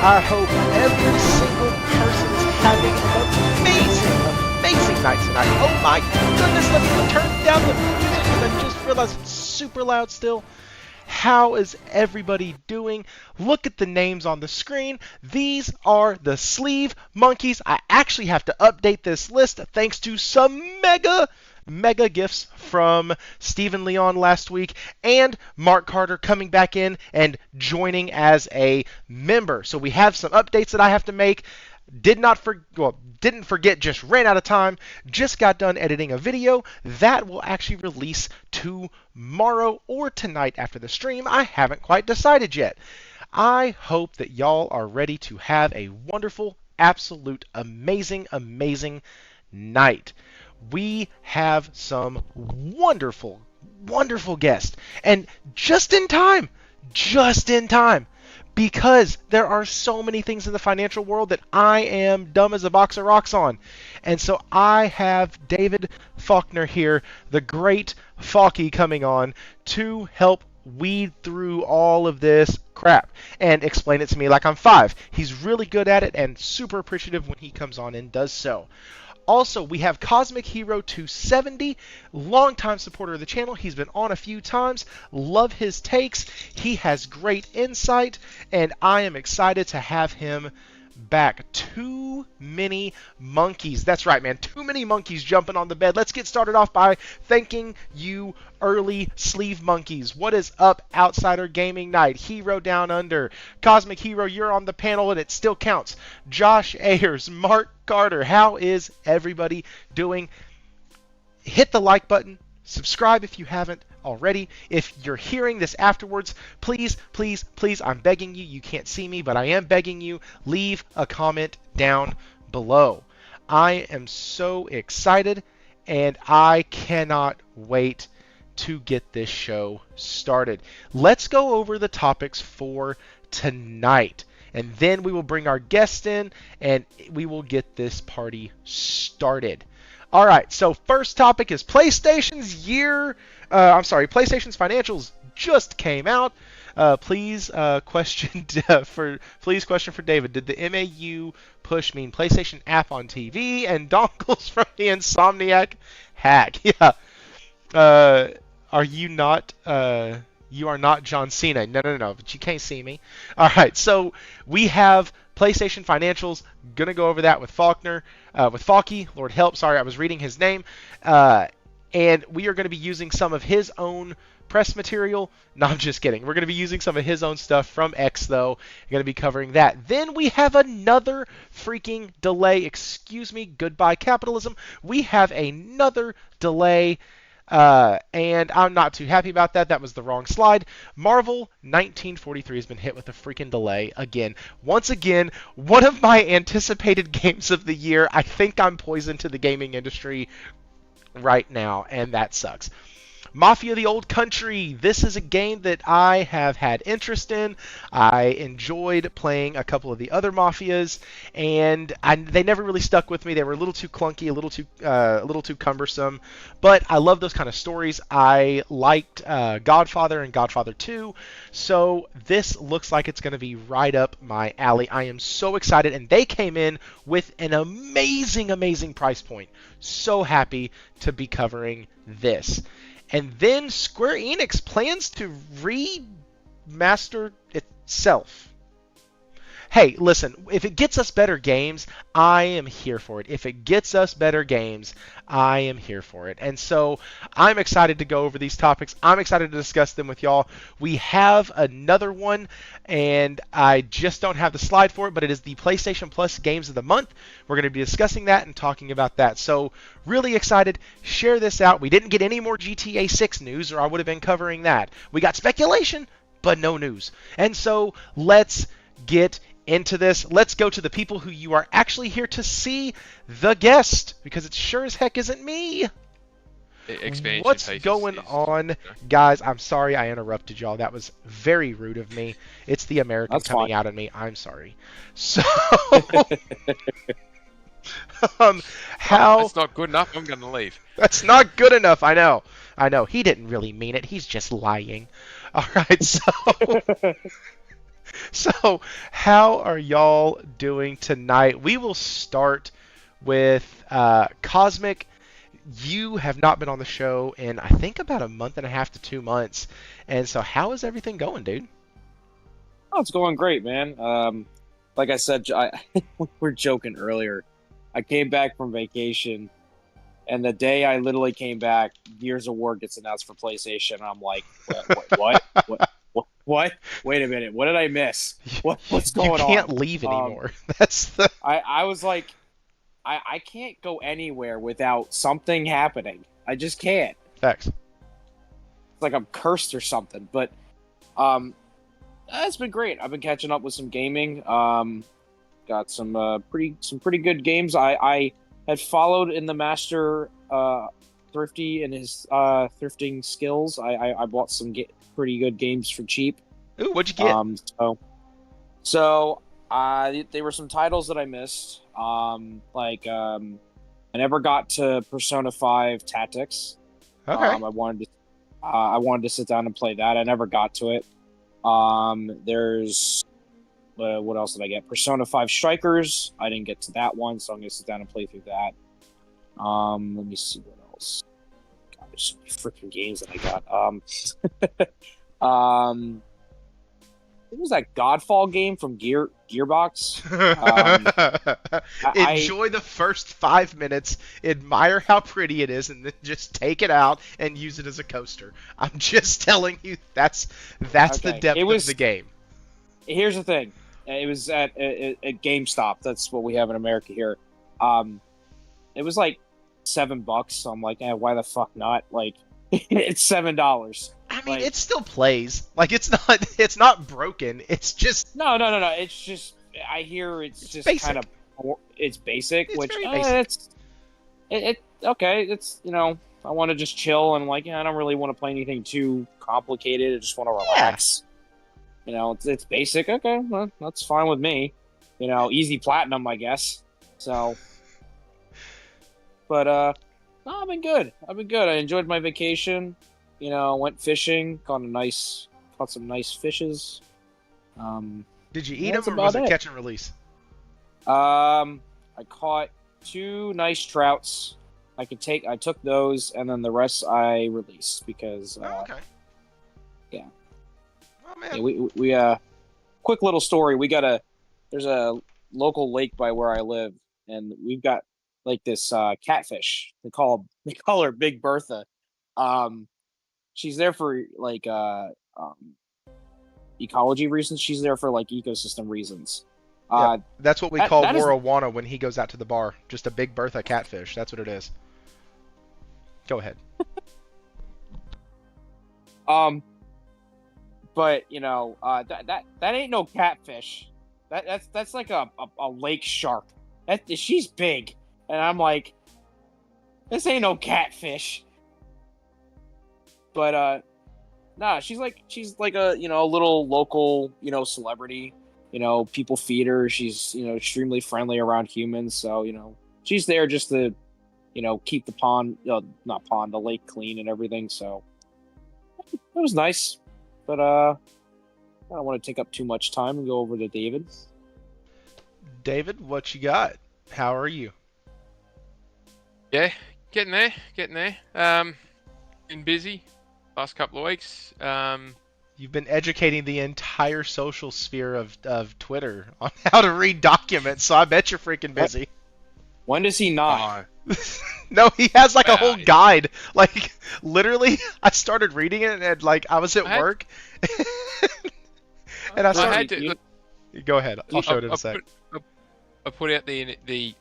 I hope every single person is having an amazing night tonight. Oh my goodness, let me turn down the music because I just realized it's super loud still. How is everybody doing? Look at the names on the screen. These are the Sleeve Monkeys. I actually have to update this list thanks to some mega gifts from Stephen Leon last week and Mark Carter coming back in and joining as a member. So we have some updates that I have to make. Didn't forget, just ran out of time. Just got done editing a video that will actually release tomorrow or tonight after the stream. I haven't quite decided yet. I hope that y'all are ready to have a wonderful, absolute, amazing night. We have some wonderful guests, and just in time, because there are so many things in the financial world that I am dumb as a box of rocks on. And so I have David Faulkner here, the great Faulkie, coming on to help weed through all of this crap and explain it to me like I'm 5. He's really good at it and super appreciative when he comes on and does so. Also, we have CosmicHero 270, longtime supporter of the channel. He's been on a few times. Love his takes. He has great insight, and I am excited to have him back. Too many monkeys. That's right, man. Too many monkeys jumping on the bed. Let's get started off by thanking you, early Sleeve Monkeys. What is up, Outsider Gaming Night? Hero Down Under. CosmicHero, you're on the panel and it still counts. Josh Ayers, Mark Carter. How is everybody doing? Hit the like button. Subscribe if you haven't already. If you're hearing this afterwards, please, I'm begging you. You can't see me, but I am begging you. Leave a comment down below. I am so excited, and I cannot wait to get this show started. Let's go over the topics for tonight, and then we will bring our guests in, and we will get this party started. All right, so first topic is PlayStation's financials just came out. Please question for David. Did the MAU push mean PlayStation app on TV and dongles from the Insomniac hack? Yeah. Are you not? You are not John Cena. No, but you can't see me. All right, so we have PlayStation financials. Gonna go over that with Faulkie. Lord help, sorry, I was reading his name. And we are going to be using some of his own press material. No, I'm just kidding. We're going to be using some of his own stuff from X, though. We're going to be covering that. Then we have another freaking delay. Excuse me. Goodbye, capitalism. We have another delay. And I'm not too happy about that. That was the wrong slide. Marvel 1943 has been hit with a freaking delay again. Once again, one of my anticipated games of the year. I think I'm poison to the gaming industry right now, and that sucks. Mafia: The Old Country. This is a game that I have had interest in. I enjoyed playing a couple of the other Mafias, and they never really stuck with me. They were a little too clunky, a little too cumbersome. But I love those kind of stories. I liked Godfather and Godfather 2, so this looks like it's going to be right up my alley. I am so excited, and they came in with an amazing price point. So happy to be covering this. And then Square Enix plans to remaster itself. Hey, listen, if it gets us better games, I am here for it. If it gets us better games, I am here for it. And so I'm excited to go over these topics. I'm excited to discuss them with y'all. We have another one, and I just don't have the slide for it, but it is the PlayStation Plus Games of the Month. We're going to be discussing that and talking about that. So really excited. Share this out. We didn't get any more GTA 6 news, or I would have been covering that. We got speculation, but no news. And so let's get into this. Let's go to the people who you are actually here to see, the guest, because it sure as heck isn't me. Expansion What's going on, guys? I'm sorry I interrupted y'all. That was very rude of me. It's the American coming out of me. I'm sorry. So, That's not good enough. I'm going to leave. That's not good enough. I know. He didn't really mean it. He's just lying. All right, so So, how are y'all doing tonight? We will start with Cosmic. You have not been on the show in, I think, about a month and a half to 2 months. And so, how is everything going, dude? Oh, it's going great, man. Like I said, we were joking earlier. I came back from vacation, and the day I literally came back, Gears of War gets announced for PlayStation. And I'm like, what? Wait a minute. What did I miss? What's You going can't on? leave anymore. That's the. I was like, I can't go anywhere without something happening. I just can't. Facts. It's like I'm cursed or something. But it's been great. I've been catching up with some gaming. Got some pretty good games. I had followed in the master Thrifty and his thrifting skills. I bought some pretty good games for cheap. Ooh, what'd you get? So they were some titles that I missed. I never got to Persona 5 Tactics. Okay. I wanted to sit down and play that. I never got to it. There's what else did I get? Persona 5 Strikers. I didn't get to that one, so I'm gonna sit down and play through that. Let me see what else. God, there's so many freaking games that I got. It was that Godfall game from Gearbox. Enjoy the first 5 minutes, admire how pretty it is, and then just take it out and use it as a coaster. I'm just telling you, that's the depth of the game. Here's the thing. It was at GameStop. That's what we have in America here. It was like $7, so I'm like, why the fuck not? Like, it's $7. I mean, it still plays. Like, it's not broken. It's just no. It's just I hear it's just kind of it's basic, it's which very basic. Okay. It's I want to just chill and like I don't really want to play anything too complicated. I just want to relax. Yeah. It's basic. Okay, well, that's fine with me. Easy platinum, I guess. So, but no, I've been good. I enjoyed my vacation. Went fishing, caught some nice fishes. Did you eat them or was it catch and release? I caught 2 nice trouts. I took those, and then the rest I released because. Okay. Yeah. Oh man. Yeah, we quick little story. There's a local lake by where I live, and we've got like this catfish. They call her Big Bertha. She's there for like ecology reasons. She's there for like ecosystem reasons. Yeah, that's what we call Warawana when he goes out to the bar. Just a Big Bertha catfish. That's what it is. Go ahead. But that ain't no catfish. That's like a lake shark. She's big, and I'm like, this ain't no catfish. But nah, she's like a a little local celebrity. People feed her. She's extremely friendly around humans. So she's there just to keep the the lake clean and everything. So it was nice. But I don't want to take up too much time and go over to David. David, what you got? How are you? Yeah, getting there. Been busy last couple of weeks. You've been educating the entire social sphere of Twitter on how to read documents, so I bet you're freaking busy. When does he not? No, he has like a whole guide. Like, literally, I started reading it and like I was at work. And I started... Go ahead. I'll show it in a sec. I put out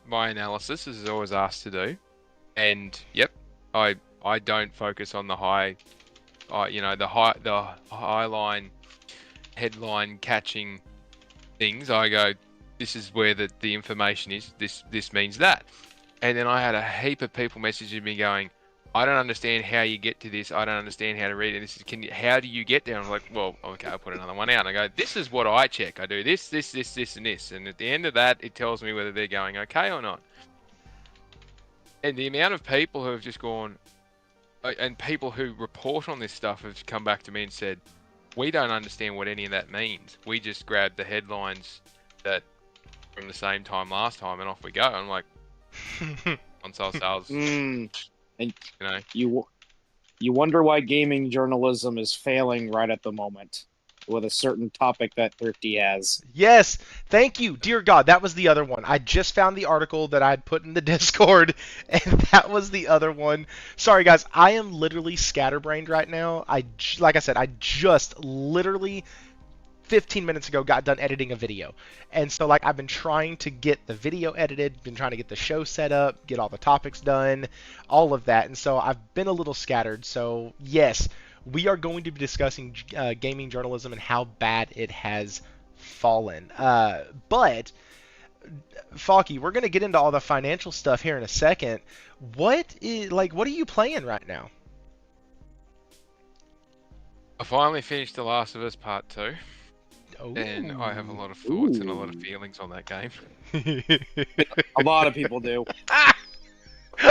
my analysis, as I was asked to do. And, yep, I don't focus on the the high line headline catching things. I go, this is where the information is. This means that. And then I had a heap of people messaging me going, I don't understand how you get to this. I don't understand how to read it. How do you get there? I'm like, well, okay, I'll put another one out. And I go, this is what I check. I do this, and this. And at the end of that, it tells me whether they're going okay or not. And the amount of people who have just gone, and people who report on this stuff have come back to me and said, we don't understand what any of that means. We just grab the headlines that from the same time last time, and off we go. I'm like, console sales, And you know. you wonder why gaming journalism is failing right at the moment with a certain topic that Thrifty has. Yes, thank you, dear God. That was the other one. I just found the article that I'd put in the Discord, and that was the other one. Sorry, guys, I am literally scatterbrained right now. Like I said, I just literally 15 minutes ago got done editing a video, and so like I've been trying to get the video edited, been trying to get the show set up, get all the topics done, all of that, and so I've been a little scattered. So yes, we are going to be discussing gaming journalism and how bad it has fallen. But Faulkie, we're going to get into all the financial stuff here in a second. What are you playing right now? I finally finished The Last of Us Part 2, Oh. and I have a lot of thoughts and a lot of feelings on that game. A lot of people do.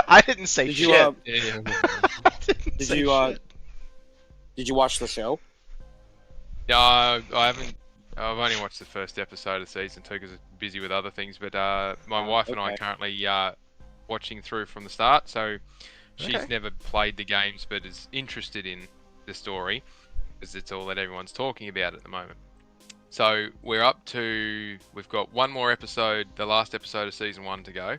I didn't say Did shit. you, I didn't Did say you shit. did you watch the show? No, I haven't. I've only watched the first episode of season 2 because I'm busy with other things. But my wife and I are okay. currently watching through from the start, so she's Okay. never played the games but is interested in the story because it's all that everyone's talking about at the moment. So we've got one more episode, the last episode of season 1 to go,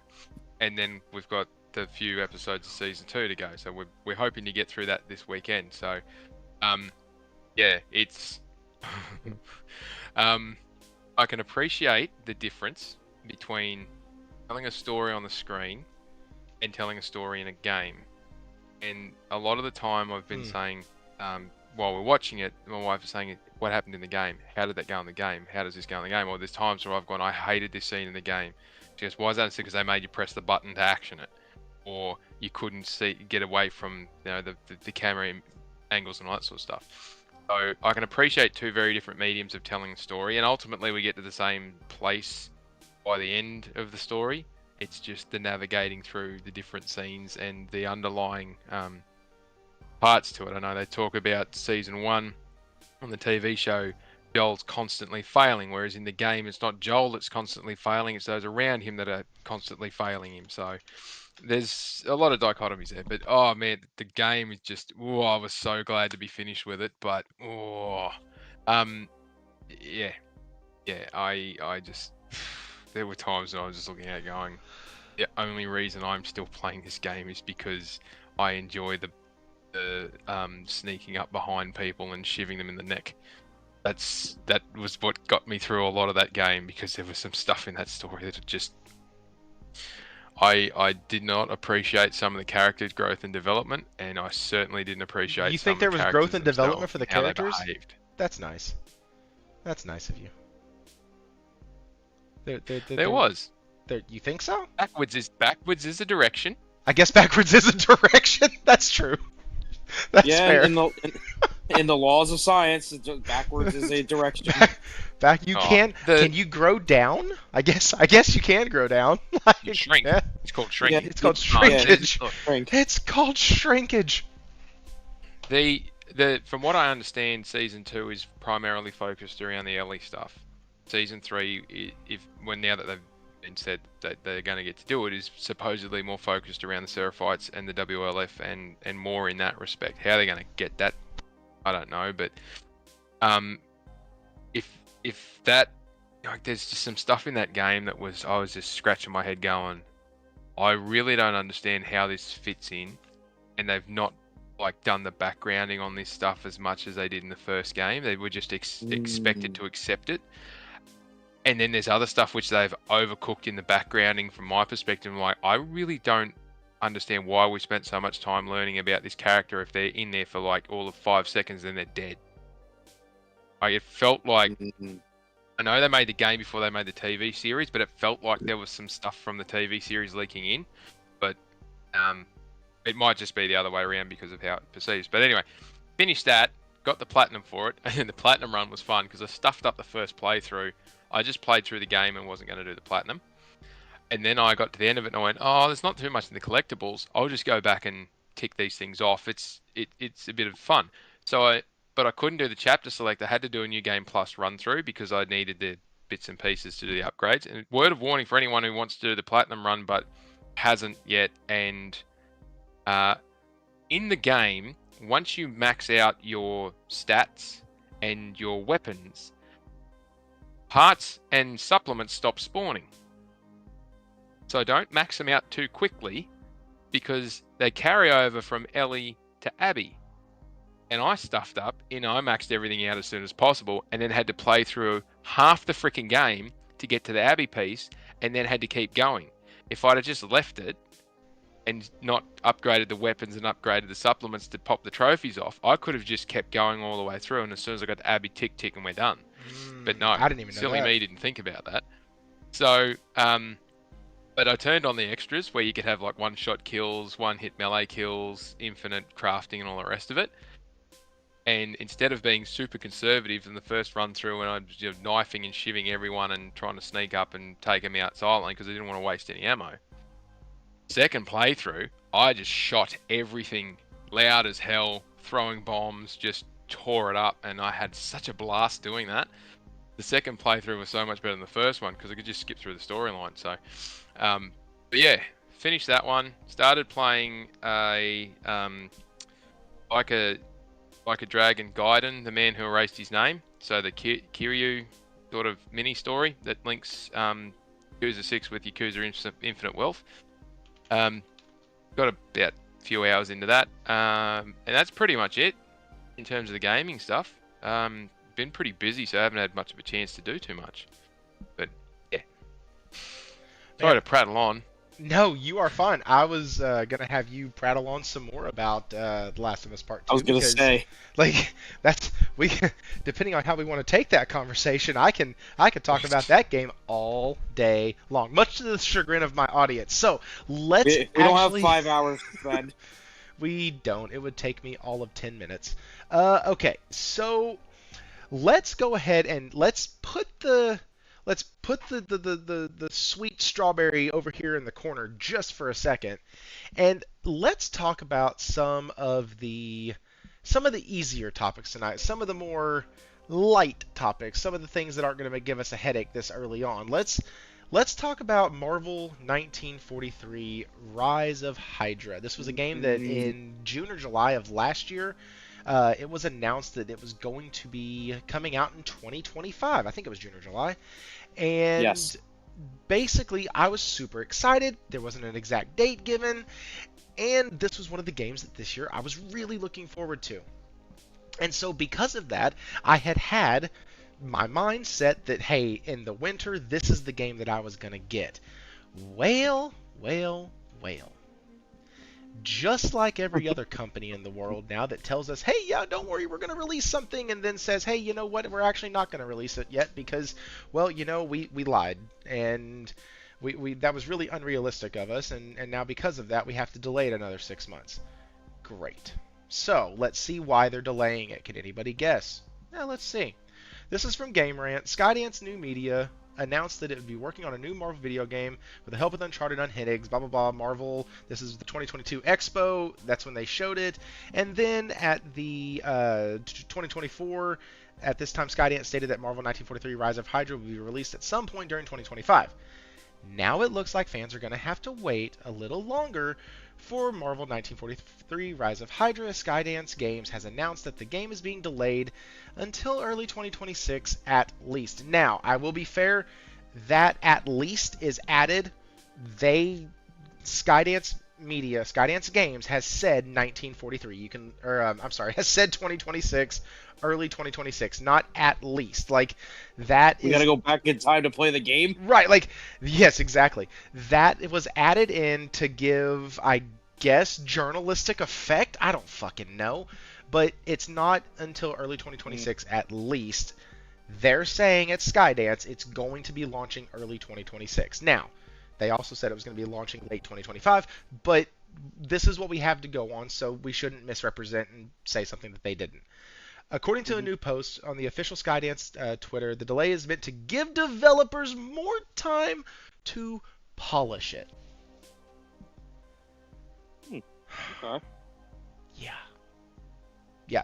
and then we've got the few episodes of season 2 to go. So we're hoping to get through that this weekend. So yeah, it's I can appreciate the difference between telling a story on the screen and telling a story in a game. And a lot of the time I've been saying, while we're watching it, my wife is saying, what happened in the game? How did that go in the game? How does this go in the game? Or there's times where I've gone, I hated this scene in the game. She goes, why is that? It's because they made you press the button to action it. Or you couldn't get away from the camera angles and all that sort of stuff. So I can appreciate two very different mediums of telling a story, and ultimately we get to the same place by the end of the story. It's just the navigating through the different scenes and the underlying parts to it. I know they talk about season 1 on the TV show, Joel's constantly failing, whereas in the game it's not Joel that's constantly failing, it's those around him that are constantly failing him. So there's a lot of dichotomies there, but oh man, the game is just, I was so glad to be finished with it, but yeah, I just, there were times when I was just looking at it going, the only reason I'm still playing this game is because I enjoy the sneaking up behind people and shivving them in the neck. That was what got me through a lot of that game, because there was some stuff in that story that just I did not appreciate some of the characters' growth and development, and I certainly didn't appreciate. You some think there of the was characters growth and development for the how they characters? behaved. That's nice. That's nice of you. There was. You think so? Backwards is a direction. I guess backwards is a direction. That's true. That's fair. In the laws of science, backwards is a direction. Back you can you grow down? I guess you can grow down. You shrink. Yeah. It's called shrinking. Yeah, it's called shrinkage. Shrink. It's called shrinkage. The from what I understand, season 2 is primarily focused around the Ellie stuff. Season 3, now that they've been said that they're going to get to do it, is supposedly more focused around the Seraphites and the WLF and more in that respect. How they're going to get that, I don't know. But if that, like, there's just some stuff in that game that I was just scratching my head going, I really don't understand how this fits in, and they've not done the backgrounding on this stuff as much as they did in the first game. They were just expected to accept it. And then there's other stuff which they've overcooked in the backgrounding from my perspective. I really don't understand why we spent so much time learning about this character if they're in there for all of 5 seconds and they're dead. It felt like, I know they made the game before they made the TV series, but it felt like there was some stuff from the TV series leaking in. But it might just be the other way around because of how it perceives. But anyway, finished that, got the platinum for it, and the platinum run was fun because I stuffed up the first playthrough. I just played through the game and wasn't going to do the platinum. And then I got to the end of it and I went, there's not too much in the collectibles. I'll just go back and tick these things off. It's a bit of fun. So but I couldn't do the chapter select. I had to do a new game plus run through because I needed the bits and pieces to do the upgrades. And word of warning for anyone who wants to do the platinum run but hasn't yet. And in the game, once you max out your stats and your weapons, parts and supplements stop spawning. So don't max them out too quickly because they carry over from Ellie to Abby. And I stuffed up, I maxed everything out as soon as possible and then had to play through half the freaking game to get to the Abby piece and then had to keep going. If I'd have just left it and not upgraded the weapons and upgraded the supplements to pop the trophies off, I could have just kept going all the way through, and as soon as I got to Abby, tick, tick, and we're done. But no, I didn't even know silly that. me didn't think about that. So, but I turned on the extras where you could have like one-shot kills, one-hit melee kills, infinite crafting, and all the rest of it. And instead of being super conservative in the first run through, and I was knifing and shivving everyone and trying to sneak up and take them out silently because I didn't want to waste any ammo. Second playthrough, I just shot everything loud as hell, throwing bombs, just tore it up, and I had such a blast doing that. The second playthrough was so much better than the first one because I could just skip through the storyline. So, but yeah, finished that one. Started playing like a Dragon Gaiden, the man who erased his name. So the Kiryu sort of mini story that links Yakuza 6 with Yakuza Infinite Wealth. Got about a few hours into that, and that's pretty much it in terms of the gaming stuff. Been pretty busy, so I haven't had much of a chance to do too much. But yeah, sorry to prattle on. No, you are fine. I was gonna have you prattle on some more about The Last of Us Part 2. I was gonna say, like, depending on how we want to take that conversation, I can talk about that game all day long, much to the chagrin of my audience. So let's. we don't have 5 hours to spend. We don't. It would take me all of 10 minutes. Okay, so let's go ahead and let's put the sweet strawberry over here in the corner just for a second, and let's talk about some of the easier topics tonight, some of the more light topics, some of the things that aren't going to give us a headache this early on. Let's talk about Marvel 1943 Rise of Hydra. This was a game that in June or July of last year, it was announced that it was going to be coming out in 2025. I think it was June or July. And yes. Basically, I was super excited. There wasn't an exact date given. And this was one of the games that this year I was really looking forward to. And so because of that, I had my mind set that, hey, in the winter, this is the game that I was going to get. Well. Just like every other company in the world now that tells us, hey, yeah, don't worry, we're going to release something, and then says, hey, you know what, we're actually not going to release it yet because, well, you know, we lied, and we that was really unrealistic of us, and now because of that, we have to delay it another 6 months. Great. So, let's see why they're delaying it. Can anybody guess? Now, let's see. This is from Game Rant. Skydance New Media announced that it would be working on a new Marvel video game with the help of Uncharted Unhittigs, blah, blah, blah, Marvel. This is the 2022 Expo. That's when they showed it. And then at the 2024, at this time, Skydance stated that Marvel 1943 Rise of Hydra will be released at some point during 2025. Now it looks like fans are going to have to wait a little longer for Marvel 1943 Rise of Hydra. Skydance Games has announced that the game is being delayed until early 2026 at least. Now, I will be fair, that at least is added. Skydance Games has said 1943. Has said 2026, early 2026, not at least. Like, that we gotta go back in time to play the game? Right, like, yes, exactly. That was added in to give, I guess, journalistic effect. I don't fucking know. But it's not until early 2026 at least. They're saying at Skydance it's going to be launching early 2026. Now, they also said it was going to be launching late 2025, but this is what we have to go on, so we shouldn't misrepresent and say something that they didn't. According to a new post on the official Skydance Twitter, the delay is meant to give developers more time to polish it. Okay. Yeah.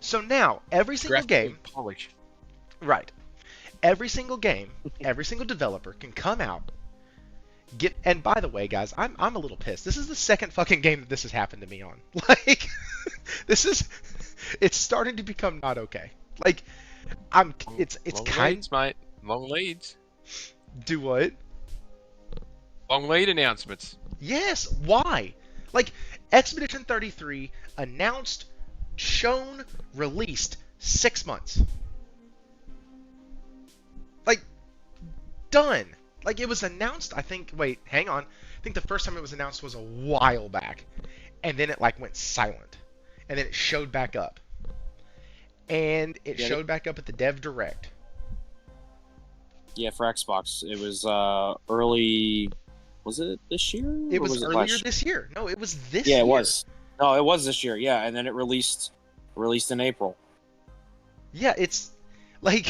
So now, every single Graphical game, polish. right? Every single game, every single developer can come out, and by the way, guys, I'm a little pissed. This is the second fucking game that this has happened to me on. Like, it's starting to become not okay. Like, it's Long kind. leads, mate. Long leads. Do what? Long lead announcements. Yes. Why? Like, Expedition 33 announced, shown, released 6 months. Like, done. Like, it was announced, I think, wait, hang on. I think the first time it was announced was a while back. And then it, like, went silent. And then it showed back up. And it showed back up at the Dev Direct. Yeah, for Xbox. It was early... Was it this year? It was earlier this year. No, it was this year. year. Yeah, it was. No, it was this year, yeah. And then it released in April. Yeah, it's, like...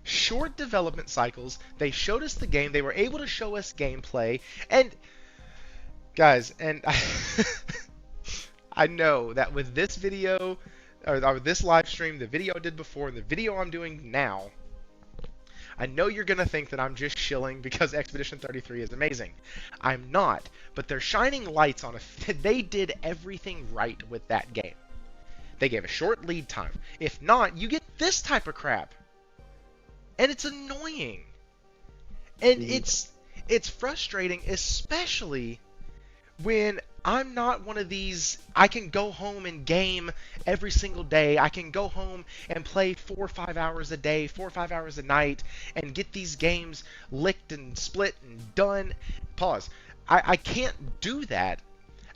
short development cycles. They showed us the game. They were able to show us gameplay. And guys, and I know that with this video or this live stream, the video I did before, and the video I'm doing now, I know you're gonna think that I'm just shilling because Expedition 33 is amazing. I'm not, but they're shining lights on it. They did everything right with that game. They gave a short lead time. If not, you get this type of crap. And it's annoying. And it's frustrating, especially when I'm not one of these, I can go home and game every single day. I can go home and play 4 or 5 hours a day, 4 or 5 hours a night, and get these games licked and split and done. Pause. I can't do that.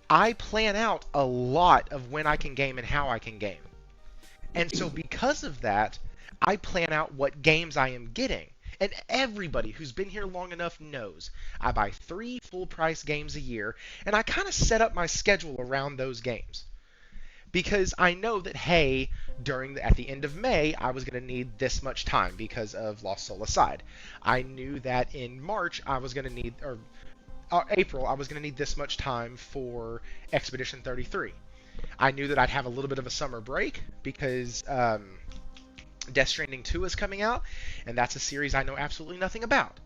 I plan out a lot of when I can game and how I can game. And so because of that, I plan out what games I am getting. And everybody who's been here long enough knows I buy 3 full-price games a year, and I kind of set up my schedule around those games. Because I know that, hey, at the end of May, I was going to need this much time because of Lost Soul Aside. I knew that in March, I was going to need, or April, I was going to need this much time for Expedition 33. I knew that I'd have a little bit of a summer break because, Death Stranding 2 is coming out, and that's a series I know absolutely nothing about.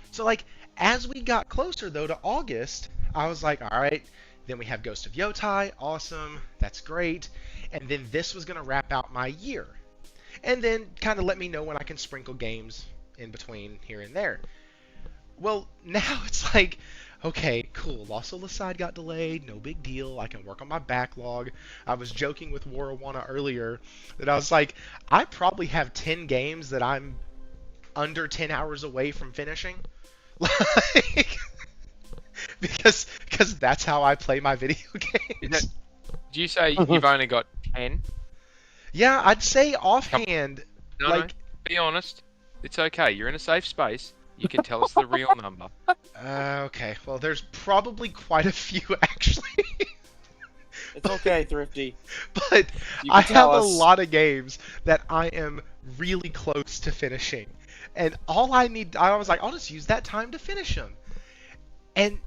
So, like, as we got closer, though, to August, I was like, alright, then we have Ghost of Yotai, awesome, that's great, and then this was going to wrap out my year. And then kind of let me know when I can sprinkle games in between here and there. Well, now it's like, okay, cool, Lost Soul Aside got delayed, no big deal, I can work on my backlog. I was joking with Warawana earlier that I was like, I probably have 10 games that I'm under 10 hours away from finishing. Like, because that's how I play my video games. Do you say you've only got 10? Yeah, I'd say offhand, No, be honest. It's okay, you're in a safe space. You can tell us the real number. Okay, well, there's probably quite a few, actually. It's okay, Thrifty. But I have a lot of games that I am really close to finishing. And all I was like, I'll just use that time to finish them. And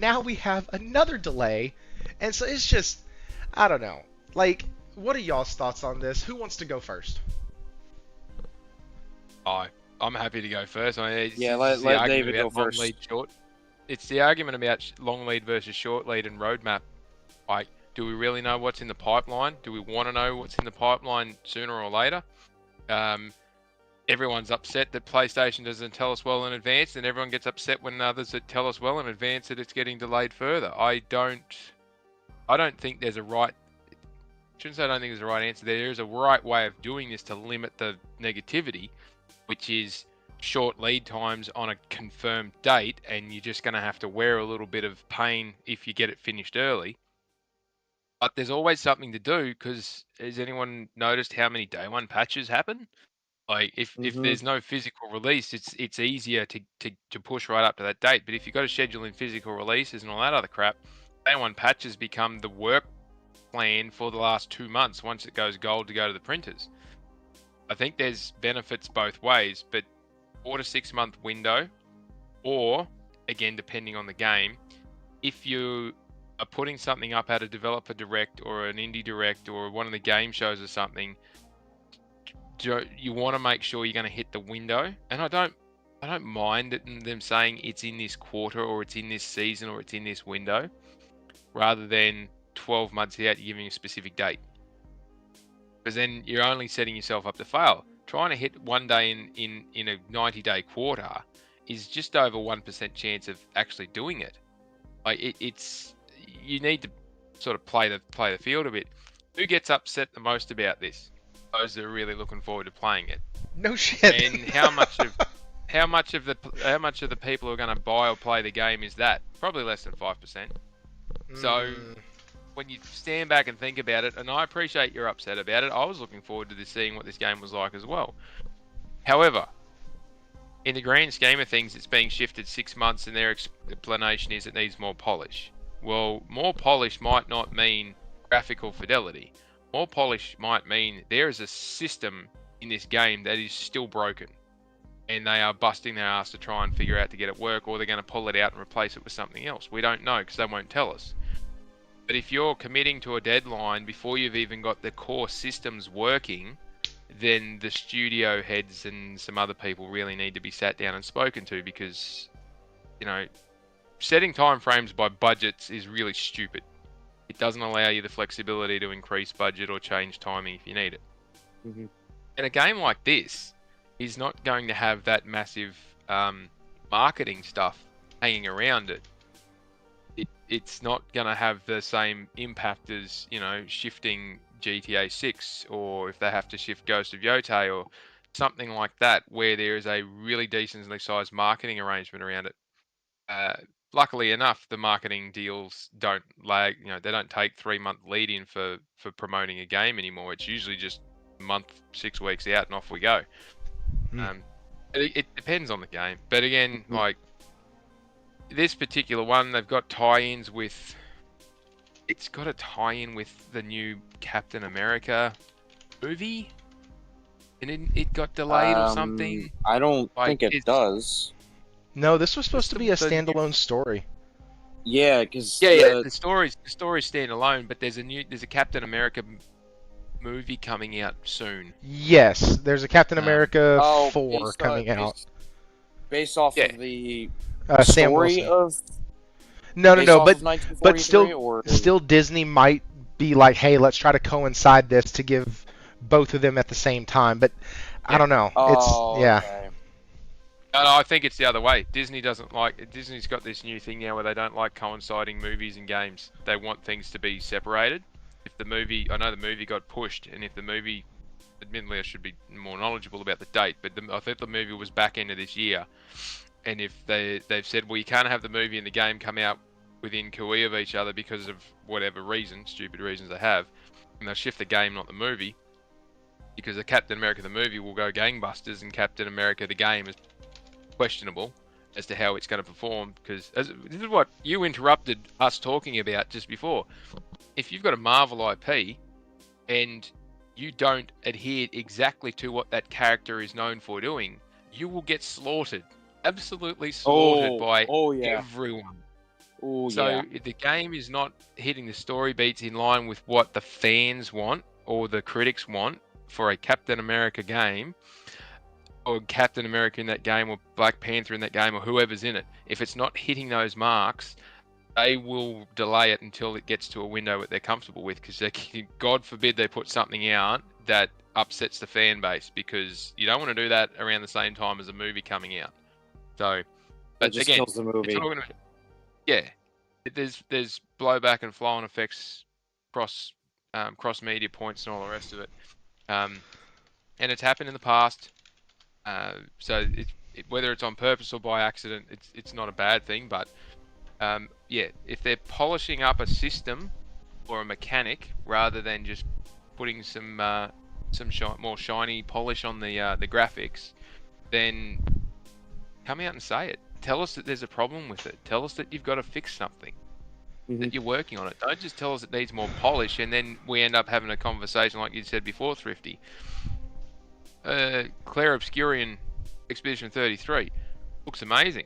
now we have another delay. And so it's just, I don't know. Like, what are y'all's thoughts on this? Who wants to go first? I'm happy to go first. Let David go first. Lead, short. It's the argument about long lead versus short lead and roadmap. Like, do we really know what's in the pipeline? Do we want to know what's in the pipeline sooner or later? Everyone's upset that PlayStation doesn't tell us well in advance, and everyone gets upset when others that tell us well in advance that it's getting delayed further. I don't think there's a right. I shouldn't say I don't think there's a right answer. There is a right way of doing this to limit the negativity, which is short lead times on a confirmed date, and you're just going to have to wear a little bit of pain if you get it finished early. But there's always something to do, because has anyone noticed how many day one patches happen? Like, if there's no physical release, it's easier to push right up to that date. But if you've got to schedule in physical releases and all that other crap, day one patches become the work plan for the last 2 months once it goes gold to go to the printers. I think there's benefits both ways, but 4 to 6 month window, or again depending on the game, if you are putting something up at a developer direct or an indie direct or one of the game shows or something, you want to make sure you're going to hit the window. And I don't mind them saying it's in this quarter or it's in this season or it's in this window, rather than 12 months out you're giving a specific date. Because then you're only setting yourself up to fail. Trying to hit one day in a 90-day quarter is just over 1% chance of actually doing it. Like it's you need to sort of play the field a bit. Who gets upset the most about this? Those that are really looking forward to playing it. No shit. And how much of the people who are going to buy or play the game is that? Probably less than 5%. So when you stand back and think about it, and I appreciate you're upset about it, I was looking forward to seeing what this game was like as well. However, in the grand scheme of things, it's being shifted 6 months, and their explanation is it needs more polish. Well, more polish might not mean graphical fidelity. More polish might mean there is a system in this game that is still broken, and they are busting their ass to try and figure out to get it work, or they're going to pull it out and replace it with something else. We don't know because they won't tell us. But if you're committing to a deadline before you've even got the core systems working, then the studio heads and some other people really need to be sat down and spoken to, because, you know, setting timeframes by budgets is really stupid. It doesn't allow you the flexibility to increase budget or change timing if you need it. Mm-hmm. And a game like this is not going to have that massive marketing stuff hanging around it. It's not going to have the same impact as, you know, shifting GTA 6, or if they have to shift Ghost of Yotei or something like that, where there is a really decently sized marketing arrangement around it. Luckily enough, the marketing deals don't lag. You know, they don't take 3-month lead in for promoting a game anymore. It's usually just a month, 6 weeks out, and off we go. It depends on the game, but again, like this particular one, they've got tie-ins with. It's got a tie-in with the new Captain America movie, and it got delayed or something. I don't think it does. No, this was supposed to be a standalone story. Yeah, because the story's standalone, but there's a Captain America movie coming out soon. Yes, there's a Captain America 4 coming out. Based off of the Sam story Wilson. of. No, but still Disney might be like, hey, let's try to coincide this to give both of them at the same time. But I don't know. Okay. No, I think it's the other way. Disney's got this new thing now where they don't like coinciding movies and games. They want things to be separated. I know the movie got pushed, and if the movie, admittedly I should be more knowledgeable about the date, but I think the movie was back end of this year. And if they've said, well, you can't have the movie and the game come out within cooee of each other because of whatever reason, stupid reasons they have, and they'll shift the game, not the movie, because the Captain America the movie will go gangbusters, and Captain America the game is questionable as to how it's going to perform, because this is what you interrupted us talking about just before. If you've got a Marvel IP and you don't adhere exactly to what that character is known for doing, you will get slaughtered. Absolutely slaughtered by everyone. So if the game is not hitting the story beats in line with what the fans want or the critics want for a Captain America game, or Captain America in that game, or Black Panther in that game, or whoever's in it, if it's not hitting those marks, they will delay it until it gets to a window that they're comfortable with, because God forbid they put something out that upsets the fan base, because you don't want to do that around the same time as a movie coming out. So, but it just again, kills the movie. There's blowback and flow-on effects cross media points and all the rest of it, and it's happened in the past. So whether it's on purpose or by accident, it's not a bad thing. But if they're polishing up a system or a mechanic rather than just putting some more shiny polish on the graphics, then come out and say it. Tell us that there's a problem with it. Tell us that you've got to fix something, that you're working on it. Don't just tell us it needs more polish, and then we end up having a conversation like you said before, Thrifty. Claire Obscurian Expedition 33 looks amazing.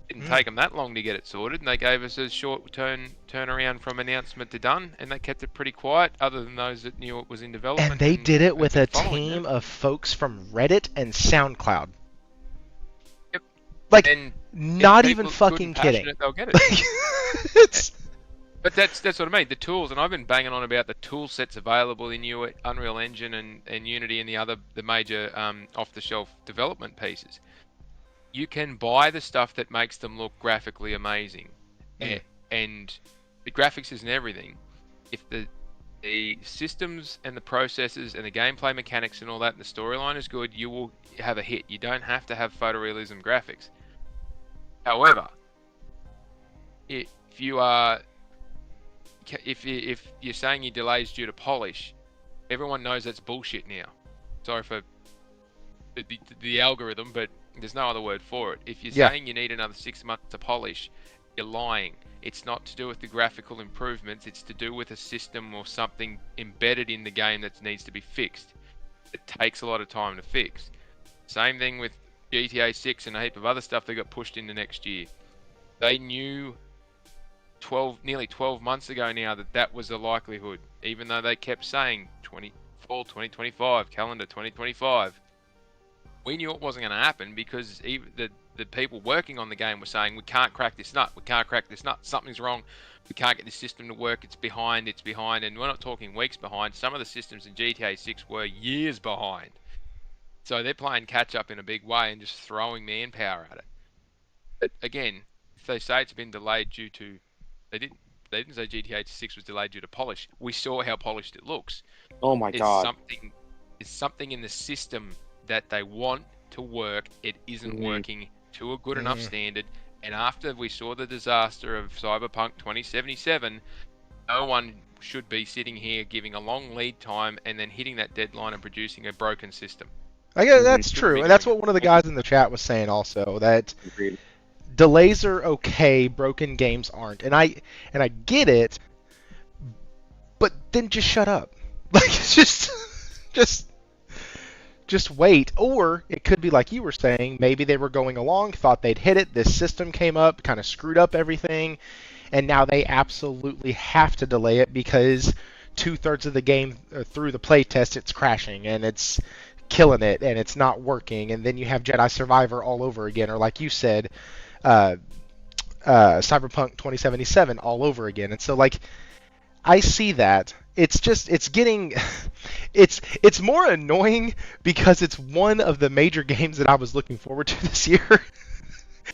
Didn't take them that long to get it sorted, and they gave us a short turnaround from announcement to done, and they kept it pretty quiet, other than those that knew it was in development. And they did it with been a following team that. of folks from Reddit and SoundCloud. Yep. Like, And not if even people are good fucking and kidding. passionate, they'll get it. It's But that's what I mean. The tools, and I've been banging on about the tool sets available in Unreal Engine and Unity and the major off-the-shelf development pieces. You can buy the stuff that makes them look graphically amazing, and the graphics isn't everything. If the systems and the processes and the gameplay mechanics and all that, and the storyline is good, you will have a hit. You don't have to have photorealism graphics. However, if you're saying your delays due to polish, everyone knows that's bullshit now. Sorry for the algorithm, but there's no other word for it. If you're saying you need another 6 months to polish, you're lying. It's not to do with the graphical improvements. It's to do with a system or something embedded in the game that needs to be fixed. It takes a lot of time to fix. Same thing with GTA 6 and a heap of other stuff that got pushed into next year. They knew nearly 12 months ago now that was the likelihood, even though they kept saying fall 2025, calendar 2025. We knew it wasn't going to happen because even the people working on the game were saying, we can't crack this nut, something's wrong, we can't get this system to work, it's behind, and we're not talking weeks behind. Some of the systems in GTA 6 were years behind. So they're playing catch up in a big way and just throwing manpower at it. But again, if they say it's been delayed due to, they didn't say GTA 6 was delayed due to polish. We saw how polished it looks. Oh my god. It's something in the system that they want to work. It isn't working to a good enough standard. And after we saw the disaster of Cyberpunk 2077, no one should be sitting here giving a long lead time and then hitting that deadline and producing a broken system. I guess that's true, and that's what one of the guys in the chat was saying also, that delays are okay, broken games aren't. And I get it, but then just shut up. Like, just wait. Or it could be like you were saying, maybe they were going along, thought they'd hit it, this system came up, kind of screwed up everything, and now they absolutely have to delay it because 2/3 of the game through the playtest it's crashing and it's killing it and it's not working, and then you have Jedi Survivor all over again, or like you said, Cyberpunk 2077 all over again. And so, like, I see that. It's getting it's more annoying because it's one of the major games that I was looking forward to this year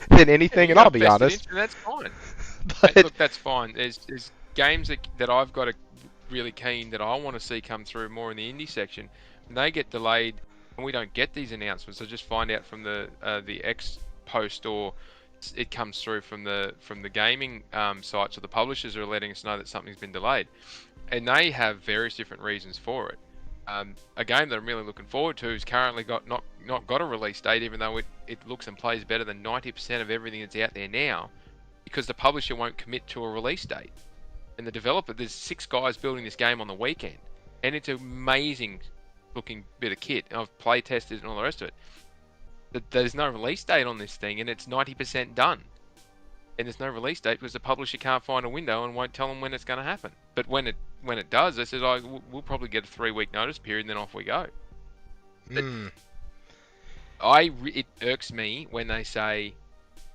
than anything, and I'll be honest. That's fine. But look, that's fine. There's games that I've got really keen that I want to see come through more in the indie section. When they get delayed and we don't get these announcements, I just find out from the X post, or it comes through from the gaming sites, or the publishers are letting us know that something's been delayed, and they have various different reasons for it. A game that I'm really looking forward to is currently not got a release date, even though it looks and plays better than 90% of everything that's out there now, because the publisher won't commit to a release date. And the developer, there's 6 guys building this game on the weekend, and it's an amazing looking bit of kit. I've play tested and all the rest of it. But there's no release date on this thing, and it's 90% done. And there's no release date because the publisher can't find a window and won't tell them when it's going to happen. But when it does, they said, we'll probably get a 3-week notice period, and then off we go. It irks me when they say,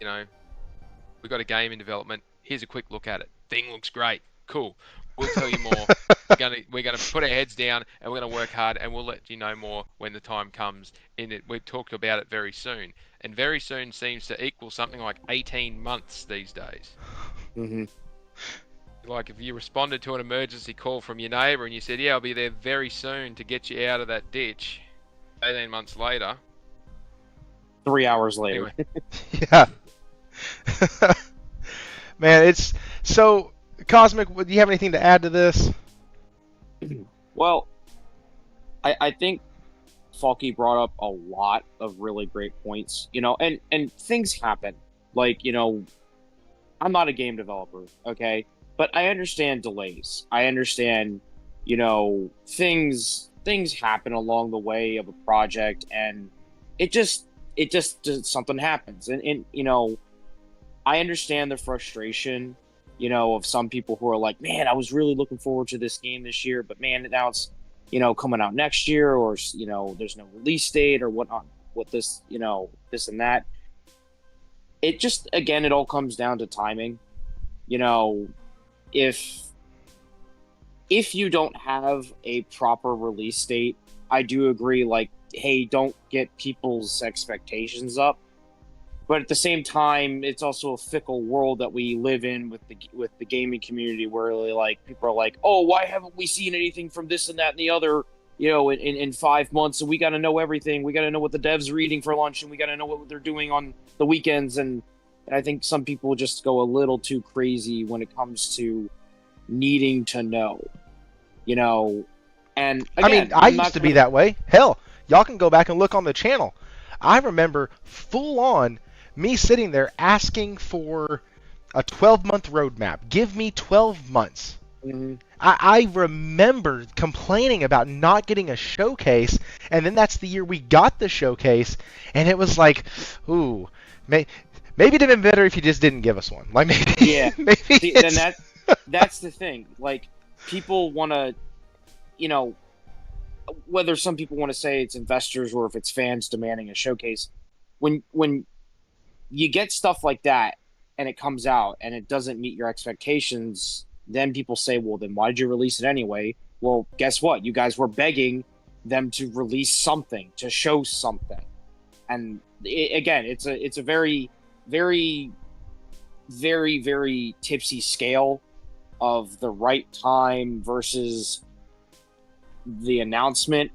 we've got a game in development, here's a quick look at it. Thing looks great. Cool. We'll tell you more. We're gonna put our heads down and we're gonna work hard, and we'll let you know more when the time comes. We've talked about it very soon, and very soon seems to equal something like 18 months these days. Like if you responded to an emergency call from your neighbour and you said, "Yeah, I'll be there very soon to get you out of that ditch," 18 months later. 3 hours later. Anyway. Yeah. Man, it's so. Cosmic, do you have anything to add to this? Well, I think Faulkie brought up a lot of really great points, and things happen. Like, I'm not a game developer, okay? But I understand delays. I understand, things happen along the way of a project, and it just something happens. And I understand the frustration, you know, of some people who are like, man, I was really looking forward to this game this year, but man, now it's, you know, coming out next year, or, you know, there's no release date or whatnot, what this, you know, this and that. It just, again, it all comes down to timing. You know, if you don't have a proper release date, I do agree, like, hey, don't get people's expectations up. But at the same time, it's also a fickle world that we live in with the gaming community, where like people are like, oh, why haven't we seen anything from this and that and the other, you know, in 5 months? And we got to know everything. We got to know what the devs are eating for lunch, and we got to know what they're doing on the weekends. And I think some people just go a little too crazy when it comes to needing to know, you know. And again, I mean, I used to be that way. Hell, y'all can go back and look on the channel. I remember full on me sitting there asking for a 12-month roadmap. Give me 12 months. Mm-hmm. I remember complaining about not getting a showcase, and then that's the year we got the showcase, and it was like, ooh, maybe it'd have been better if you just didn't give us one. Like, maybe, yeah. maybe. See, then that's the thing. Like, people want to, you know, whether some people want to say it's investors or if it's fans demanding a showcase, when you get stuff like that and it comes out and it doesn't meet your expectations, then people say, well, then why did you release it anyway? Well, guess what? You guys were begging them to release something, to show something. And again, it's a very, very, very, very tipsy scale of the right time versus the announcement,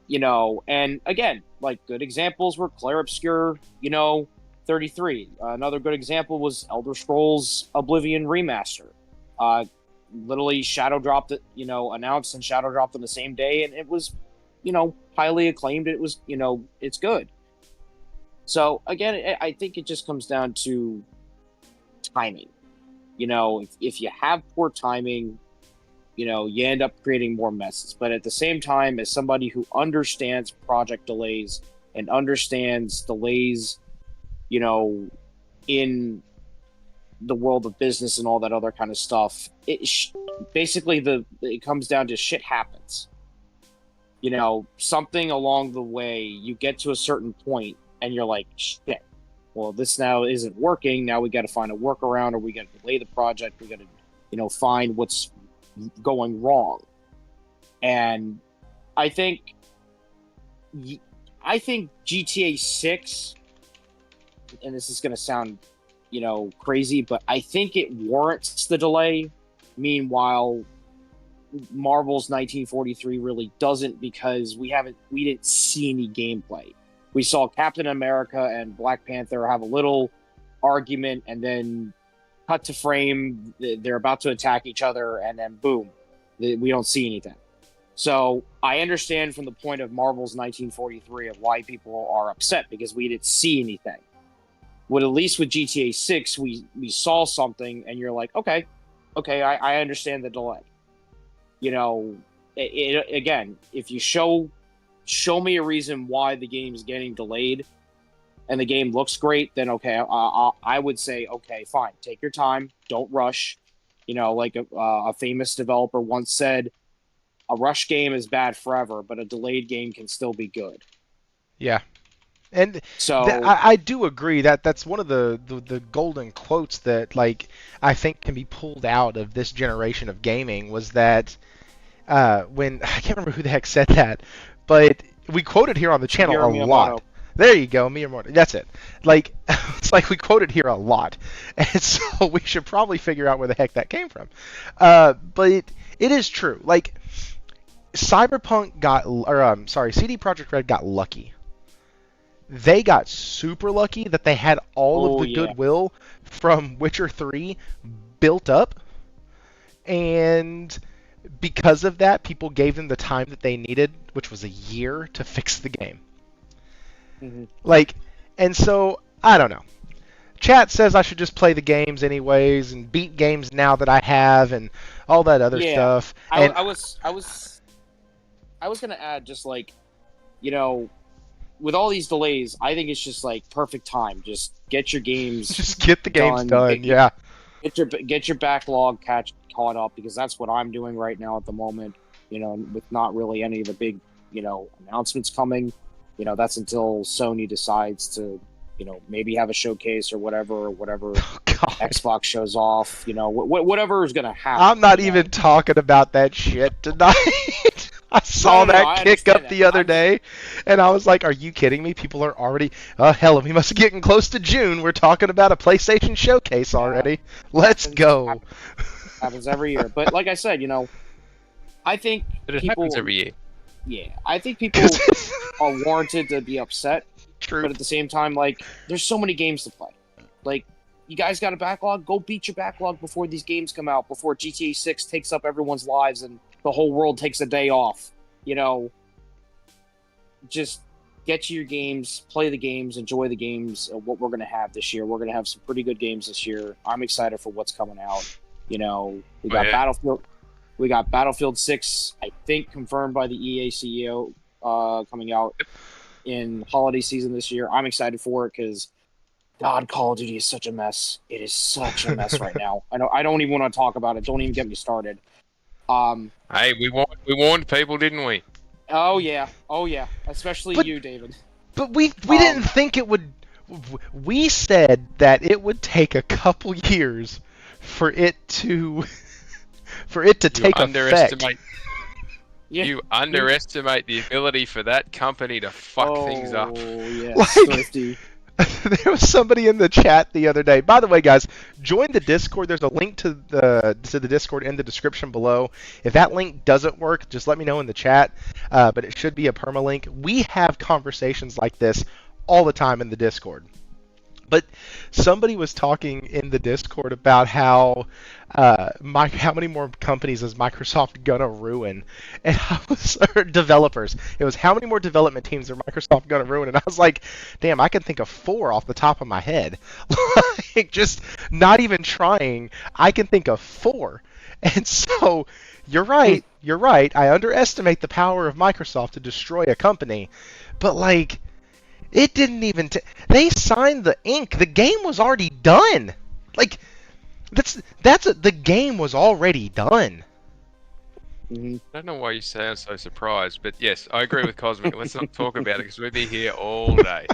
you know. And again, like, good examples were Clair Obscur, you know, 33. Another good example was Elder Scrolls Oblivion Remaster. Literally shadow dropped it, you know, announced and shadow dropped on the same day, and it was, you know, highly acclaimed. It was, you know, it's good. So again, I think it just comes down to timing. You know, if you have poor timing, you know, you end up creating more messes. But at the same time, as somebody who understands project delays and understands delays, you know, in the world of business and all that other kind of stuff, basically it comes down to shit happens. You know, something along the way, you get to a certain point and you're like, shit, well, this now isn't working. Now we got to find a workaround, or we got to delay the project. We got to, you know, find what's going wrong. And I think GTA 6, and this is going to sound, you know, crazy, but I think it warrants the delay. Meanwhile, Marvel's 1943 really doesn't, because we didn't see any gameplay. We saw Captain America and Black Panther have a little argument, and then cut to frame, they're about to attack each other, and then boom, we don't see anything. So I understand from the point of Marvel's 1943 of why people are upset, because we didn't see anything. At least with GTA 6, we saw something, and you're like, okay, I understand the delay. You know, again, if you show me a reason why the game's getting delayed, and the game looks great, then okay, I would say, okay, fine, take your time, don't rush. You know, like a famous developer once said, a rush game is bad forever, but a delayed game can still be good. Yeah. And so I do agree that that's one of the golden quotes that, like, I think can be pulled out of this generation of gaming, was that when, I can't remember who the heck said that, but we quoted here on the channel a lot. There you go, Miyamoto. That's it. Like, it's like we quoted here a lot, and so we should probably figure out where the heck that came from. But it is true. Like, Cyberpunk CD Projekt Red got lucky. They got super lucky that they had all of the goodwill from Witcher 3 built up, and because of that, people gave them the time that they needed, which was a year, to fix the game. Mm-hmm. Like, and so, I don't know. Chat says I should just play the games anyways and beat games now that I have and all that other stuff. And I was gonna add, just like, you know, with all these delays, I think it's just like perfect time. Just get your games, Just get the games done. Yeah. Get your backlog caught up, because that's what I'm doing right now at the moment. With not really any of the big announcements coming. That's until Sony decides to maybe have a showcase or whatever. Oh, God. Xbox shows off. Whatever is gonna happen. I'm not even talking about that shit tonight. I saw that kick up the other day, and I was like, are you kidding me? People are already... hell, we must be getting close to June. We're talking about a PlayStation showcase already. Let's go. Happens every year. But like I said, I think But it people... happens every year. Yeah, I think people are warranted to be upset. True. But at the same time, like, there's so many games to play. Like, you guys got a backlog? Go beat your backlog before these games come out, before GTA 6 takes up everyone's lives and the whole world takes a day off. Just get to your games, play the games, enjoy the games. What we're going to have this year. We're going to have some pretty good games this year. I'm excited for what's coming out. We got Battlefield. We got Battlefield 6, I think, confirmed by the EA CEO, coming out in holiday season this year. I'm excited for it because, God, Call of Duty is such a mess. It is such a mess right now. I don't even want to talk about it. Don't even get me started. Hey, we warned people, didn't we? Oh yeah, especially you, David. But we didn't think it would. We said that it would take a couple years for it to take effect. Yeah. You underestimate the ability for that company to fuck things up. Oh yeah, Like- Swifty. There was somebody in the chat the other day. By the way, guys, join the Discord. There's a link to the Discord in the description below. If that link doesn't work, just let me know in the chat. But it should be a permalink. We have conversations like this all the time in the Discord. But somebody was talking in the Discord about how how many more companies is Microsoft gonna ruin, and or developers. It was how many more development teams are Microsoft gonna ruin, and I was like, damn, I can think of 4 off the top of my head. Like, just not even trying, I can think of 4. And so you're right. I underestimate the power of Microsoft to destroy a company, but like. It didn't even... they signed the ink. The game was already done. Like, the game was already done. Mm-hmm. I don't know why you sound so surprised, but yes, I agree with Cosmic. Let's not talk about it because we'll be here all day.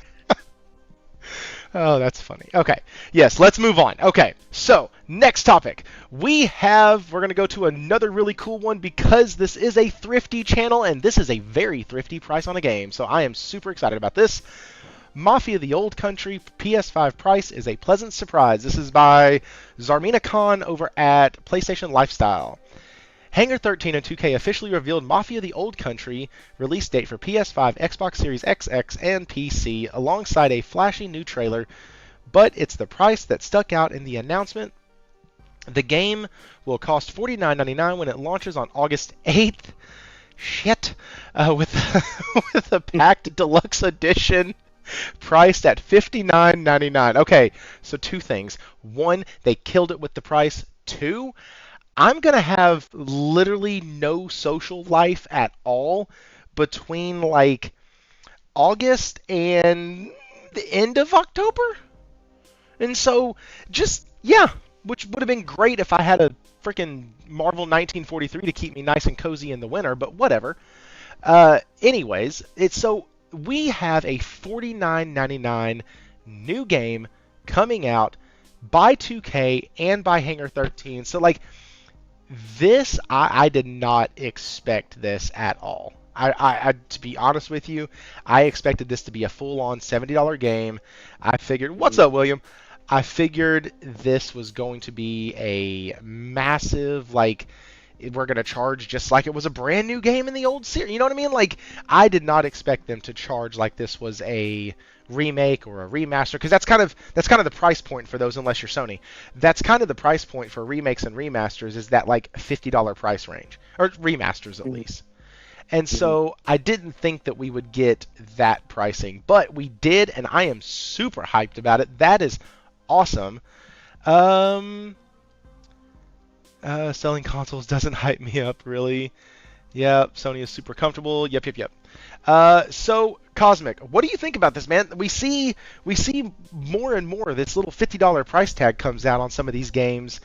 Oh, that's funny. Okay. Yes, let's move on. Okay, so next topic. We're going to go to another really cool one because this is a thrifty channel and this is a very thrifty price on a game. So I am super excited about this. Mafia the Old Country PS5 price is a pleasant surprise. This is by Zarmina Khan over at PlayStation Lifestyle. Hangar 13 and 2K officially revealed Mafia the Old Country release date for PS5, Xbox Series XX, and PC alongside a flashy new trailer, but it's the price that stuck out in the announcement. The game will cost $49.99 when it launches on August 8th. Shit. With a packed deluxe edition priced at $59.99. Okay, so 2 things. 1, they killed it with the price. 2, I'm going to have literally no social life at all between like August and the end of October. And so just, yeah, which would have been great if I had a freaking Marvel 1943 to keep me nice and cozy in the winter, but whatever. Anyways, so we have a $49.99 new game coming out by 2K and by Hangar 13. So like, this, I did not expect this at all. I to be honest with you, I expected this to be a full-on $70 game. I figured, what's up, William? I figured this was going to be a massive, like, we're going to charge just like it was a brand new game in the old series. You know what I mean? Like, I did not expect them to charge like this was a remake or a remaster, because that's kind of the price point for those, unless you're Sony. That's kind of the price point for remakes and remasters, is that like $50 price range, or remasters at least. And so I didn't think that we would get that pricing, but we did, and I am super hyped about it. That is awesome. Selling consoles doesn't hype me up really. Yep, Sony is super comfortable. Yep. So Cosmic, what do you think about this, man? We see more and more this little $50 price tag comes out on some of these games,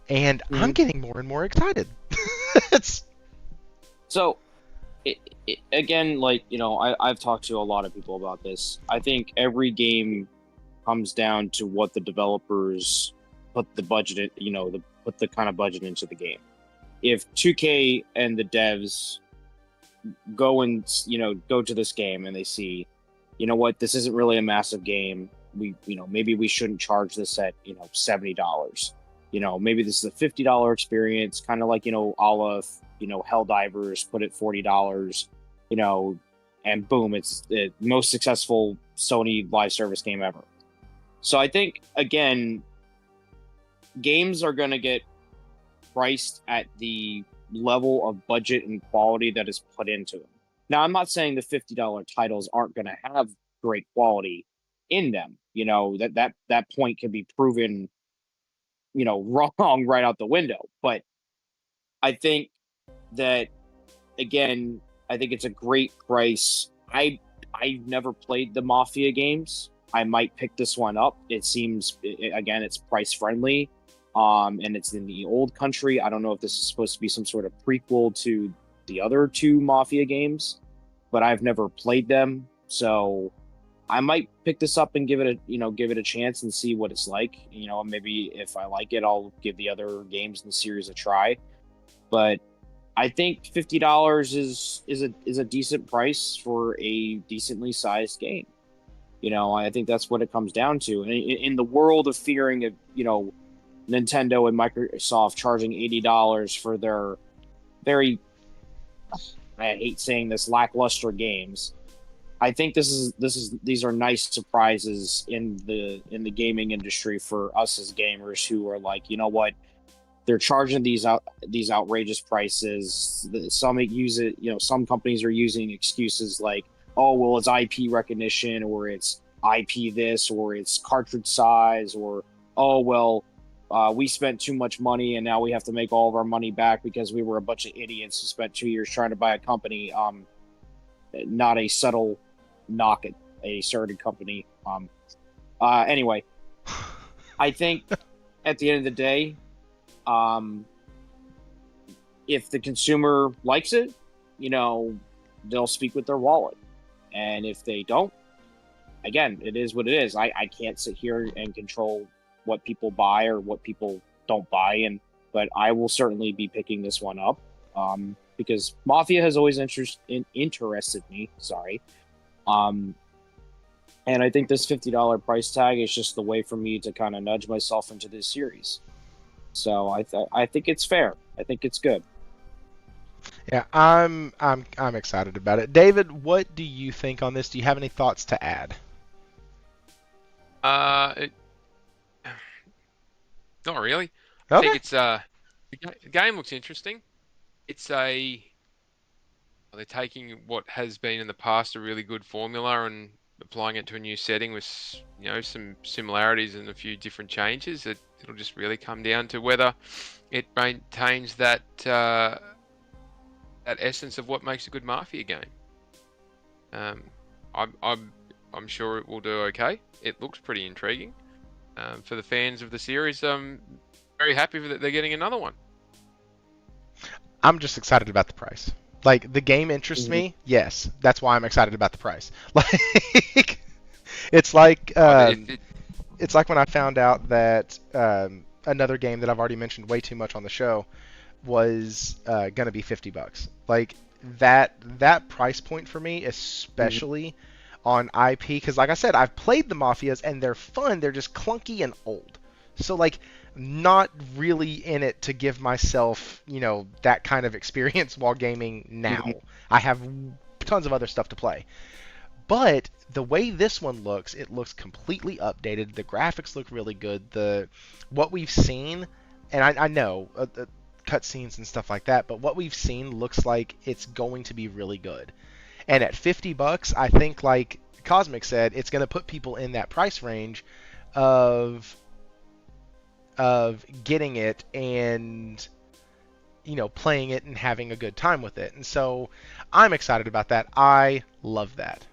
and I'm getting more and more excited. It's So, again, like, I've talked to a lot of people about this. I think every game comes down to what the developers put the budget in, put the kind of budget into the game. If 2K and the devs go to this game and they see, what, this isn't really a massive game. Maybe we shouldn't charge this at, $70. Maybe this is a $50 experience, kind of like, a la, Helldivers, put it $40, and boom, it's the most successful Sony live service game ever. So I think, again, games are going to get priced at the level of budget and quality that is put into them. Now, I'm not saying the $50 titles aren't going to have great quality in them. That point can be proven, wrong right out the window. But I think that, again, I think it's a great price. I've never played the Mafia games. I might pick this one up. It seems, again, it's price friendly. And it's in the old country. I don't know if this is supposed to be some sort of prequel to the other two Mafia games, but I've never played them. So I might pick this up and give it a chance and see what it's like. Maybe if I like it, I'll give the other games in the series a try. But I think $50 is a decent price for a decently sized game. I think that's what it comes down to. And in the world of fearing of, Nintendo and Microsoft charging $80 for their very, I hate saying this, lackluster games. I think these are nice surprises in the gaming industry for us as gamers who are like, what, they're charging these outrageous prices. Some use it, some companies are using excuses like, oh, well, it's IP recognition, or it's IP this, or it's cartridge size, or, oh, well, we spent too much money and now we have to make all of our money back because we were a bunch of idiots who spent 2 years trying to buy a company. Not a subtle knock at a certain company. Anyway, I think at the end of the day, if the consumer likes it, they'll speak with their wallet. And if they don't, again, it is what it is. I can't sit here and control what people buy or what people don't buy, but I will certainly be picking this one up because Mafia has always interested me. Sorry, and I think this $50 price tag is just the way for me to kind of nudge myself into this series. So I think it's fair. I think it's good. Yeah, I'm excited about it. David, what do you think on this? Do you have any thoughts to add? Not really. Okay. I think it's the game looks interesting. They're taking what has been in the past a really good formula and applying it to a new setting with some similarities and a few different changes. It'll just really come down to whether it maintains that essence of what makes a good Mafia game. I'm sure it will do okay. It looks pretty intriguing. For the fans of the series, I'm very happy that they're getting another one. I'm just excited about the price. Like, the game interests me, yes. That's why I'm excited about the price. Like, it's like it's like when I found out that another game that I've already mentioned way too much on the show was gonna be $50. Like, that price point for me, especially on IP, because like I said, I've played the Mafias and they're fun. They're just clunky and old. So like, not really in it to give myself, that kind of experience while gaming now. I have tons of other stuff to play. But the way this one looks, it looks completely updated. The graphics look really good. What we've seen, and I know cutscenes and stuff like that, but what we've seen looks like it's going to be really good. And at $50, I think, like Cosmic said, it's going to put people in that price range of getting it and playing it and having a good time with it. And so I'm excited about that. I love that.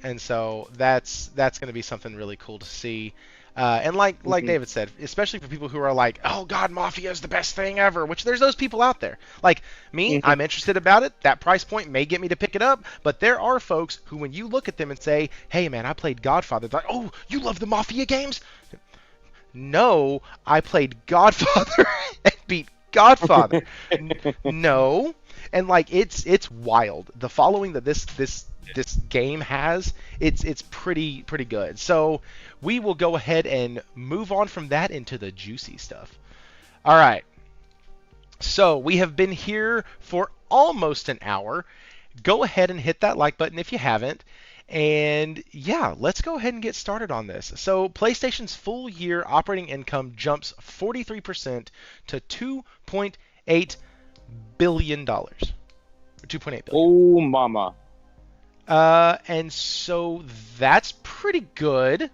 And so that's going to be something really cool to see. And like David said, especially for people who are like, oh God, Mafia is the best thing ever, which there's those people out there. Like me, I'm interested about it. That price point may get me to pick it up, but there are folks who, when you look at them and say, hey man, I played Godfather, they're like, oh, you love the Mafia games? No, I played Godfather and beat Godfather. No, and like it's wild. The following that this game has, it's pretty good. So we will go ahead and move on from that into the juicy stuff. All right. So we have been here for almost an hour. Go ahead and hit that like button if you haven't. And yeah, let's go ahead and get started on this. So PlayStation's full year operating income jumps 43% to $2.8 billion. $2.8 billion. Oh, mama. And so that's pretty good.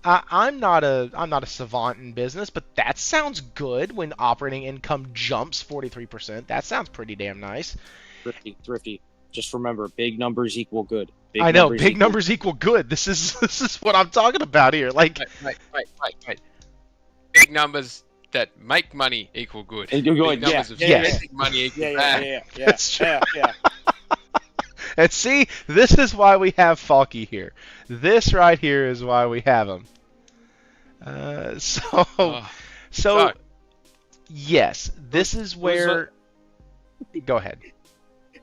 I'm not a savant in business, but that sounds good when operating income jumps 43%. That sounds pretty damn nice. Thrifty. Just remember, big numbers equal good. I know, big numbers equal good. This is what I'm talking about here. Like, right. Big numbers that make money equal good. And you're going, big numbers of spending money equal bad. Yeah. That's true. And see, this is why we have Faulkie here. This right here is why we have him. So yes, this is where. Go ahead.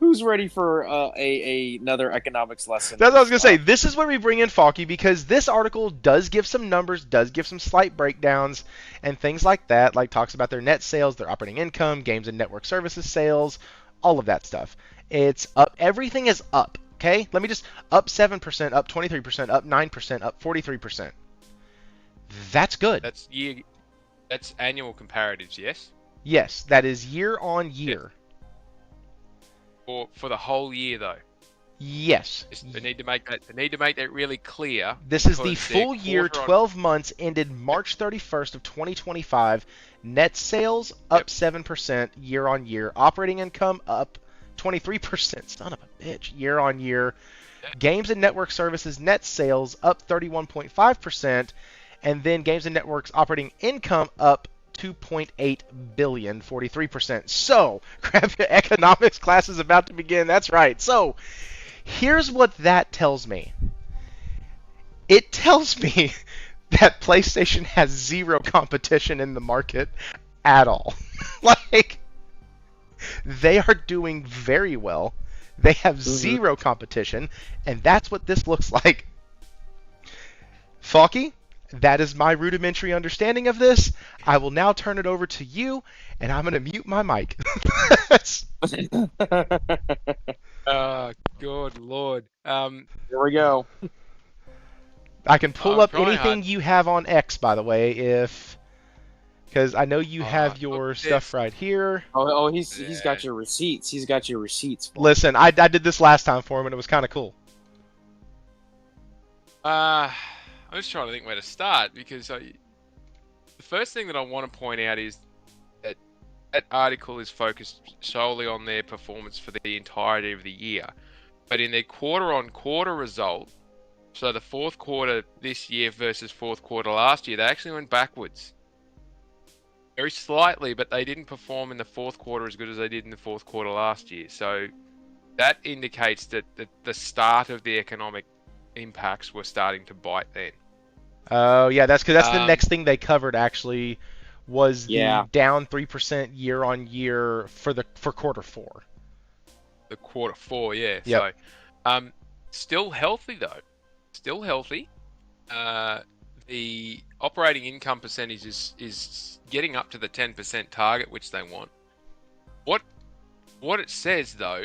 Who's ready for another economics lesson? That's what I was gonna say. This is where we bring in Faulkie, because this article does give some numbers, does give some slight breakdowns and things like that. Like talks about their net sales, their operating income, games and network services sales, all of that stuff. It's up. Everything is up. Okay, let me just up 7%, up 23%, up 9%, up 43%. That's good. That's annual comparatives, yes. Yes, that is year on year. For the whole year, though. Yes. They need to make that really clear. This is the full year, 12 months ended March 31st of 2025. Net sales up 7% year on year. Operating income up 23%. Son of a bitch. Year on year. Games and network services net sales up 31.5%, and then games and networks operating income up 2.8 billion, 43%. So, grab your economics class is about to begin. That's right. So, here's what that tells me. It tells me that PlayStation has zero competition in the market at all. Like, they are doing very well. They have zero competition, and that's what this looks like. Faulkie, that is my rudimentary understanding of this. I will now turn it over to you, and I'm going to mute my mic. Good Lord. Here we go. I can pull up anything you have on X, by the way, because I know you have your stuff right here. He's got your receipts. He's got your receipts. Listen, I did this last time for him, and it was kind of cool. I'm just trying to think where to start, because the first thing that I want to point out is that that article is focused solely on their performance for the entirety of the year. But in their quarter-on-quarter result, so the fourth quarter this year versus fourth quarter last year, they actually went backwards. Very slightly, but they didn't perform in the fourth quarter as good as they did in the fourth quarter last year. So that indicates that the start of the economic impacts were starting to bite then. Oh, yeah, that's because that's the next thing they covered, actually, was the down 3% year on year for quarter four. The quarter four, yeah. Yep. So, still healthy though. Still healthy. The operating income percentage is getting up to the 10% target, which they want. What it says though,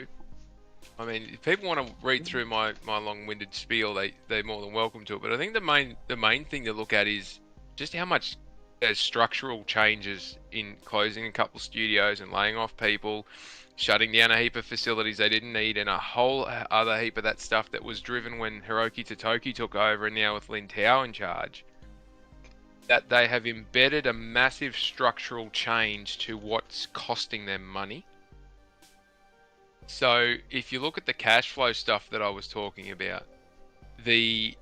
I mean, if people want to read through my long-winded spiel, they're more than welcome to it. But I think the main thing to look at is just how much there's structural changes in closing a couple studios and laying off people, shutting down a heap of facilities they didn't need, and a whole other heap of that stuff that was driven when Hiroki Totoki took over, and now with Lin Tao in charge. That they have embedded a massive structural change to what's costing them money. So if you look at the cash flow stuff that I was talking about, the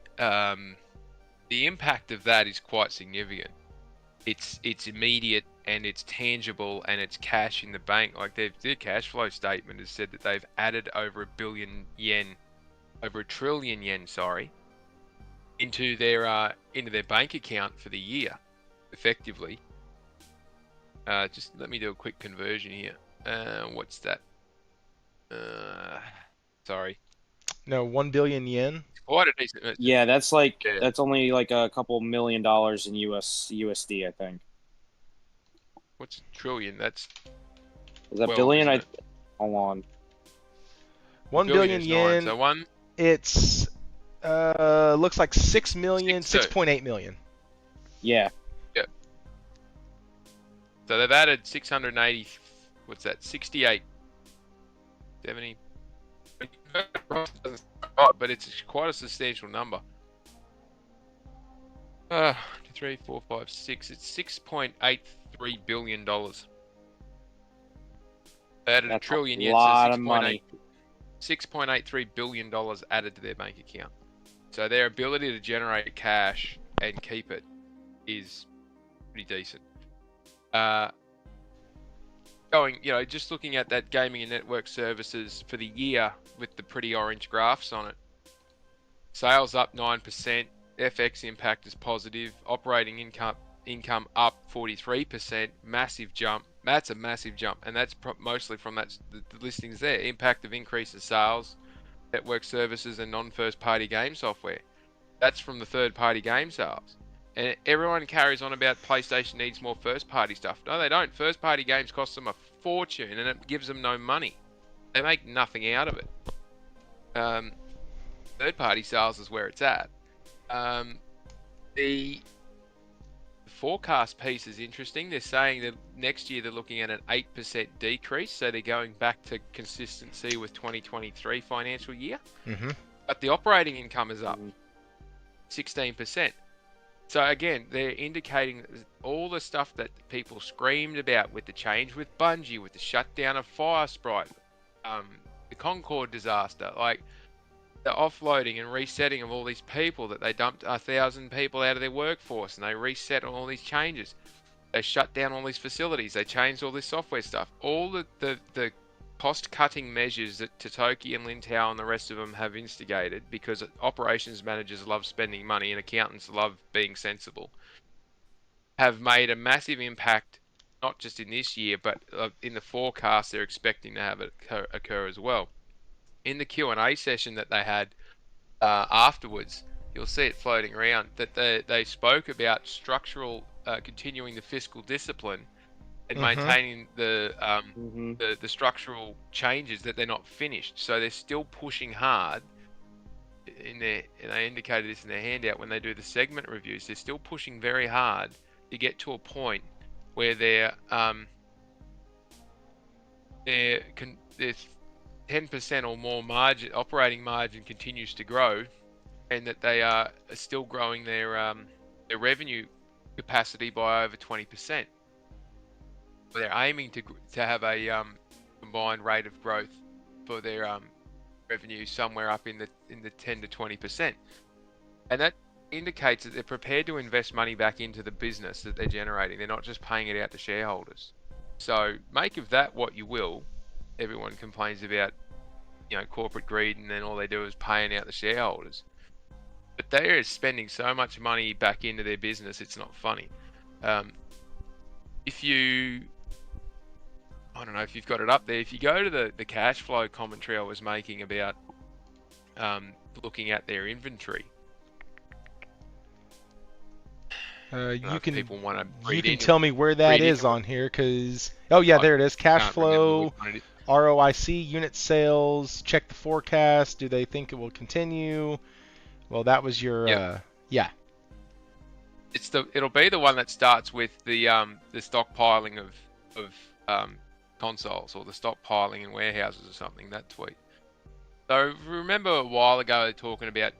impact of that is quite significant. It's immediate and it's tangible and it's cash in the bank. Like their cash flow statement has said that they've added over over 1 trillion yen, sorry, into their bank account for the year, effectively. Just let me do a quick conversion here. What's that? Sorry. No, 1 billion yen. It's quite a decent. Yeah, that's like Yeah. that's only like a couple $1 million in USD, I think. What's a trillion? That's Is that 12, billion? isn't it? Hold on. 1 billion billion is yen. 9, so one. It's looks like 6 million, Six, 6.8 million. Yeah. So they've added 680. What's that? 68, 70. But it's quite a substantial number. 3, 4, 5, 6. It's $6.83 billion. They added That's a trillion a yen, lot so of money. $6.83 billion added to their bank account. So their ability to generate cash and keep it is pretty decent. Just looking at that gaming and network services for the year with the pretty orange graphs on it. Sales up 9%, FX impact is positive, operating income up 43%, massive jump. That's a massive jump, and that's mostly from the listings there. Impact of increase in sales, network services, and non-first party game software. That's from the third party game sales. And everyone carries on about PlayStation needs more first party stuff. No, they don't. First party games cost them a fortune, and it gives them no money. They make nothing out of it. Third party sales is where it's at. The forecast piece is interesting. They're saying that next year they're looking at an 8% decrease, so they're going back to consistency with 2023 financial year. Mm-hmm. But the operating income is up 16%. So again, they're indicating that all the stuff that people screamed about with the change with Bungie, with the shutdown of Fire Sprite, the Concord disaster, like the offloading and resetting of all these people, that they dumped 1,000 people out of their workforce and they reset on all these changes. They shut down all these facilities. They changed all this software stuff. All the cost-cutting measures that Totoki and Lintao and the rest of them have instigated, because operations managers love spending money and accountants love being sensible, have made a massive impact, not just in this year, but in the forecast they're expecting to have it occur as well. In the Q&A session that they had afterwards, you'll see it floating around, that they spoke about continuing the fiscal discipline and maintaining the structural changes, that they're not finished. So they're still pushing hard and they indicated this in their handout when they do the segment reviews. They're still pushing very hard to get to a point where their 10% or more operating margin continues to grow, and that they are still growing their revenue capacity by over 20%. They're aiming to have a combined rate of growth for their revenue somewhere up in the 10 to 20%, and that indicates that they're prepared to invest money back into the business that they're generating. They're not just paying it out to shareholders. So make of that what you will. Everyone complains about corporate greed, and then all they do is paying out the shareholders. But they are spending so much money back into their business, it's not funny. I don't know if you've got it up there. If you go to the cash flow commentary I was making about looking at their inventory, You can can tell me where that is on here, because there it is. Cash flow, ROIC, unit sales. Check the forecast. Do they think it will continue? Well, that was your It'll be the one that starts with the stockpiling of consoles, or the stockpiling in warehouses or something. That tweet. So remember a while ago talking about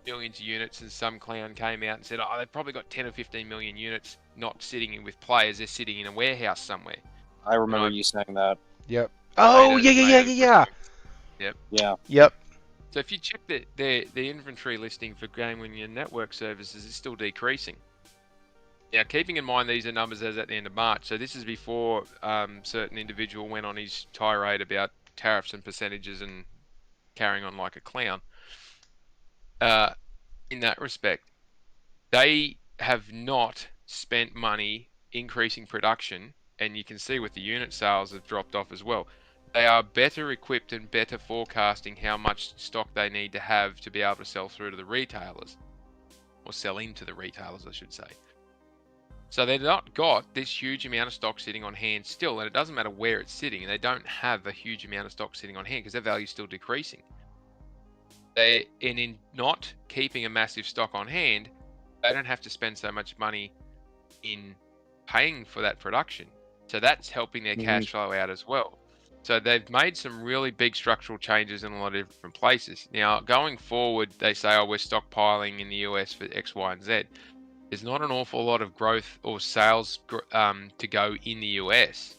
millions of units, and some clown came out and said, they've probably got 10 or 15 million units not sitting in with players. They're sitting in a warehouse somewhere. I remember you saying that. Yep. Oh, yeah. Yep. Yeah. Yep. So if you check the inventory listing for gaming and network services, it's still decreasing. Now, keeping in mind these are numbers as at the end of March, so this is before certain individual went on his tirade about tariffs and percentages and carrying on like a clown. In that respect, they have not spent money increasing production, and you can see with the unit sales have dropped off as well. They are better equipped and better forecasting how much stock they need to have to be able to sell through to the retailers, or sell into the retailers, I should say. So they've not got this huge amount of stock sitting on hand still, and it doesn't matter where it's sitting. They don't have a huge amount of stock sitting on hand because their value is still decreasing. In not keeping a massive stock on hand, they don't have to spend so much money in paying for that production. So that's helping their cash flow out as well. So they've made some really big structural changes in a lot of different places. Now, going forward, they say, oh, we're stockpiling in the US for X, Y, and Z. There's not an awful lot of growth or sales to go in the US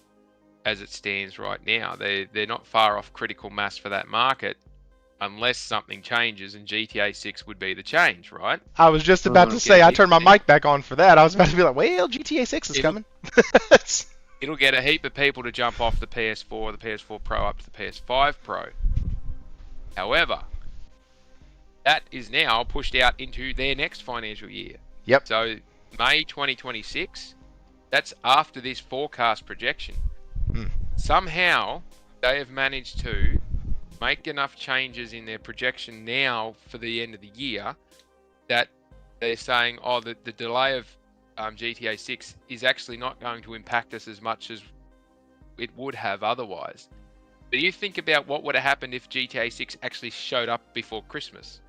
as it stands right now. They're not far off critical mass for that market unless something changes, and GTA 6 would be the change, right? I was just about to say, I turned my mic back on for that. I was about to be like, well, GTA 6 is coming. It'll get a heap of people to jump off the PS4, the PS4 Pro up to the PS5 Pro. However, that is now pushed out into their next financial year. Yep. So May 2026, that's after this forecast projection. Somehow they have managed to make enough changes in their projection now for the end of the year that they're saying, oh, the delay of GTA 6 is actually not going to impact us as much as it would have otherwise. But you think about what would have happened if GTA 6 actually showed up before Christmas.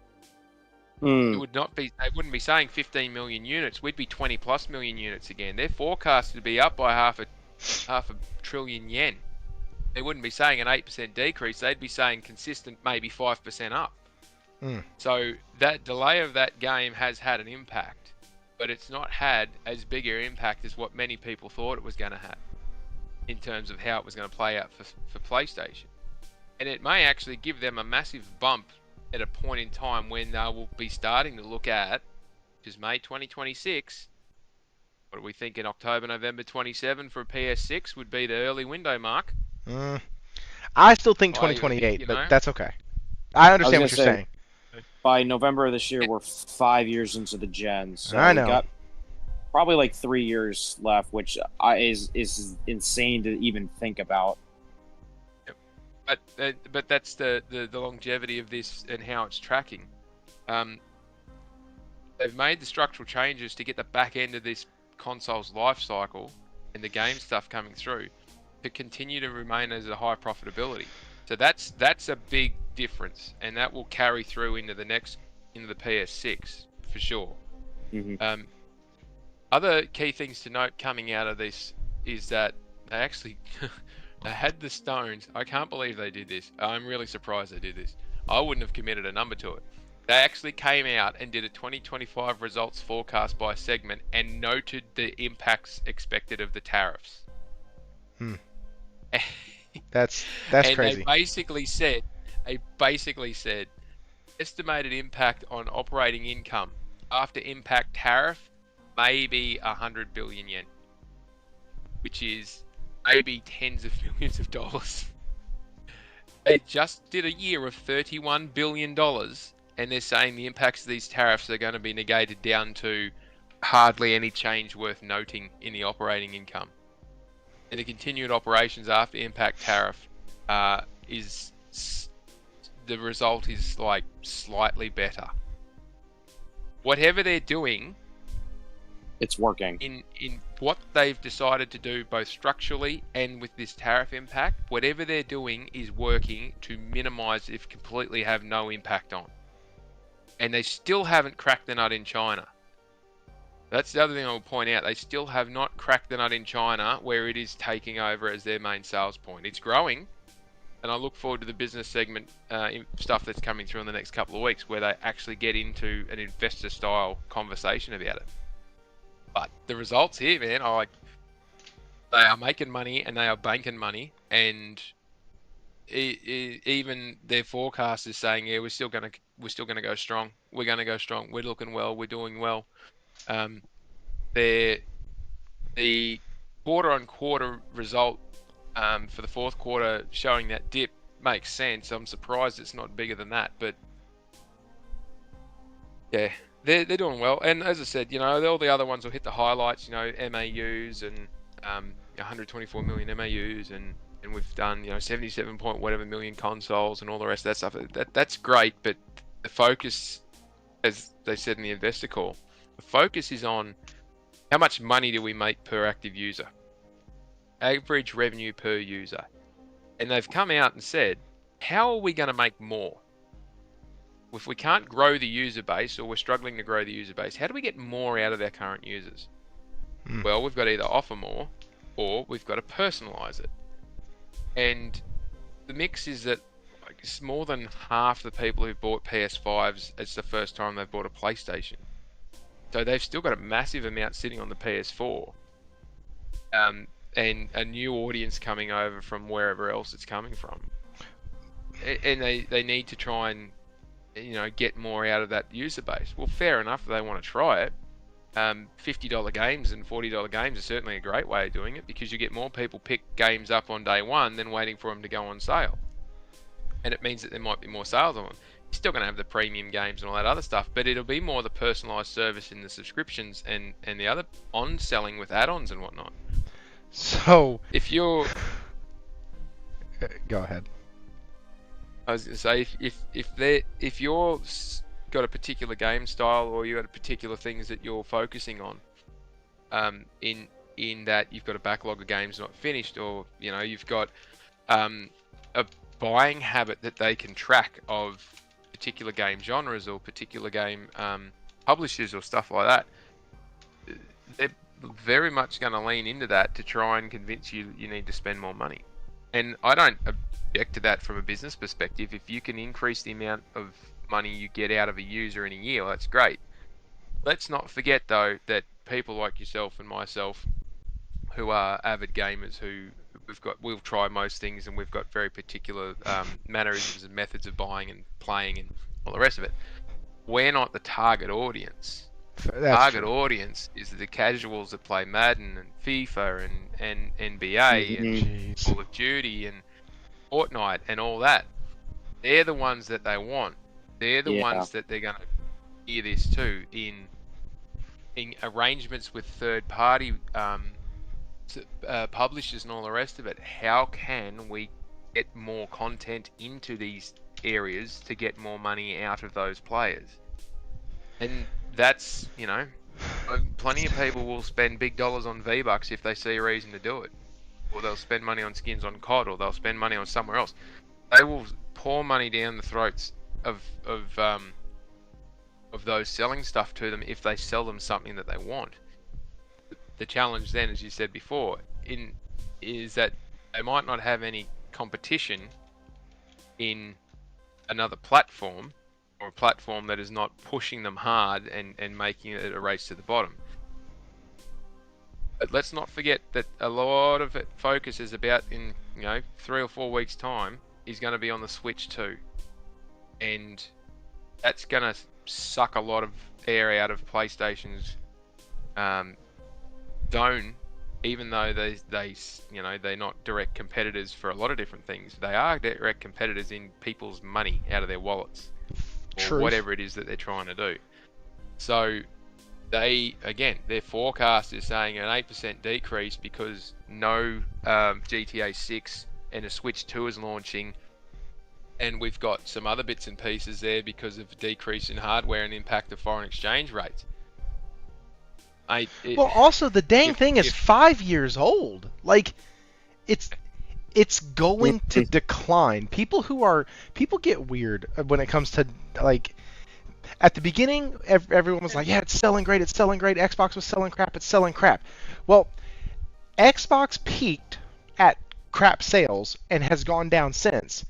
It would not be. They wouldn't be saying 15 million units. We'd be 20 plus million units again. They're forecasted to be up by half a trillion yen. They wouldn't be saying an 8% decrease. They'd be saying consistent, maybe 5% up. So that delay of that game has had an impact, but it's not had as big an impact as what many people thought it was going to have in terms of how it was going to play out for PlayStation. And it may actually give them a massive bump at a point in time when they will be starting to look at, which is May 2026, what do we think in October, November 27 for a PS6 would be the early window mark. I still think 2028, but that's okay. I understand what you're saying. By November of this year, we're 5 years into the gen, so I know. we got probably like 3 years left, which is insane to even think about. But that's the longevity of this and how it's tracking. They've made the structural changes to get the back end of this console's life cycle and the game stuff coming through to continue to remain as a high profitability. So that's a big difference, and that will carry through into the PS6 for sure. Other key things to note coming out of this is that they actually they had the stones. I can't believe they did this. I'm really surprised they did this. I wouldn't have committed a number to it. They actually came out and did a 2025 results forecast by segment and noted the impacts expected of the tariffs. That's and crazy. They basically said estimated impact on operating income after impact tariff maybe 100 billion yen, which is maybe tens of millions of dollars. They just did a year of $31 billion, and they're saying the impacts of these tariffs are going to be negated down to hardly any change worth noting in the operating income. And the continued operations after impact tariff the result is like slightly better. Whatever they're doing, it's working. In what they've decided to do, both structurally and with this tariff impact, whatever they're doing is working to minimize, if completely have no impact on. And they still haven't cracked the nut in China. That's the other thing I will point out. They still have not cracked the nut in China, where it is taking over as their main sales point. It's growing, and I look forward to the business segment stuff that's coming through in the next couple of weeks, where they actually get into an investor-style conversation about it. But the results here, man, are like they are making money and they are banking money, and even their forecast is saying, yeah, we're still gonna go strong. We're gonna go strong. We're looking well. We're doing well. The quarter-on-quarter result for the fourth quarter showing that dip makes sense. I'm surprised it's not bigger than that, but yeah, they're doing well. And as I said, all the other ones will hit the highlights. MAUs and 124 million MAUs, and we've done 77 point whatever million consoles and all the rest of that stuff. That's great, but the focus, as they said in the investor call, the focus is on how much money do we make per active user, average revenue per user. And they've come out and said, how are we going to make more? If we can't grow the user base, or we're struggling to grow the user base, how do we get more out of our current users? Well, we've got to either offer more, or we've got to personalize it. And the mix is that it's more than half the people who bought PS5s, it's the first time they've bought a PlayStation. So they've still got a massive amount sitting on the PS4. And a new audience coming over from wherever else it's coming from. And they need to try and get more out of that user base. Well, fair enough if they want to try it. $50 games and $40 games are certainly a great way of doing it, because you get more people pick games up on day one than waiting for them to go on sale. And it means that there might be more sales on them. You're still going to have the premium games and all that other stuff, but it'll be more the personalized service in the subscriptions and the other on-selling with add-ons and whatnot. So if you're... Go ahead. I was going to say, if you're got a particular game style, or you got particular things that you're focusing on, in that you've got a backlog of games not finished, or you've got a buying habit that they can track of particular game genres or particular game publishers or stuff like that, they're very much going to lean into that to try and convince you need to spend more money. And I don't object to that from a business perspective. If you can increase the amount of money you get out of a user in a year, well, that's great. Let's not forget, though, that people like yourself and myself, who are avid gamers, who we'll try most things, and we've got very particular mannerisms and methods of buying and playing and all the rest of it. We're not the target audience. Target audience is the casuals that play Madden and FIFA and NBA and Call of Duty and Fortnite and all that. They're the ones that they want. They're the ones that they're going to hear this to in arrangements with third-party publishers and all the rest of it. How can we get more content into these areas to get more money out of those players? And that's, plenty of people will spend big dollars on V-Bucks if they see a reason to do it. Or they'll spend money on skins on COD, or they'll spend money on somewhere else. They will pour money down the throats of those selling stuff to them if they sell them something that they want. The challenge then, as you said before, is that they might not have any competition in another platform, or a platform that is not pushing them hard and making it a race to the bottom. But let's not forget that a lot of focus is about, in 3 or 4 weeks' time, is going to be on the Switch 2. And that's going to suck a lot of air out of PlayStation's zone, even though they're not direct competitors for a lot of different things. They are direct competitors in people's money out of their wallets, or whatever it is that they're trying to do. So their forecast is saying an 8% decrease because no GTA 6 and a Switch 2 is launching, and we've got some other bits and pieces there because of decrease in hardware and impact of foreign exchange rates. Also the dang thing is 5 years old. Like, it's going to decline. People get weird when it comes to, like, at the beginning, everyone was like, yeah, it's selling great, Xbox was selling crap, it's selling crap. Well, Xbox peaked at crap sales and has gone down since.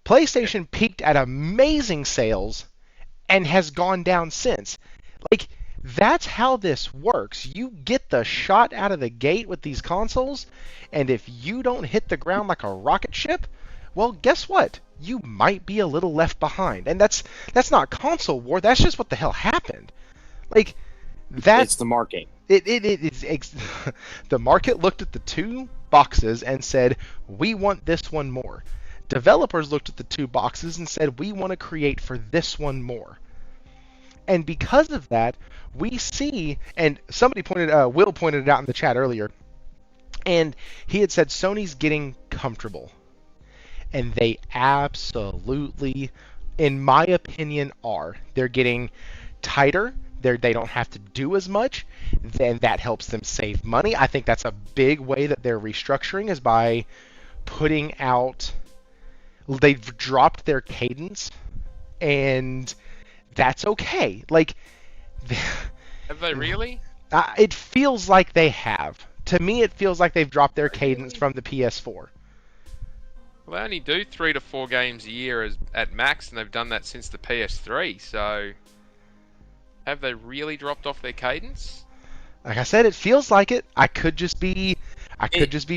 PlayStation peaked at amazing sales and has gone down since. Like, that's how this works. You get the shot out of the gate with these consoles, and if you don't hit the ground like a rocket ship, well, guess what? You might be a little left behind. And that's not console war. That's just what the hell happened. Like, It's the market. The market looked at the two boxes and said, we want this one more. Developers looked at the two boxes and said, we want to create for this one more. And because of that, we see, and Will pointed it out in the chat earlier, and he had said Sony's getting comfortable. And they absolutely, in my opinion, are. They're getting tighter. They don't have to do as much. Then that helps them save money. I think that's a big way that they're restructuring, is by putting out. They've dropped their cadence, and that's okay. Like, Have they really? It feels like they have. To me, it feels like they've dropped their cadence from the PS4. Well, they only do 3 to 4 games a year at max, and they've done that since the PS3. So, have they really dropped off their cadence? Like I said, it feels like it. I could just be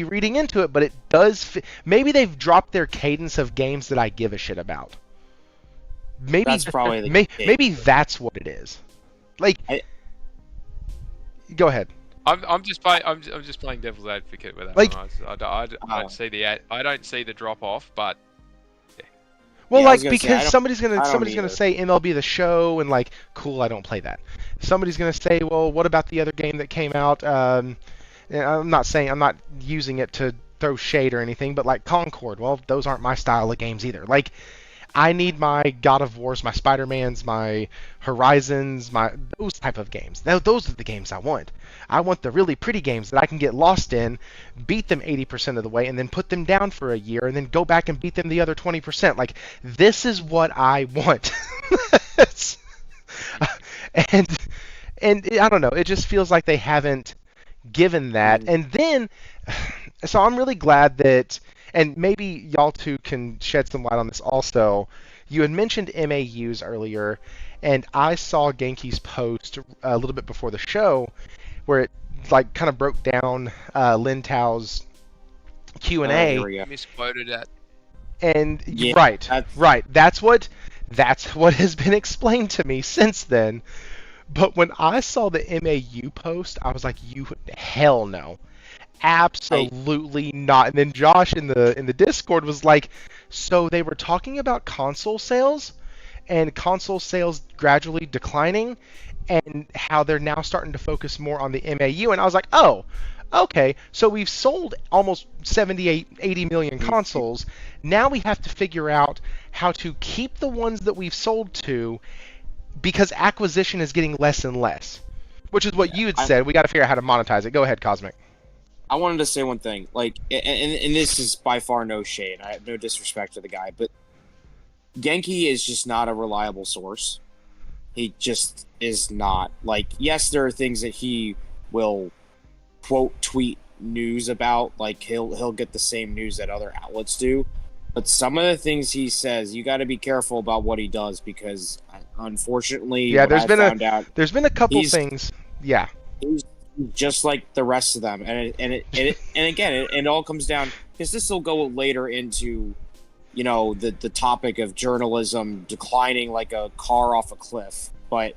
reading into it, but it does. Maybe they've dropped their cadence of games that I give a shit about. Maybe That's probably the maybe that's what it is. Like, go ahead. I'm just playing devil's advocate with that. Like, one. I don't see the drop off, but yeah. Well, Yeah, I was like, gonna say, because somebody's gonna either. say MLB The Show, and like, cool, I don't play that. Somebody's gonna say, well, what about the other game that came out? And I'm not using it to throw shade or anything, but like Concord. Well, those aren't my style of games either. Like, I need my God of Wars, my Spider-Mans, my Horizons, those type of games. Those are the games I want. I want the really pretty games that I can get lost in, beat them 80% of the way, and then put them down for a year, and then go back and beat them the other 20%. Like, this is what I want. and I don't know. It just feels like they haven't given that. And then, so I'm really glad that. And maybe y'all two can shed some light on this also. You had mentioned MAUs earlier, and I saw Genki's post a little bit before the show, where it like kind of broke down Lin Tao's Q&A. I misquoted that. And Yeah, right. That's what has been explained to me since then. But when I saw the MAU post, I was like, hell no. Absolutely not. And then Josh in the Discord was like, so they were talking about console sales and console sales gradually declining and how they're now starting to focus more on the MAU. And I was like, oh, okay. So we've sold almost 80 million consoles. Now we have to figure out how to keep the ones that we've sold to, because acquisition is getting less and less, which is what you had said. We got to figure out how to monetize it. Go ahead, Cosmic. I wanted to say one thing, like, and this is by far no shade. I have no disrespect to the guy, but Genki is just not a reliable source. He just is not. Like, yes, there are things that he will quote tweet news about. Like, he'll get the same news that other outlets do. But some of the things he says, you got to be careful about what he does, because unfortunately, yeah, there's been a couple he's- things. Yeah. he's just like the rest of them, and again, it all comes down, because this will go later into, the topic of journalism declining like a car off a cliff. But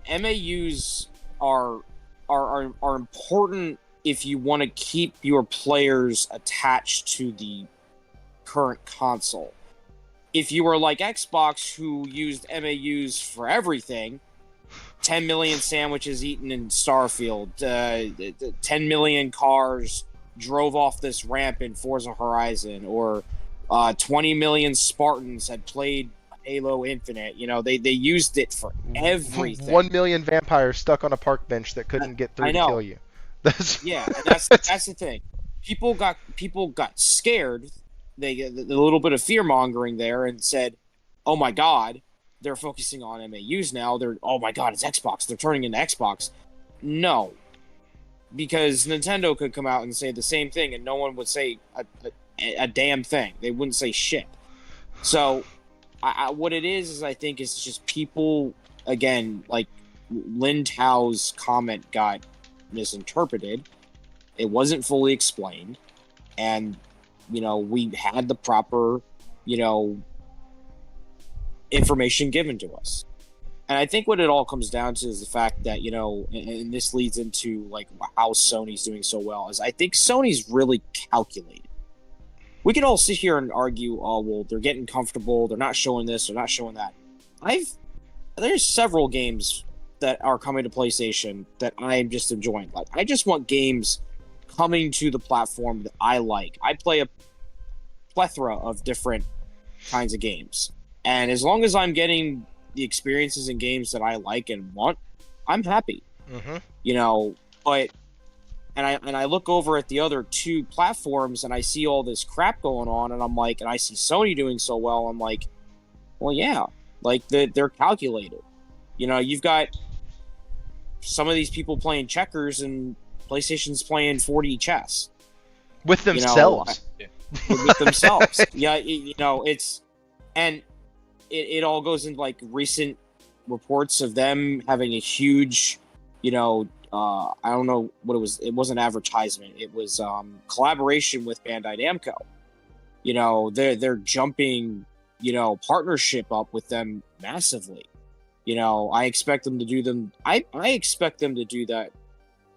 MAUs are important if you want to keep your players attached to the current console. If you were like Xbox, who used MAUs for everything, 10 million sandwiches eaten in Starfield, 10 million cars drove off this ramp in Forza Horizon, or 20 million Spartans had played Halo Infinite. They used it for everything. 1 million vampires stuck on a park bench that couldn't get through to kill you. Yeah, and that's the thing. People got scared. They a little bit of fear mongering there, and said, "Oh my God, they're focusing on MAUs now. Oh my God, it's Xbox. They're turning into Xbox." No, because Nintendo could come out and say the same thing, and no one would say a damn thing. They wouldn't say shit. So, what it is I think it's just people, again, like Lin Tao's comment got misinterpreted. It wasn't fully explained, and we had the proper information given to us. And I think what it all comes down to is the fact that, and this leads into like how Sony's doing so well, is I think Sony's really calculated. We can all sit here and argue, oh, well, they're getting comfortable, they're not showing this, they're not showing that. There's several games that are coming to PlayStation that I'm just enjoying. Like, I just want games coming to the platform that I like. I play a plethora of different kinds of games. And as long as I'm getting the experiences in games that I like and want, I'm happy. But I look over at the other two platforms and I see all this crap going on, and I'm like, and I see Sony doing so well, I'm like, well, yeah, like they're calculated. You've got some of these people playing checkers and PlayStation's playing 4D chess with themselves. With themselves. Yeah, it's, and it all goes into like recent reports of them having a huge, I don't know what it was. It wasn't advertisement. It was collaboration with Bandai Namco. They're jumping, partnership up with them massively. I expect them to do them. I expect them to do that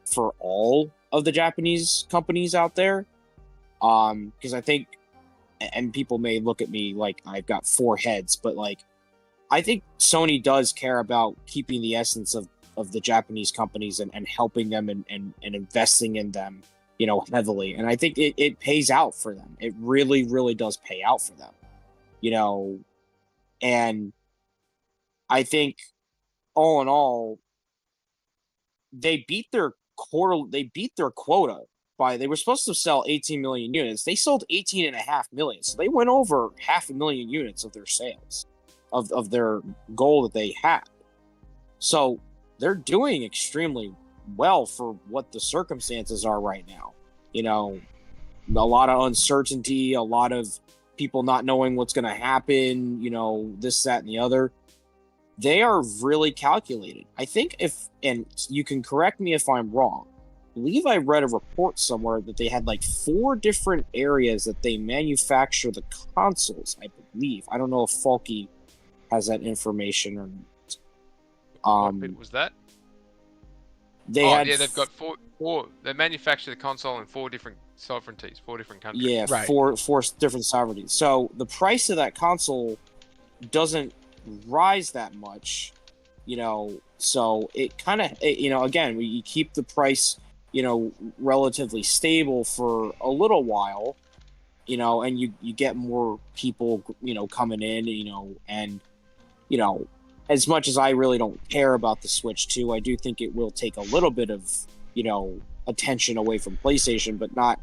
for all of the Japanese companies out there. Because I think, and people may look at me like I've got four heads, but like, I think Sony does care about keeping the essence of the Japanese companies and helping them and investing in them, heavily. And I think it pays out for them. It really, really does pay out for them, and I think all in all, they beat their quota. They were supposed to sell 18 million units. They sold 18.5 million. So they went over 500,000 units of their sales, of their goal that they had. So they're doing extremely well for what the circumstances are right now. A lot of uncertainty, a lot of people not knowing what's going to happen, this, that, and the other. They are really calculated. I think and you can correct me if I'm wrong, I believe I read a report somewhere that they had like 4 different areas that they manufacture the consoles, I believe. I don't know if Faulkie has that information or not. What bit was that? They've got four. They manufacture the console in 4 different sovereignties, 4 different countries. Yeah, right. four different sovereignties. So the price of that console doesn't rise that much, so it kind of, again, you keep the price, relatively stable for a little while, and you get more people, coming in, and, as much as I really don't care about the Switch 2, I do think it will take a little bit of, attention away from PlayStation, but not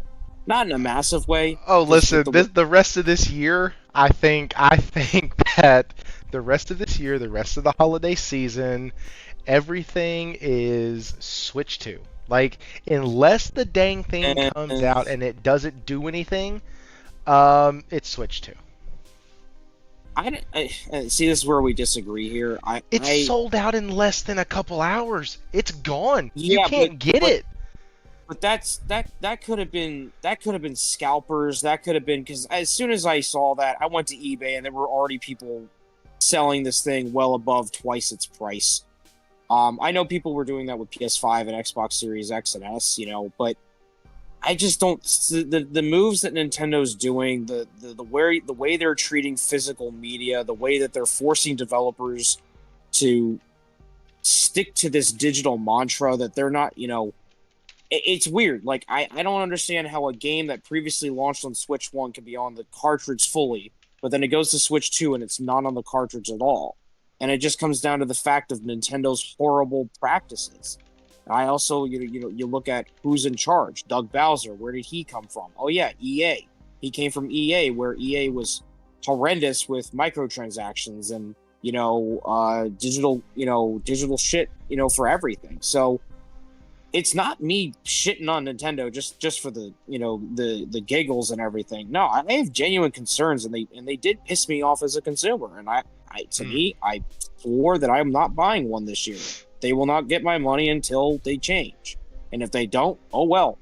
in a massive way. Oh, listen, the rest of this year, I think that the rest of this year, the rest of the holiday season, everything is Switch 2. Like, unless the dang thing comes out and it doesn't do anything, it's Switch 2. I see, this is where we disagree here. It's sold out in less than a couple hours. It's gone. Yeah, you can't get it. But that could have been scalpers. That could have been, because as soon as I saw that, I went to eBay and there were already people selling this thing well above twice its price. I know people were doing that with PS5 and Xbox Series X and S, but I just don't, the moves that Nintendo's doing, the way they're treating physical media, the way that they're forcing developers to stick to this digital mantra that they're not, it's weird. Like, I don't understand how a game that previously launched on Switch 1 can be on the cartridge fully, but then it goes to Switch 2 and it's not on the cartridge at all. And it just comes down to the fact of Nintendo's horrible practices. I also, you look at who's in charge. Doug Bowser, where did he come from? Oh yeah, EA. He came from EA, where EA was horrendous with microtransactions and digital shit, for everything. So it's not me shitting on Nintendo just for the the giggles and everything. No, I have genuine concerns, and they did piss me off as a consumer. And I swore that I'm not buying one this year. They will not get my money until they change, and if they don't, oh well.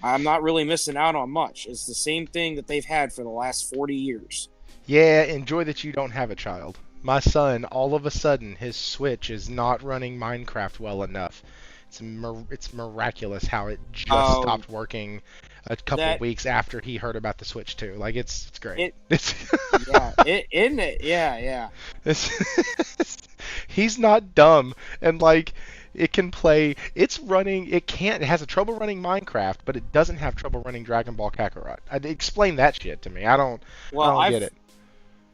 I'm not really missing out on much. It's the same thing that they've had for the last 40 years. Yeah, enjoy that you don't have a child. My son, all of a sudden, his Switch is not running Minecraft well enough. It's miraculous how it just stopped working a couple weeks after he heard about the Switch 2. Like, it's great. Isn't it? Yeah. He's not dumb, and like, it can play. It has a trouble running Minecraft, but it doesn't have trouble running Dragon Ball Kakarot. Explain that shit to me. I don't get it.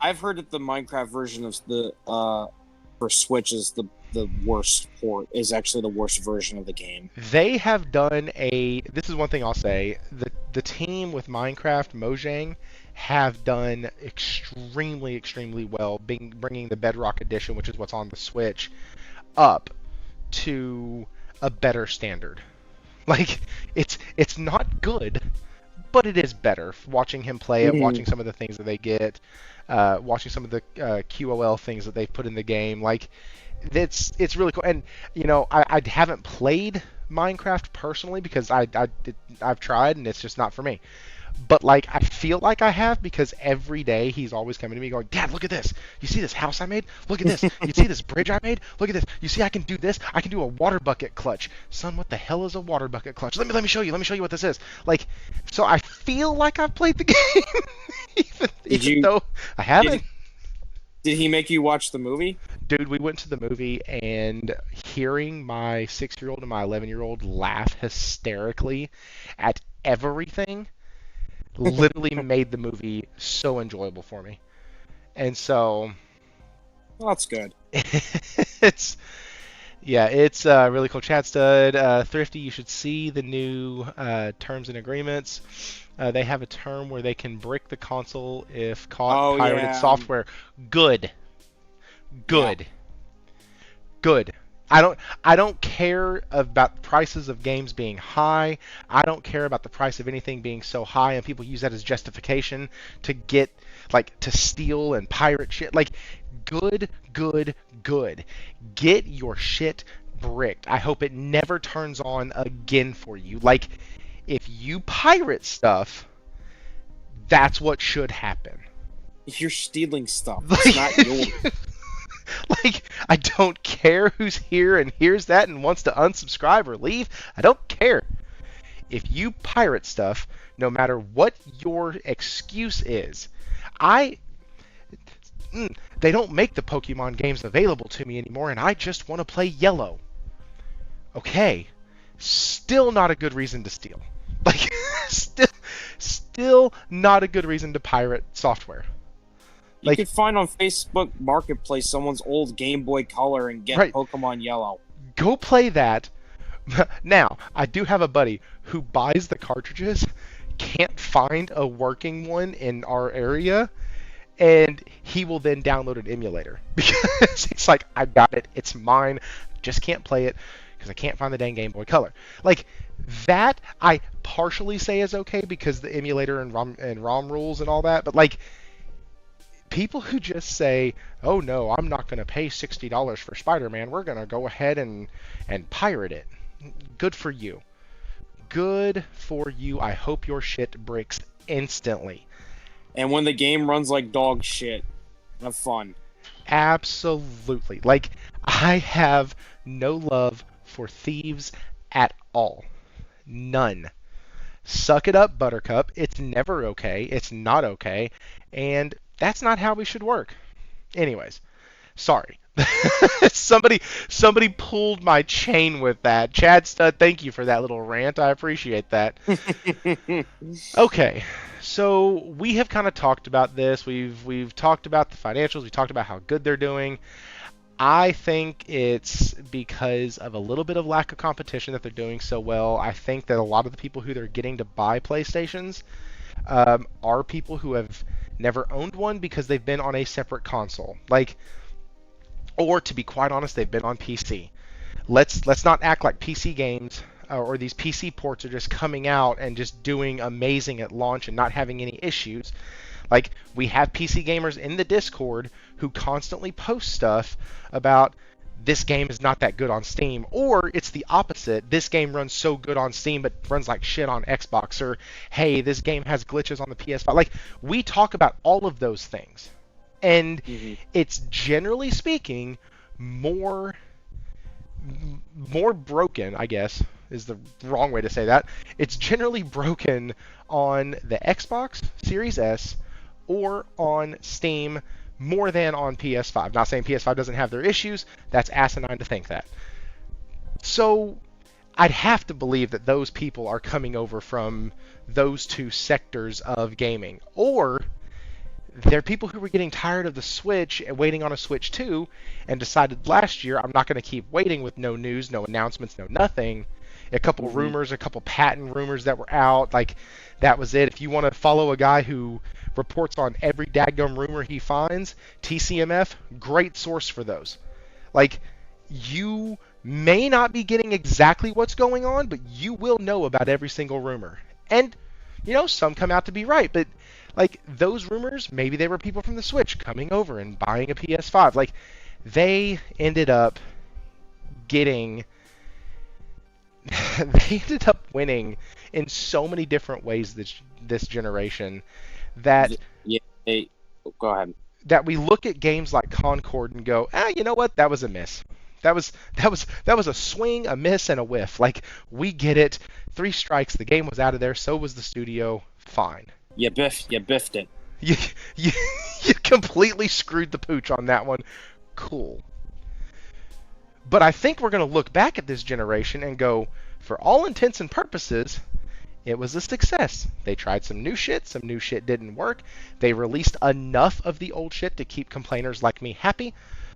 I've heard that the Minecraft version of the for Switch is the worst port. Is actually the worst version of the game. They have done this is one thing I'll say. The team with Minecraft, Mojang, have done extremely, extremely well bringing the Bedrock Edition, which is what's on the Switch, up to a better standard. Like, it's not good, but it is better. Watching him play it, watching some of the things that they get, watching some of the QOL things that they've put in the game, like, it's really cool. And I haven't played Minecraft personally because I've tried and it's just not for me. But like, I feel like I have, because every day he's always coming to me going, "Dad, look at this. You see this house I made? Look at this. You see this bridge I made? Look at this. You see I can do this? I can do a water bucket clutch." Son, what the hell is a water bucket clutch? Let me show you. Let me show you what this is. Like, so I feel like I've played the game, even though I haven't. Did he make you watch the movie? Dude, we went to the movie, and hearing my 6-year-old and my 11-year-old laugh hysterically at everything literally made the movie so enjoyable for me. And so, well, that's good. it's really cool. Chad Stud, Thrifty, you should see the new terms and agreements. They have a term where they can brick the console if caught pirated software. Good. I don't care about prices of games being high. I don't care about the price of anything being so high, and people use that as justification to get, like, to steal and pirate shit. Like, good. Get your shit bricked. I hope it never turns on again for you. Like, if you pirate stuff, that's what should happen. You're stealing stuff. It's not yours. Like, I don't care who's here and hears that and wants to unsubscribe or leave. I don't care. If you pirate stuff, no matter what your excuse is, they don't make the Pokemon games available to me anymore, and I just want to play Yellow. Okay, still not a good reason to steal. Like, still not a good reason to pirate software. You could find on Facebook Marketplace someone's old Game Boy Color and get Pokemon Yellow. Go play that. Now, I do have a buddy who buys the cartridges, can't find a working one in our area, and he will then download an emulator. Because it's like, I got it, it's mine, just can't play it because I can't find the dang Game Boy Color. Like, that I partially say is okay because the emulator and ROM rules and all that, but like, people who just say, "Oh no, I'm not going to pay $60 for Spider-Man. We're going to go ahead and pirate it." Good for you. Good for you. I hope your shit bricks instantly. And when the game runs like dog shit, have fun. Absolutely. Like, I have no love for thieves at all. None. Suck it up, Buttercup. It's never okay. It's not okay. And that's not how we should work. Anyways, sorry. Somebody pulled my chain with that. Chad Stud, thank you for that little rant. I appreciate that. Okay, so we have kind of talked about this. We've talked about the financials. We talked about how good they're doing. I think it's because of a little bit of lack of competition that they're doing so well. I think that a lot of the people who they're getting to buy PlayStations are people who have never owned one because they've been on a separate console. Like, or to be quite honest, they've been on PC. Let's not act like PC games or these PC ports are just coming out and just doing amazing at launch and not having any issues. Like, we have PC gamers in the Discord who constantly post stuff about this game is not that good on Steam, or it's the opposite. This game runs so good on Steam but runs like shit on Xbox, or hey, this game has glitches on the PS5. Like, we talk about all of those things. And it's generally speaking more broken, I guess, is the wrong way to say that. It's generally broken on the Xbox Series S or on Steam more than on PS5. Not saying PS5 doesn't have their issues. That's asinine to think that. So I'd have to believe that those people are coming over from those two sectors of gaming. Or they're people who were getting tired of the Switch and waiting on a Switch 2 and decided last year, I'm not going to keep waiting with no news, no announcements, no nothing. A couple rumors, a couple patent rumors that were out. Like, that was it. If you want to follow a guy who reports on every dadgum rumor he finds, TCMF, great source for those. Like, you may not be getting exactly what's going on, but you will know about every single rumor. And, you know, some come out to be right, but like, those rumors, maybe they were people from the Switch coming over and buying a PS5. Like, they ended up getting... they ended up winning in so many different ways this generation that... Yeah, go ahead. That we look at games like Concord and go, you know what? That was a miss. That was a swing, a miss, and a whiff. Like, we get it. 3 strikes. The game was out of there. So was the studio. Fine. You biffed it. You completely screwed the pooch on that one. Cool. But I think we're going to look back at this generation and go, for all intents and purposes, it was a success. They tried some new shit didn't work. They released enough of the old shit to keep complainers like me happy.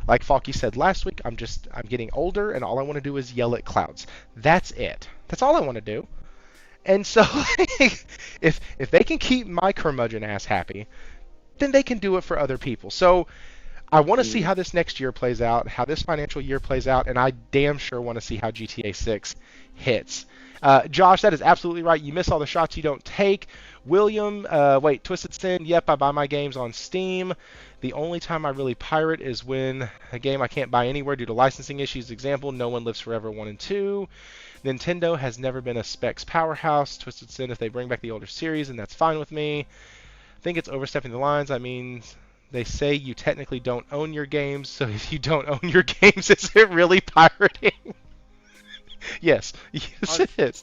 Like Faulkie said last week, I'm getting older and all I want to do is yell at clouds. That's it. That's all I want to do. And so, if they can keep my curmudgeon ass happy, then they can do it for other people. So, I want to see how this next year plays out, how this financial year plays out, and I damn sure want to see how GTA 6 hits. Josh, that is absolutely right. You miss all the shots you don't take. William, Twisted Sin, yep, I buy my games on Steam. The only time I really pirate is when a game I can't buy anywhere due to licensing issues. Example, No One Lives Forever 1 and 2. Nintendo has never been a specs powerhouse. Twisted Sin, if they bring back the older series, and that's fine with me. I think it's overstepping the lines. I mean, they say you technically don't own your games, so if you don't own your games, is it really pirating? Yes, it is.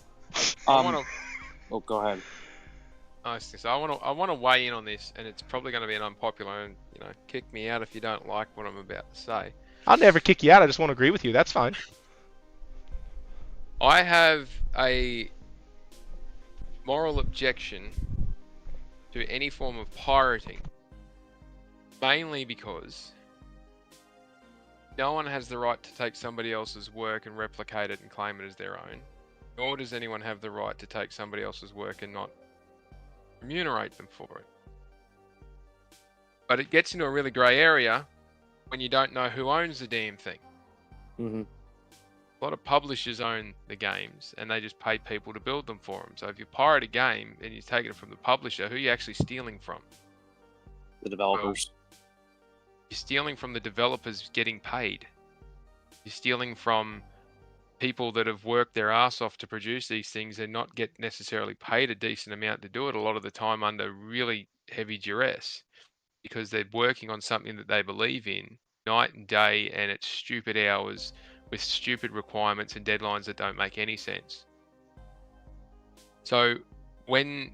Oh, go ahead. So I want to weigh in on this, and it's probably going to be an unpopular, and kick me out if you don't like what I'm about to say. I'll never kick you out. I just won't agree with you. That's fine. I have a moral objection to any form of pirating, mainly because no one has the right to take somebody else's work and replicate it and claim it as their own, nor does anyone have the right to take somebody else's work and not remunerate them for it. But it gets into a really grey area when you don't know who owns the damn thing. Mm-hmm. A lot of publishers own the games and they just pay people to build them for them. So if you pirate a game and you take it from the publisher, who are you actually stealing from? The developers. Well, you're stealing from the developers getting paid. You're stealing from people that have worked their ass off to produce these things and not get necessarily paid a decent amount to do it, a lot of the time under really heavy duress, because they're working on something that they believe in night and day, and it's stupid hours with stupid requirements and deadlines that don't make any sense. So when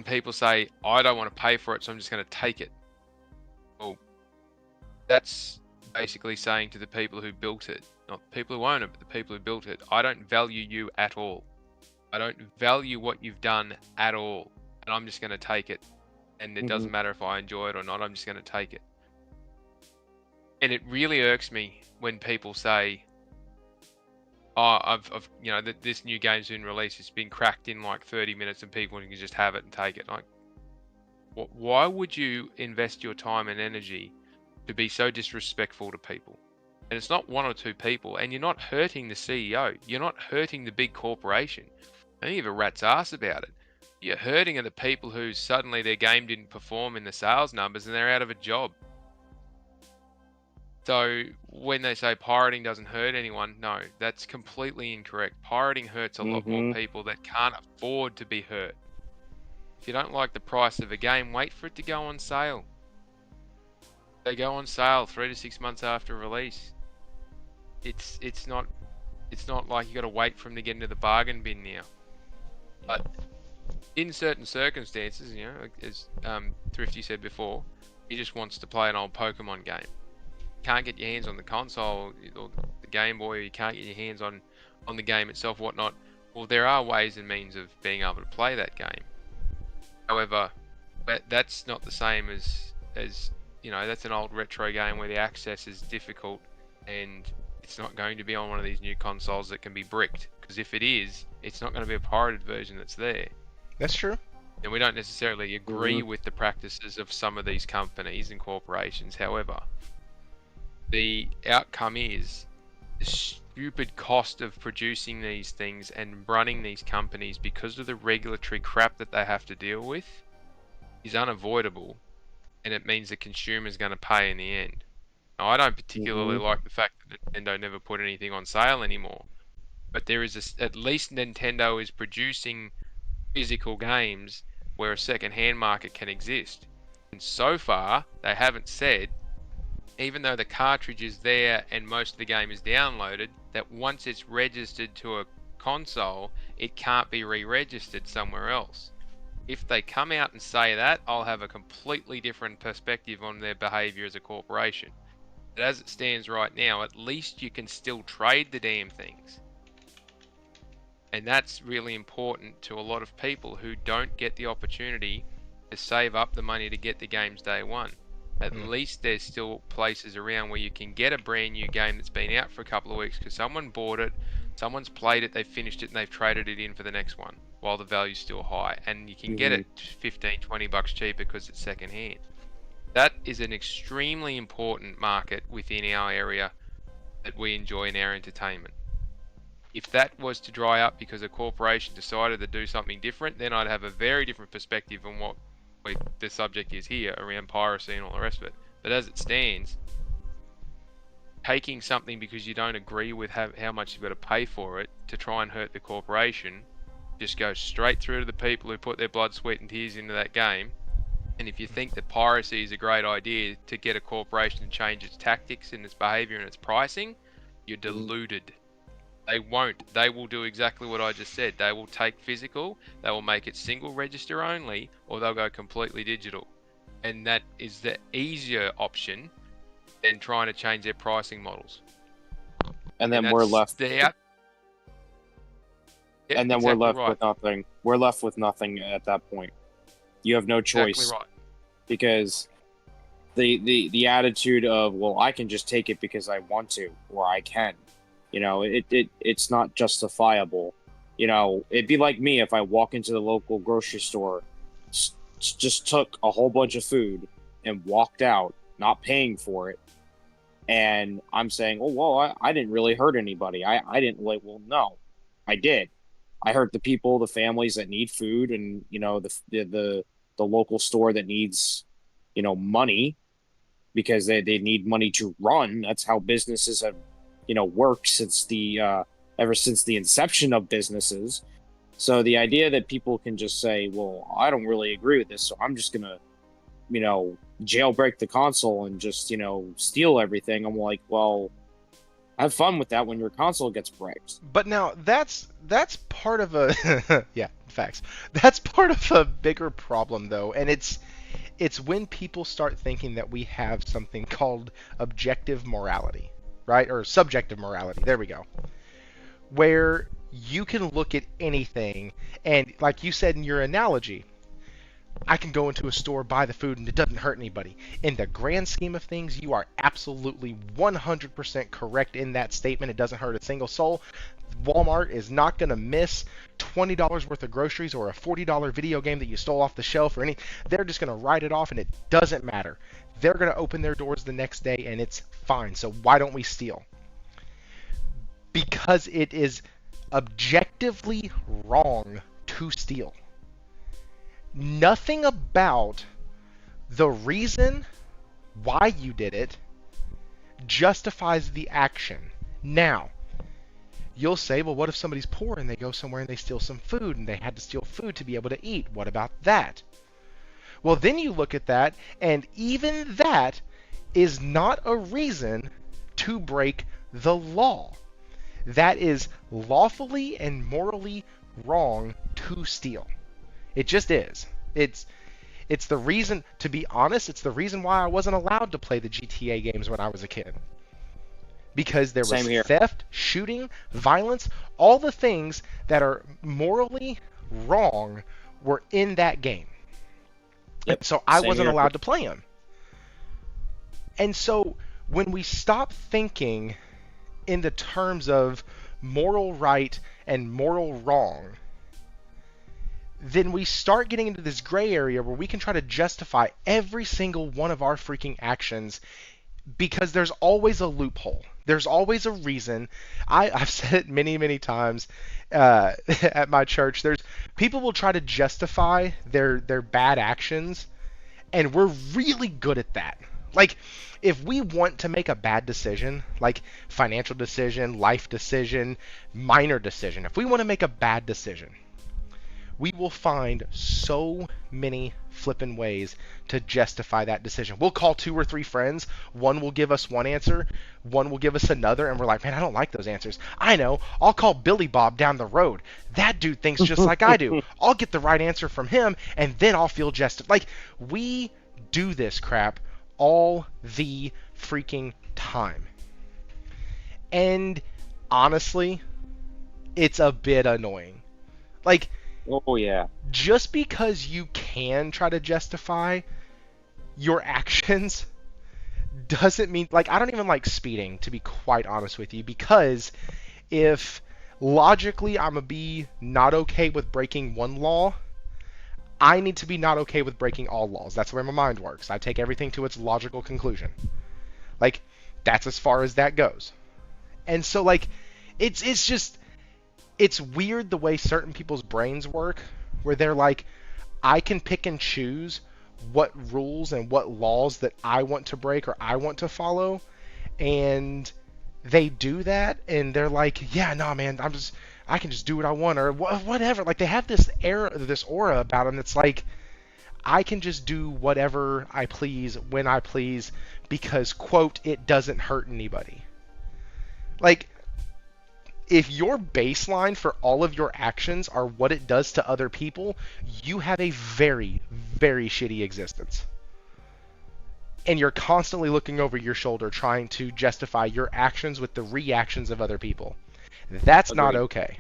people say, I don't want to pay for it, so I'm just going to take it, well, that's basically saying to the people who built it, not the people who own it, but the people who built it, I don't value you at all. I don't value what you've done at all, and I'm just going to take it. And it doesn't matter if I enjoy it or not, I'm just going to take it. And it really irks me when people say, this new game's been released, it's been cracked in like 30 minutes and people can just have it and take it. Like, why would you invest your time and energy to be so disrespectful to people? And it's not one or two people, and you're not hurting the CEO. You're not hurting the big corporation. I don't give a rat's ass about it. You're hurting the people who suddenly their game didn't perform in the sales numbers and they're out of a job. So when they say pirating doesn't hurt anyone, no, that's completely incorrect. Pirating hurts a lot more people that can't afford to be hurt. If you don't like the price of a game, wait for it to go on sale. They go on sale 3 to 6 months after release. It's not like you got to wait for them to get into the bargain bin now. But in certain circumstances, you know, as Thrifty said before, he just wants to play an old Pokemon game. Can't get your hands on the console or the Game Boy, or you can't get your hands on the game itself, whatnot. Well, there are ways and means of being able to play that game. However, that's not the same as you know, that's an old retro game where the access is difficult, and it's not going to be on one of these new consoles that can be bricked. Because if it is, it's not going to be a pirated version that's there. That's true. And we don't necessarily agree with the practices of some of these companies and corporations. However, the outcome is the stupid cost of producing these things and running these companies, because of the regulatory crap that they have to deal with, is unavoidable, and it means the consumer's going to pay in the end. Now, I don't particularly like the fact that Nintendo never put anything on sale anymore, but there is at least Nintendo is producing physical games where a second-hand market can exist. And so far, they haven't said, even though the cartridge is there and most of the game is downloaded, that once it's registered to a console, it can't be re-registered somewhere else. If they come out and say that, I'll have a completely different perspective on their behavior as a corporation. But as it stands right now, at least you can still trade the damn things. And that's really important to a lot of people who don't get the opportunity to save up the money to get the games day one. At least there's still places around where you can get a brand new game that's been out for a couple of weeks because someone bought it, someone's played it, they've finished it, and they've traded it in for the next one while the value's still high. And you can get it 15, 20 bucks cheaper because it's second hand. That is an extremely important market within our area that we enjoy in our entertainment. If that was to dry up because a corporation decided to do something different, then I'd have a very different perspective on what the subject is here around piracy and all the rest of it. But as it stands, taking something because you don't agree with how much you've got to pay for it to try and hurt the corporation just goes straight through to the people who put their blood, sweat and tears into that game. And if you think that piracy is a great idea to get a corporation to change its tactics and its behavior and its pricing, you're deluded. They won't. They will do exactly what I just said. They will take physical, they will make it single register only, or they'll go completely digital. And that is the easier option than trying to change their pricing models. And then we're left. And then we're left with nothing. We're left with nothing at that point. You have no choice. Exactly right. Because the attitude of, well, I can just take it because I want to, or I can. You know, it's not justifiable. You know, it'd be like me if I walk into the local grocery store, just took a whole bunch of food and walked out, not paying for it. And I'm saying, oh, well, I didn't really hurt anybody. I didn't like, well, no, I did. I hurt the people, the families that need food, and, you know, the local store that needs, you know, money because they need money to run. That's how businesses have, you know, worked since ever since the inception of businesses. So the idea that people can just say, well, I don't really agree with this, so I'm just gonna, you know, jailbreak the console and just, you know, steal everything. I'm like, well, have fun with that when your console gets bricked. But now that's part of a yeah, facts. That's part of a bigger problem though, and it's when people start thinking that we have something called objective morality, right? Or subjective morality. There we go. Where you can look at anything, and like you said in your analogy, I can go into a store, buy the food, and it doesn't hurt anybody. In the grand scheme of things, you are absolutely 100% correct in that statement. It doesn't hurt a single soul. Walmart is not going to miss $20 worth of groceries or a $40 video game that you stole off the shelf or any. They're just going to write it off, and it doesn't matter. They're going to open their doors the next day, and it's fine. So why don't we steal? Because it is objectively wrong to steal. Nothing about the reason why you did it justifies the action. Now, you'll say, well, what if somebody's poor and they go somewhere and they steal some food and they had to steal food to be able to eat? What about that? Well, then you look at that, and even that is not a reason to break the law. That is lawfully and morally wrong to steal. It just is. It's the reason, to be honest, it's the reason why I wasn't allowed to play the GTA games when I was a kid. Because there was theft, shooting, violence, all the things that are morally wrong were in that game. Yep. So I wasn't allowed to play them. And so when we stop thinking in the terms of moral right and moral wrong, then we start getting into this gray area where we can try to justify every single one of our freaking actions because there's always a loophole. There's always a reason. I've said it many, many times at my church. People will try to justify their bad actions, and we're really good at that. Like, if we want to make a bad decision, like financial decision, life decision, minor decision, if we want to make a bad decision, we will find so many flippin' ways to justify that decision. We'll call 2 or 3 friends. One will give us one answer. One will give us another. And we're like, man, I don't like those answers. I know. I'll call Billy Bob down the road. That dude thinks just like I do. I'll get the right answer from him, and then I'll feel justified. Like, we do this crap all the freaking time. And honestly, it's a bit annoying. Like, oh yeah. Just because you can try to justify your actions doesn't mean, like, I don't even like speeding, to be quite honest with you, because if logically I'm gonna be not okay with breaking one law, I need to be not okay with breaking all laws. That's where my mind works. I take everything to its logical conclusion. Like, that's as far as that goes. And so, like, it's just, it's weird the way certain people's brains work, where they're like, I can pick and choose what rules and what laws that I want to break or I want to follow, and they do that, and they're like, yeah, no, man, I can just do what I want, or whatever. Like, they have this aura about them that's like, I can just do whatever I please when I please because, quote, it doesn't hurt anybody. Like, if your baseline for all of your actions are what it does to other people, you have a very, very shitty existence. And you're constantly looking over your shoulder trying to justify your actions with the reactions of other people. That's Agreed. not okay.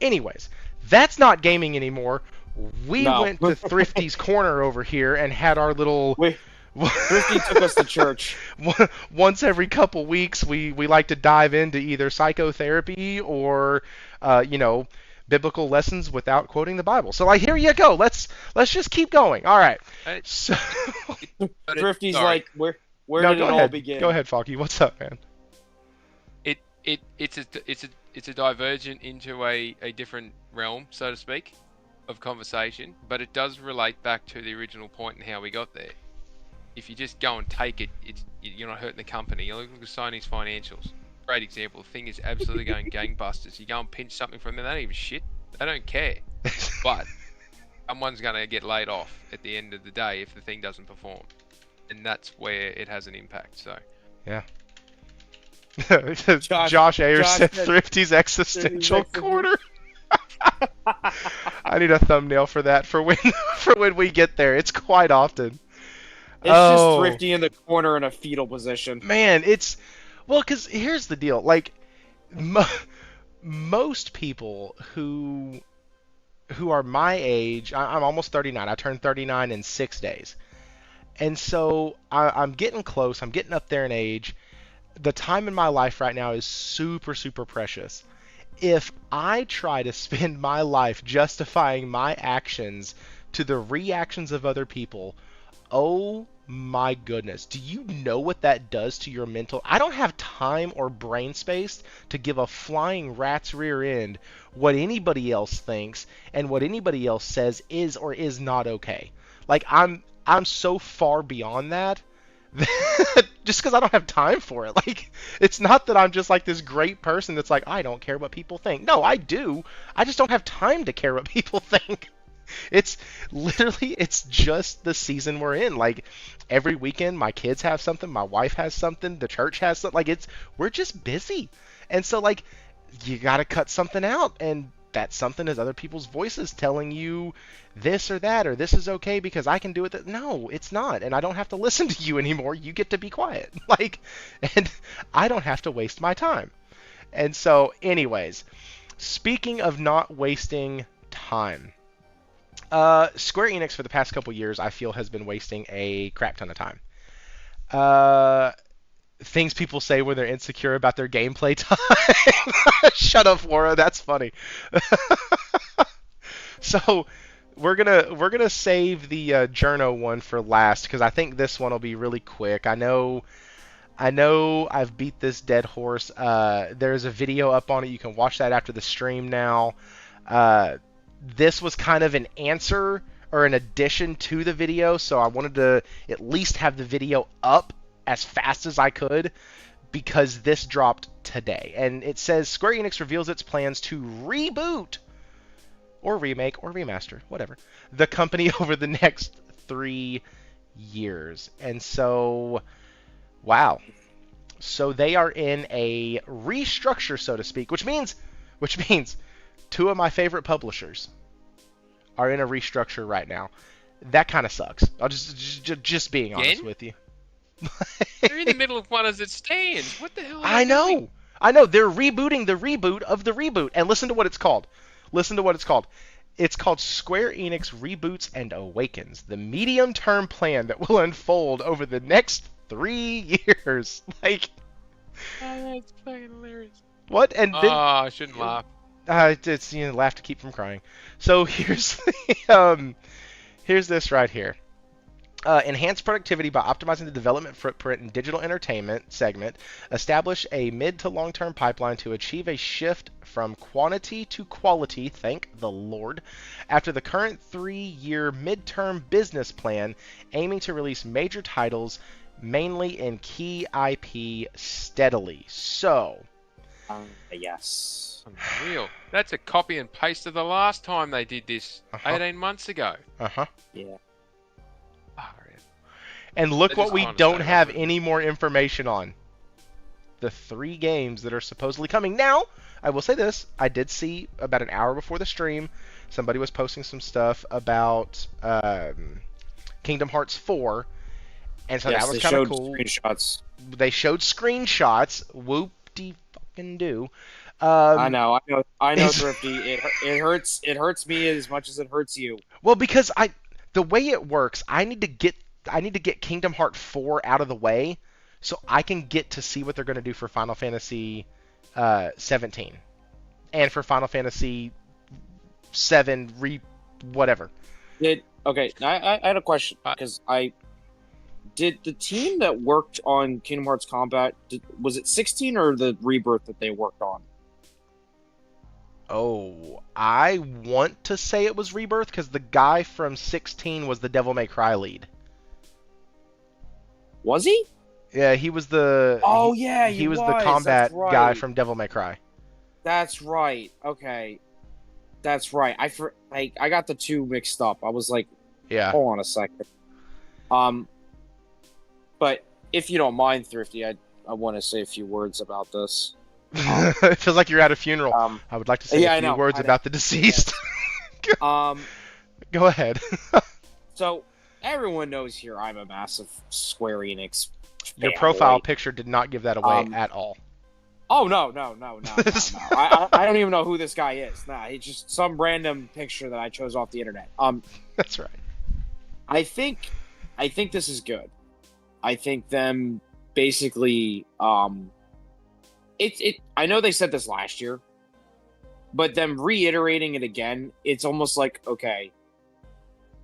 Anyways, that's not gaming anymore. We went to Thrifty's Corner over here and had our little... Thrifty took us to church. Once every couple weeks, we like to dive into either psychotherapy or, biblical lessons without quoting the Bible. So, like, here you go. Let's just keep going. All right. So, Thrifty's like, where did it all begin? Go ahead, Faulkie. What's up, man? It's a divergent into a different realm, so to speak, of conversation, but it does relate back to the original point and how we got there. If you just go and take it, you're not hurting the company. You're looking at Sony's financials. Great example. The thing is absolutely going gangbusters. You go and pinch something from them, they don't even shit. They don't care. But someone's going to get laid off at the end of the day if the thing doesn't perform. And that's where it has an impact. So, yeah. Josh Ayers said Thrifty's existential corner. I need a thumbnail for that for when we get there. It's quite often. It's just Thrifty in the corner in a fetal position. Man, because here's the deal. Like, most people who are my age, I'm almost 39. I turned 39 in 6 days. And so I'm getting close. I'm getting up there in age. The time in my life right now is super, super precious. If I try to spend my life justifying my actions to the reactions of other people, oh my goodness, do you know what that does to your mental? I don't have time or brain space to give a flying rat's rear end what anybody else thinks and what anybody else says is or is not okay. Like, I'm so far beyond that just because I don't have time for it. Like, it's not that I'm just like this great person that's like, I don't care what people think. No, I do. I just don't have time to care what people think. It's literally, it's just the season we're in. Like, every weekend, my kids have something, my wife has something, the church has something. Like, we're just busy. And so, like, you got to cut something out, and that something is other people's voices telling you this or that, or this is okay because I can do it. No, it's not, and I don't have to listen to you anymore. You get to be quiet. Like, and I don't have to waste my time. And so, anyways, speaking of not wasting time, Square Enix for the past couple years, I feel, has been wasting a crap ton of time. Things people say when they're insecure about their gameplay time. Shut up, Laura. That's funny. So we're gonna save the journo one for last because I think this one will be really quick. I know I've beat this dead horse. There's a video up on it. You can watch that after the stream now. This was kind of an answer or an addition to the video, so I wanted to at least have the video up as fast as I could because this dropped today. And it says Square Enix reveals its plans to reboot or remake or remaster, whatever, the company over the next 3 years. And so, wow. So they are in a restructure, so to speak, which means two of my favorite publishers are in a restructure right now. That kind of sucks. I'll just being honest with you. They're in the middle of one as it stands. What the hell are I they know. doing? I know. They're rebooting the reboot of the reboot. And listen to what it's called. It's called Square Enix Reboots and Awakens, the medium-term plan that will unfold over the next 3 years. Like, oh, that's fucking hilarious. What? And then, I shouldn't laugh. It's laugh to keep from crying. So here's the, here's this right here. Enhance productivity by optimizing the development footprint in digital entertainment segment. Establish a mid to long-term pipeline to achieve a shift from quantity to quality, thank the Lord, after the current 3-year midterm business plan, aiming to release major titles, mainly in key IP, steadily. So, yes. Unreal. That's a copy and paste of the last time they did this 18 months ago. Yeah. And look They're what just we trying to don't stay have relevant. any more information on. The 3 games that are supposedly coming. Now, I will say this. I did see about an hour before the stream, somebody was posting some stuff about Kingdom Hearts 4. And so that was kind of cool. Screenshots. They showed screenshots. Whoop-de-fucking-do. I know, Thrifty. It hurts me as much as it hurts you. Well, because the way it works, I need to get Kingdom Hearts 4 out of the way so I can get to see what they're going to do for Final Fantasy 17 and for Final Fantasy 7 whatever. Okay, I had a question because did the team that worked on Kingdom Hearts Combat, was it 16 or the Rebirth that they worked on? Oh, I want to say it was Rebirth because the guy from 16 was the Devil May Cry lead. Was he? Yeah, he was the. Oh yeah, he was the combat guy from Devil May Cry. That's right. Okay, that's right. I got the two mixed up. I was like, yeah. Hold on a second. But if you don't mind, Thrifty, I want to say a few words about this. It feels like you're at a funeral. I would like to say a few words about the deceased. Yeah. Go ahead. So everyone knows here I'm a massive Square Enix fan. Your profile picture did not give that away at all. Oh no. I don't even know who this guy is. Nah, it's just some random picture that I chose off the internet. That's right. I think this is good. I think them basically I know they said this last year, but them reiterating it again, it's almost like, okay,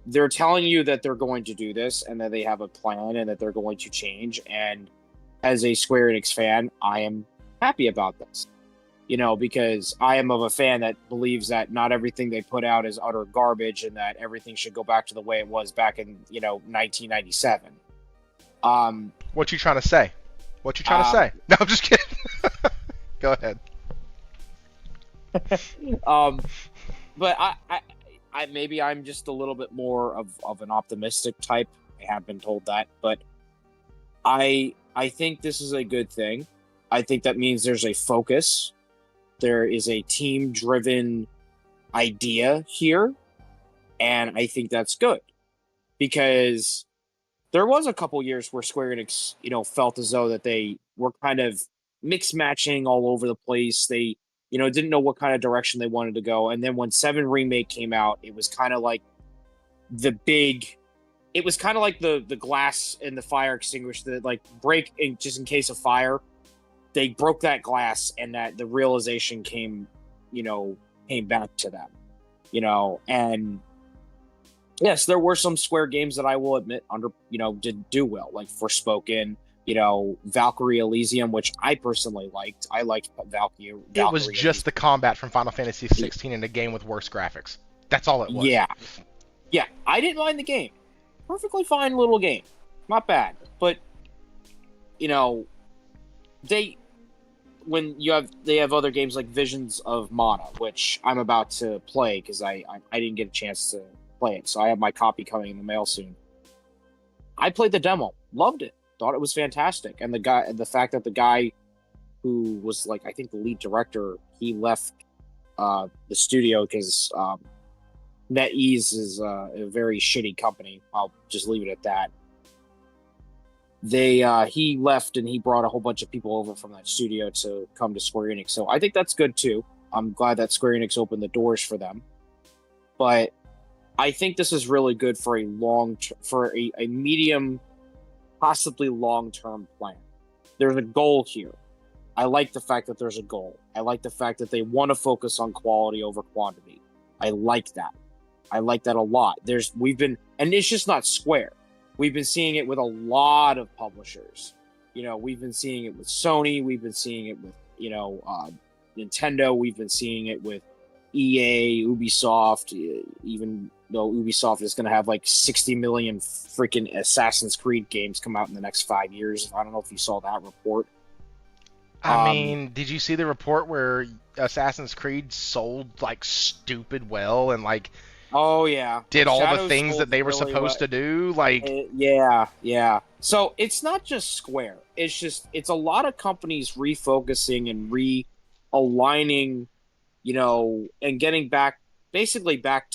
they're telling you that they're going to do this and that they have a plan and that they're going to change. And as a Square Enix fan, I am happy about this, because I am of a fan that believes that not everything they put out is utter garbage and that everything should go back to the way it was back in, 1997. What you trying to say? What you trying to say? No, I'm just kidding. Go ahead. But I maybe I'm just a little bit more of an optimistic type. I have been told that, but I think this is a good thing. I think that means there's a focus. There is a team-driven idea here, and I think that's good because there was a couple years where Square Enix, felt as though that they were kind of mix matching all over the place. They, didn't know what kind of direction they wanted to go. And then when 7 Remake came out, it was kind of like the glass in the fire extinguisher that like break just in case of fire. They broke that glass, and that the realization came back to them, and yes, there were some Square games that I will admit didn't do well, like Forspoken, Valkyrie Elysium, which I personally liked. I liked Valkyrie. It was just the combat from Final Fantasy 16 in a game with worse graphics. That's all it was. Yeah. I didn't mind the game. Perfectly fine little game, not bad. But they have other games like Visions of Mana, which I'm about to play because I didn't get a chance to play it, so I have my copy coming in the mail soon. I played the demo, loved it, thought it was fantastic, and the fact that the guy who was like I think the lead director, he left the studio because NetEase is a very shitty company. I'll just leave it at that. He left and he brought a whole bunch of people over from that studio to come to Square Enix. So I think that's good too. I'm glad that Square Enix opened the doors for them. But I think this is really good for a medium, possibly long-term plan. There's a goal here. I like the fact that there's a goal. I like the fact that they want to focus on quality over quantity. I like that. I like that a lot. And it's just not Square. We've been seeing it with a lot of publishers. We've been seeing it with Sony. We've been seeing it with, Nintendo. We've been seeing it with EA, Ubisoft, even though Ubisoft is going to have like 60 million freaking Assassin's Creed games come out in the next 5 years. I don't know if you saw that report. I mean, did you see the report where Assassin's Creed sold like stupid well and like oh yeah, did all Shadows the things that they were really supposed to do? Like yeah. So it's not just Square. It's a lot of companies refocusing and realigning, and getting back to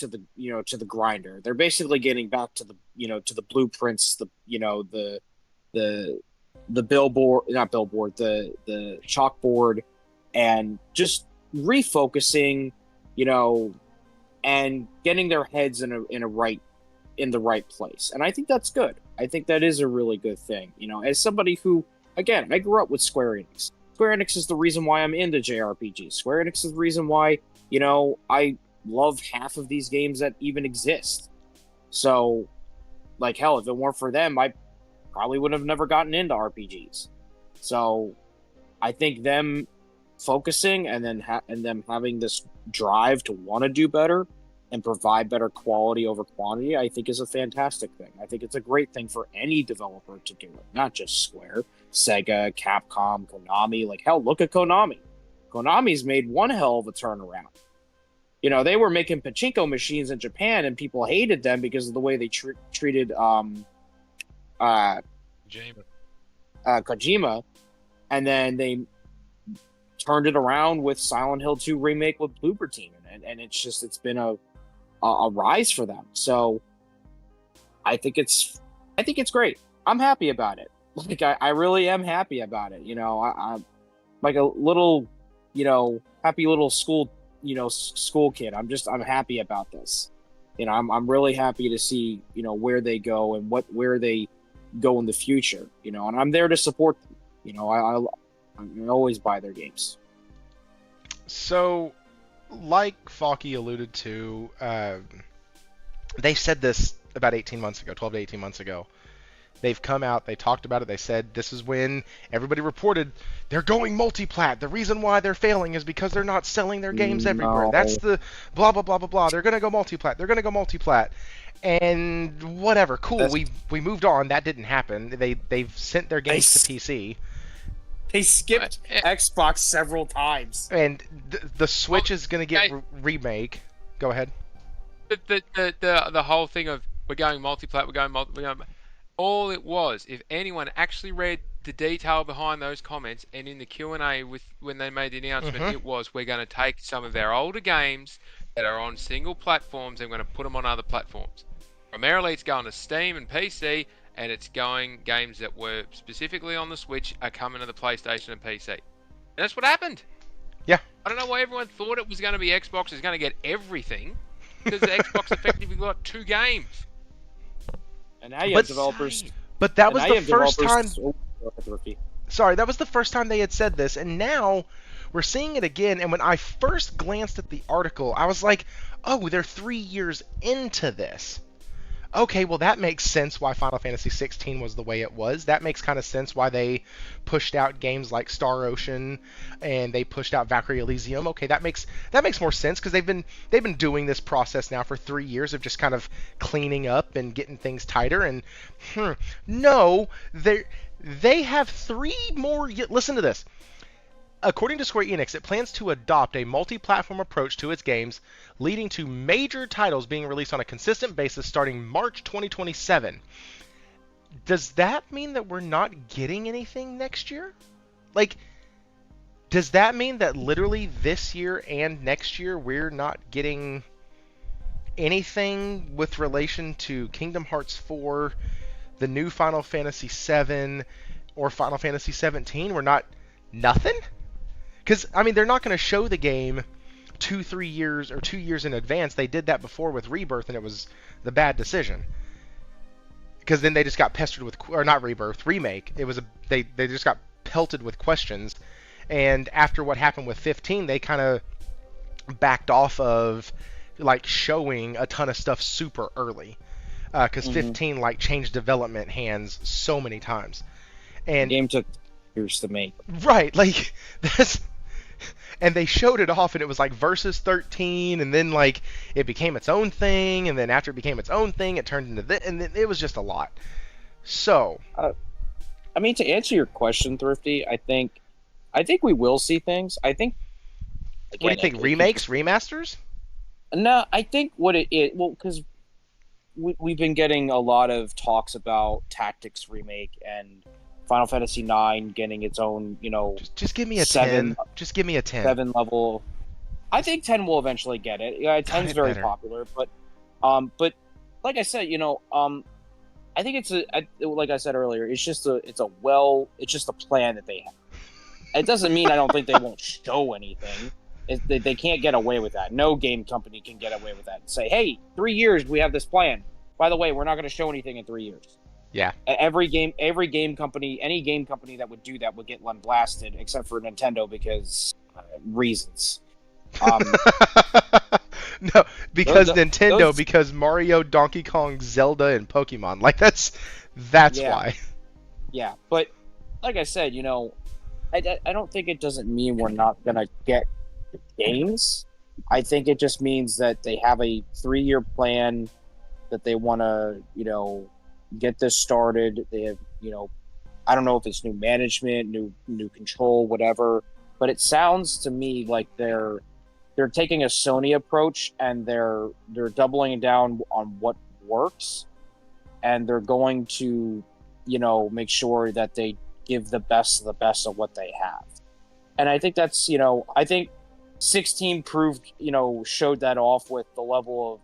the to the grinder. They're basically getting back to the to the blueprints, the billboard, not billboard, the chalkboard, and just refocusing, and getting their heads in the right place. And I think that's good. I think that is a really good thing. As somebody who, again, I grew up with Square Enix. Square Enix is the reason why I'm into JRPGs. Square Enix is the reason why, I love half of these games that even exist. So, like, hell, if it weren't for them, I probably would have never gotten into RPGs. So, I think them focusing and them having this drive to want to do better and provide better quality over quantity, I think is a fantastic thing. I think it's a great thing for any developer to do it, not just Square, Sega, Capcom, Konami. Like, hell, look at Konami. Konami's made one hell of a turnaround. They were making pachinko machines in Japan and people hated them because of the way they treated Kojima, and then they turned it around with Silent Hill 2 remake with Bloober Team, and it's been a rise for them. So I think it's great. I'm happy about it. Like I really am happy about it. I'm like a little, happy little school kid. I'm happy about this. I'm really happy to see, where they go and where they go in the future, and I'm there to support them. I always buy their games. So, like Faulkie alluded to, they said this about 12 to 18 months ago, They've come out, they talked about it, they said this is when everybody reported they're going multi-plat. The reason why they're failing is because they're not selling their games everywhere. No. That's the blah, blah, blah, blah, blah. They're going to go multi-plat. They're going to go multi-plat. And whatever, cool, we moved on. That didn't happen. They've sent their games to PC. They skipped Xbox several times. And the Switch is going to get remake. Go ahead. The whole thing of we're going multi-plat, all it was, if anyone actually read the detail behind those comments, and in the Q&A when they made the announcement, it was, we're going to take some of their older games that are on single platforms and we're going to put them on other platforms. Primarily, it's going to Steam and PC, and it's going games that were specifically on the Switch are coming to the PlayStation and PC. And that's what happened. Yeah. I don't know why everyone thought it was going to be Xbox is going to get everything, because the Xbox effectively got 2 games. And now you have developers. But that was the first time. Sorry, that was the first time they had said this, and now we're seeing it again. And when I first glanced at the article, I was like, "Oh, they're 3 years into this." Okay, well that makes sense why Final Fantasy 16 was the way it was. That makes kind of sense why they pushed out games like Star Ocean and they pushed out Valkyrie Elysium. Okay, that makes more sense because they've been doing this process now for 3 years of just kind of cleaning up and getting things tighter. And no, they have 3 more. Listen to this. According to Square Enix, it plans to adopt a multi-platform approach to its games, leading to major titles being released on a consistent basis starting March 2027. Does that mean that we're not getting anything next year? Like, does that mean that literally this year and next year we're not getting anything with relation to Kingdom Hearts 4, the new Final Fantasy 7, or Final Fantasy 17? We're not... nothing? Because, I mean, they're not going to show the game 2 years in advance. They did that before with Rebirth, and it was the bad decision. Because then they just got pestered with... or not Rebirth, Remake. It was they just got pelted with questions. And after what happened with 15, they kind of backed off of, like, showing a ton of stuff super early. Because 15, like, changed development hands so many times. And the game took years to make. Right, like, that's... And they showed it off, and it was like Versus 13, and then like it became its own thing, and then after it became its own thing, it turned into this, and it was just a lot. So, I mean, to answer your question, Thrifty, I think we will see things. I think. Again, what do you think? Remakes, remasters? No, I think what it well, because we've been getting a lot of talks about Tactics remake and Final Fantasy 9 getting its own, just give me a 7. 10. Just give me a 10. 7 level. I think 10 will eventually get it. Yeah, 10's very better. popular, but like I said, I think it's like I said earlier, it's just a plan that they have. It doesn't mean I don't think they won't show anything. They can't get away with that. No game company can get away with that and say, "Hey, 3 years we have this plan. By the way, we're not going to show anything in 3 years." Yeah. Every game company, any game company that would do that would get blasted, except for Nintendo because reasons. No, because Nintendo, because Mario, Donkey Kong, Zelda, and Pokemon. Like that's why. Yeah, but like I said, I don't think it doesn't mean we're not gonna get games. I think it just means that they have a 3-year plan that they want to, get this started. They have, I don't know if it's new management, new control, whatever, but it sounds to me like they're taking a Sony approach and they're doubling down on what works, and they're going to, make sure that they give the best of the best of what they have. And I think that's, I think 16 proved, showed that off with the level of,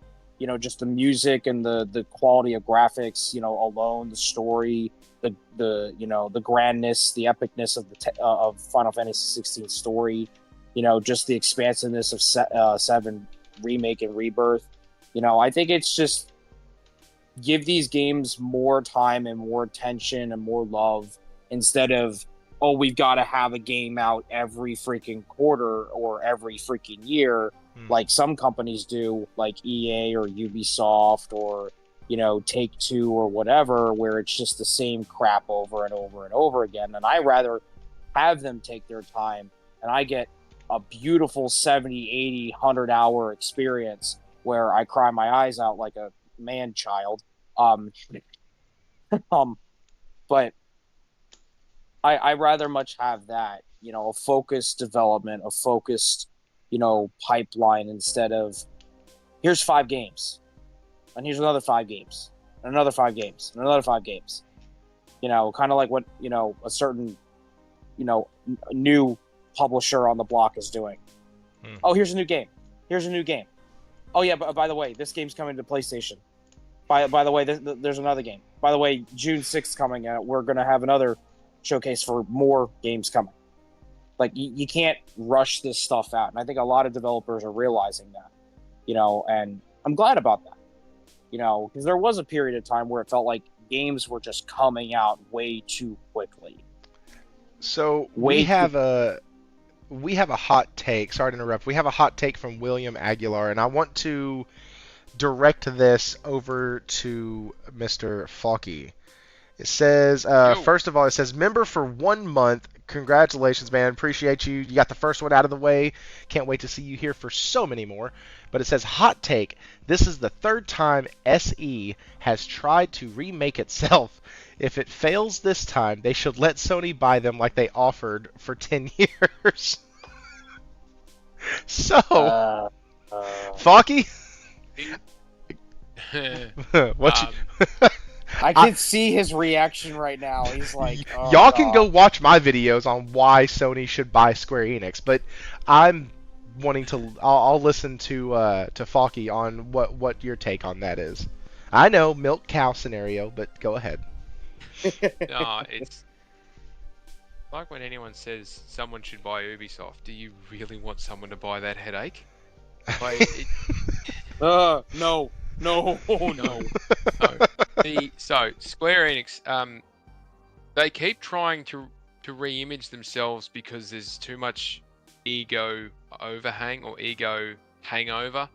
just the music and the quality of graphics, alone, the story, the grandness, the epicness of Final Fantasy 16 story, just the expansiveness of 7 Remake and Rebirth. I think it's just give these games more time and more attention and more love instead of, oh, we've got to have a game out every freaking quarter or every freaking year, like some companies do, like EA or Ubisoft or, Take-Two or whatever, where it's just the same crap over and over and over again. And I rather have them take their time, and I get a beautiful 70, 80, 100-hour experience where I cry my eyes out like a man-child. But I rather much have that, a focused development, a focused, pipeline, instead of here's 5 games, and here's another 5 games, and another 5 games, and another 5 games. Kind of like what, a certain, new publisher on the block is doing. Oh, here's a new game. Here's a new game. Oh yeah, but by the way, this game's coming to PlayStation. By the way, there's another game. By the way, June 6th coming out. We're gonna have another showcase for more games coming. Like, you can't rush this stuff out, and I think a lot of developers are realizing that. And I'm glad about that. Because there was a period of time where it felt like games were just coming out way too quickly. So we have a hot take. Sorry to interrupt. We have a hot take from William Aguilar, and I want to direct this over to Mr. Faulkie. It says, first of all, it says, member for 1 month. Congratulations, man. Appreciate you. You got the first one out of the way. Can't wait to see you here for so many more. But it says, hot take. This is the 3rd time SE has tried to remake itself. If it fails this time, they should let Sony buy them like they offered for 10 years. So, Faulkie? What you... I can see his reaction right now. He's like, oh, y'all can go watch my videos on why Sony should buy Square Enix, but I'm wanting to. I'll listen to Faulkie on what your take on that is. I know milk cow scenario, but go ahead. No, it's like when anyone says someone should buy Ubisoft. Do you really want someone to buy that headache? Like, no. No. So Square Enix, they keep trying to re-image themselves because there's too much ego overhang or ego hangover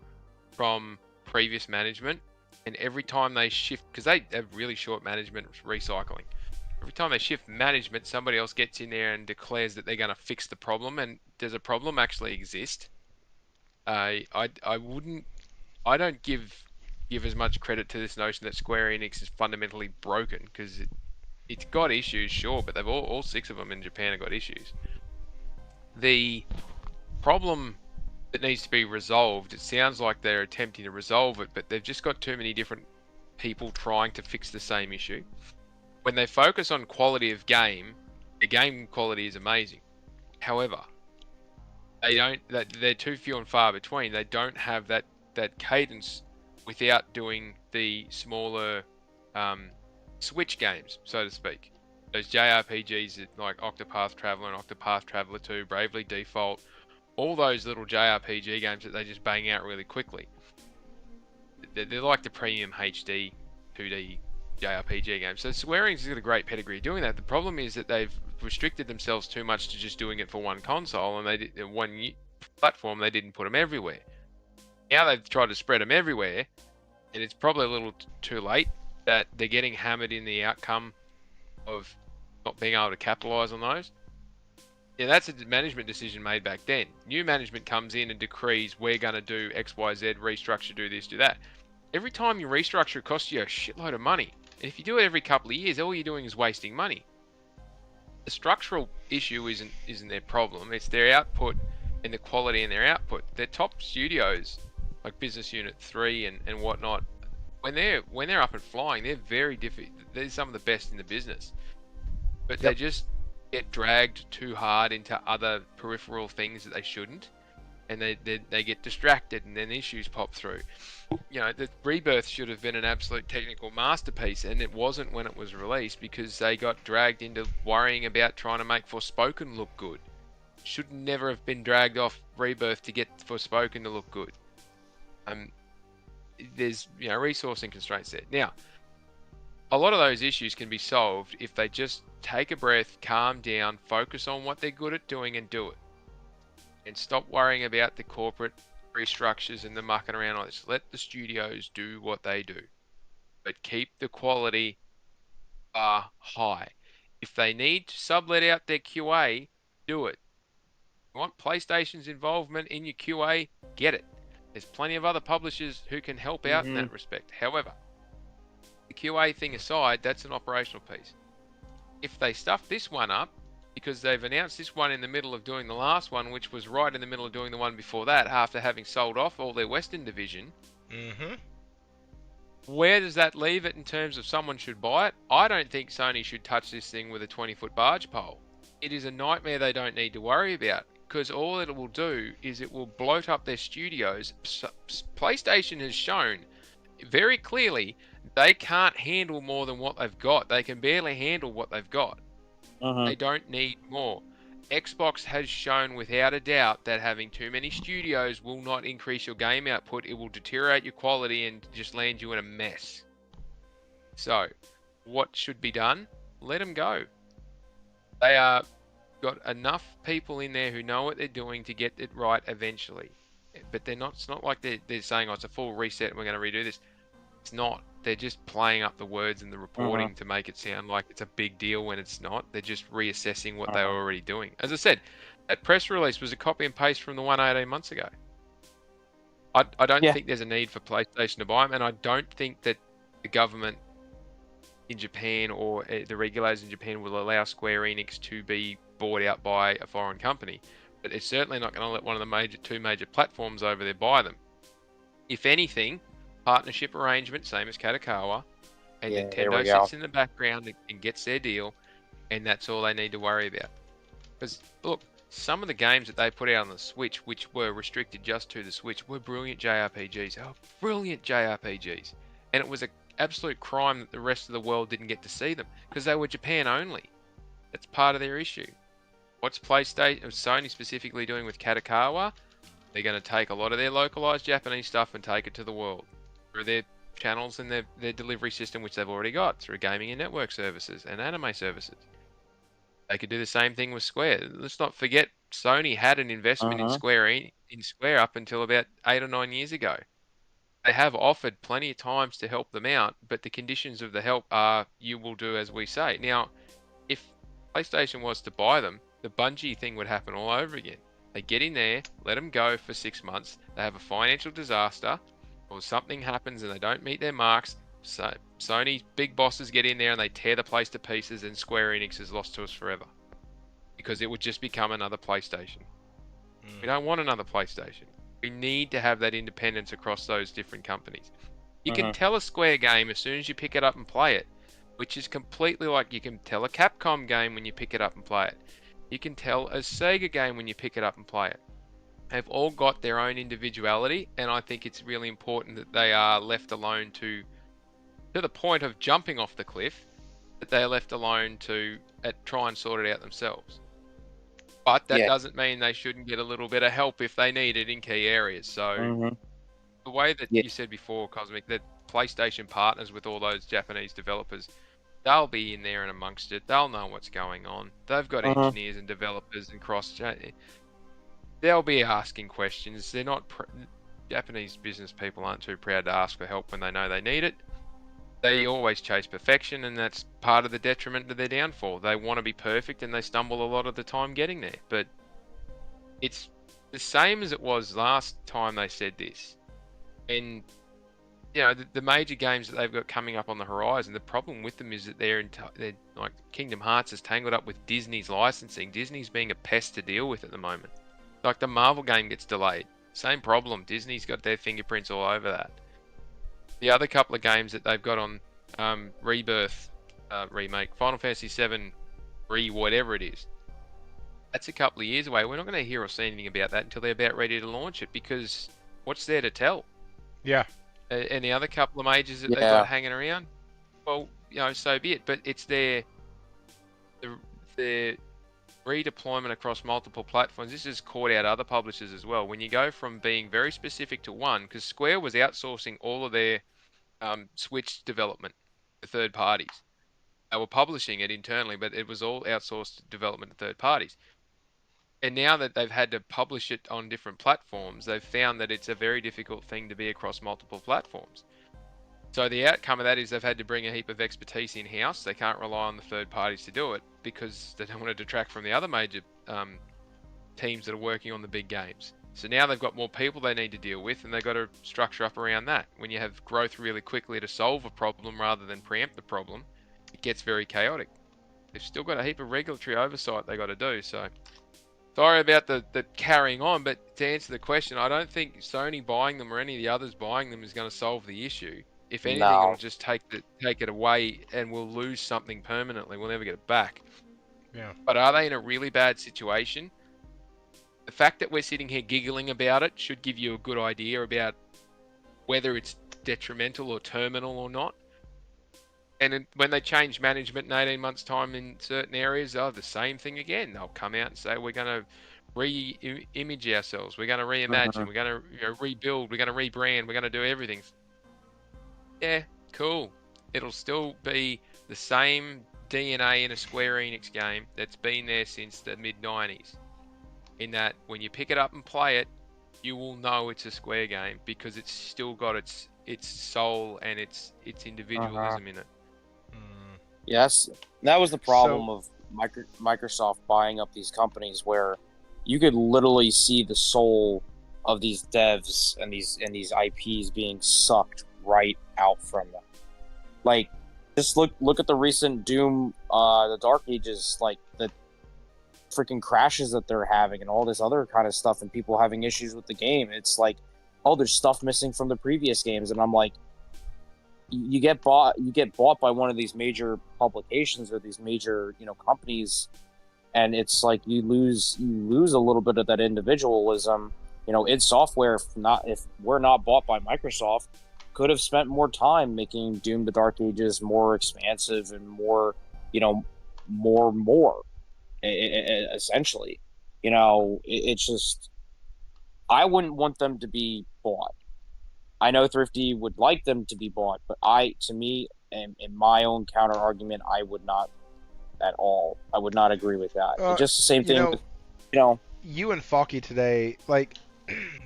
from previous management, and every time they shift, because they have really short management recycling, every time they shift management, somebody else gets in there and declares that they're going to fix the problem, and does a problem actually exist? I don't give as much credit to this notion that Square Enix is fundamentally broken, because it's got issues, sure, but they've all 6 of them in Japan have got issues. The problem that needs to be resolved, it sounds like they're attempting to resolve it, but they've just got too many different people trying to fix the same issue. When they focus on quality of game, the game quality is amazing. However, they're too few and far between. They don't have that cadence without doing the smaller Switch games, so to speak. Those JRPGs like Octopath Traveler and Octopath Traveler 2, Bravely Default, all those little JRPG games that they just bang out really quickly. They're like the premium HD 2D JRPG games. So Square Enix has got a great pedigree doing that. The problem is that they've restricted themselves too much to just doing it for one console, and one platform. They didn't put them everywhere. Now they've tried to spread them everywhere, and it's probably a little too late, that they're getting hammered in the outcome of not being able to capitalize on those. Yeah, that's a management decision made back then. New management comes in and decrees, we're going to do X, Y, Z, restructure, do this, do that. Every time you restructure, it costs you a shitload of money. And if you do it every couple of years, all you're doing is wasting money. The structural issue isn't their problem. It's their output and the quality in their output. Their top studios, like Business Unit 3 and whatnot, when they're up and flying, they're very different. They're some of the best in the business. But they just get dragged too hard into other peripheral things that they shouldn't, and they get distracted, and then issues pop through. The Rebirth should have been an absolute technical masterpiece, and it wasn't when it was released, because they got dragged into worrying about trying to make Forspoken look good. Should never have been dragged off Rebirth to get Forspoken to look good. There's resourcing constraints there. Now, a lot of those issues can be solved if they just take a breath, calm down, focus on what they're good at doing and do it. And stop worrying about the corporate restructures and the mucking around on this. Let the studios do what they do. but keep the quality bar high. If they need to sublet out their QA, do it. You want PlayStation's involvement in your QA? Get it. There's plenty of other publishers who can help out in that respect. However, the QA thing aside, that's an operational piece. If they stuff this one up, because they've announced this one in the middle of doing the last one, which was right in the middle of doing the one before that, after having sold off all their Western division, where does that leave it in terms of someone should buy it? I don't think Sony should touch this thing with a 20-foot barge pole. It is a nightmare they don't need to worry about, because all it will do is it will bloat up their studios. PlayStation has shown very clearly they can't handle more than what they've got. They can barely handle what they've got. They don't need more. Xbox has shown without a doubt that having too many studios will not increase your game output. It will deteriorate your quality and just land you in a mess. So, what should be done? Let them go. They are got enough people in there who know what they're doing to get it right eventually. But they're not. It's not like they're saying, "Oh, it's a full reset and we're going to redo this." It's not. They're just playing up the words in the reporting to make it sound like it's a big deal when it's not. They're just reassessing what they were already doing. As I said, that press release was a copy and paste from the one 18 months ago. I don't think there's a need for PlayStation to buy them, and I don't think that the government in Japan or the regulators in Japan will allow Square Enix to be bought out by a foreign company. But it's certainly not going to let one of the two major platforms over there buy them. If anything, partnership arrangement, same as Katakawa, and Nintendo sits in the background and gets their deal, and that's all they need to worry about. Because, look, some of the games that they put out on the Switch, which were restricted just to the Switch, were brilliant JRPGs. Oh, brilliant JRPGs. And it was an absolute crime that the rest of the world didn't get to see them, because they were Japan only. That's part of their issue. What's PlayStation, Sony specifically doing with Katakawa? They're going to take a lot of their localized Japanese stuff and take it to the world through their channels and their delivery system, which they've already got through gaming and network services and anime services. They could do the same thing with Square. Let's not forget, Sony had an investment in Square up until about 8 or 9 years ago. They have offered plenty of times to help them out, but the conditions of the help are you will do as we say. Now, if PlayStation was to buy them, the Bungie thing would happen all over again. They get in there, let them go for 6 months. They have a financial disaster, or something happens and they don't meet their marks. So Sony's big bosses get in there and they tear the place to pieces, and Square Enix is lost to us forever. Because it would just become another PlayStation. We don't want another PlayStation. We need to have that independence across those different companies. You can tell a Square game as soon as you pick it up and play it, which is completely like you can tell a Capcom game when you pick it up and play it. You can tell a Sega game when you pick it up and play it. They've all got their own individuality, and I think it's really important that they are left alone to the point of jumping off the cliff, that they are left alone to try and sort it out themselves. But that doesn't mean they shouldn't get a little bit of help if they need it in key areas. So the way that you said before, Cosmic, that PlayStation partners with all those Japanese developers, they'll be in there and amongst it. They'll know what's going on. They've got engineers and developers and they'll be asking questions. They're not Japanese business people aren't too proud to ask for help when they know they need it. They always chase perfection, and that's part of the detriment to their downfall. They want to be perfect, and they stumble a lot of the time getting there. But it's the same as it was last time they said this. And you know, the major games that they've got coming up on the horizon, the problem with them is that they're like Kingdom Hearts is tangled up with Disney's licensing. Disney's being a pest to deal with at the moment. Like the Marvel game gets delayed. Same problem. Disney's got their fingerprints all over that. The other couple of games that they've got on Rebirth remake, Final Fantasy VII whatever it is, that's a couple of years away. We're not going to hear or see anything about that until they're about ready to launch it, because what's there to tell? Yeah. Any other couple of majors that they've got hanging around? Well, you know, so be it. But it's their redeployment across multiple platforms. This has caught out other publishers as well. When you go from being very specific to one, because Square was outsourcing all of their Switch development to third parties. They were publishing it internally, but it was all outsourced development to third parties. And now that they've had to publish it on different platforms, they've found that it's a very difficult thing to be across multiple platforms. So the outcome of that is they've had to bring a heap of expertise in-house. They can't rely on the third parties to do it because they don't want to detract from the other major teams that are working on the big games. So now they've got more people they need to deal with, and they've got to structure up around that. When you have growth really quickly to solve a problem rather than preempt the problem, it gets very chaotic. They've still got a heap of regulatory oversight they got to do. So sorry about the carrying on, but to answer the question, I don't think Sony buying them or any of the others buying them is going to solve the issue. If anything, No. it'll just take it away, and we'll lose something permanently. We'll never get it back. Yeah. But are they in a really bad situation? The fact that we're sitting here giggling about it should give you a good idea about whether it's detrimental or terminal or not. And when they change management in 18 months' time in certain areas, the same thing again. They'll come out and say, we're going to re-image ourselves. We're going to reimagine. We're going to rebuild. We're going to rebrand. We're going to do everything. Yeah, cool. It'll still be the same DNA in a Square Enix game that's been there since the mid-90s. In that, when you pick it up and play it, you will know it's a Square game because it's still got its soul and its individualism in it. Yes, that was the problem of Microsoft buying up these companies, where you could literally see the soul of these devs and these IPs being sucked right out from them. Like, just look at the recent Doom, the Dark Ages, like the freaking crashes that they're having and all this other kind of stuff, and people having issues with the game. It's like, oh, there's stuff missing from the previous games, and I'm like, you get bought by one of these major publications or these major, companies, and it's like you lose a little bit of that individualism. id Software, if we're not bought by Microsoft, could have spent more time making Doom the Dark Ages more expansive and more essentially. It's just, I wouldn't want them to be bought. I know Thrifty would like them to be bought, but in my own counter argument, I would not at all. I would not agree with that. Just the same thing with, you and Faulkie today, like,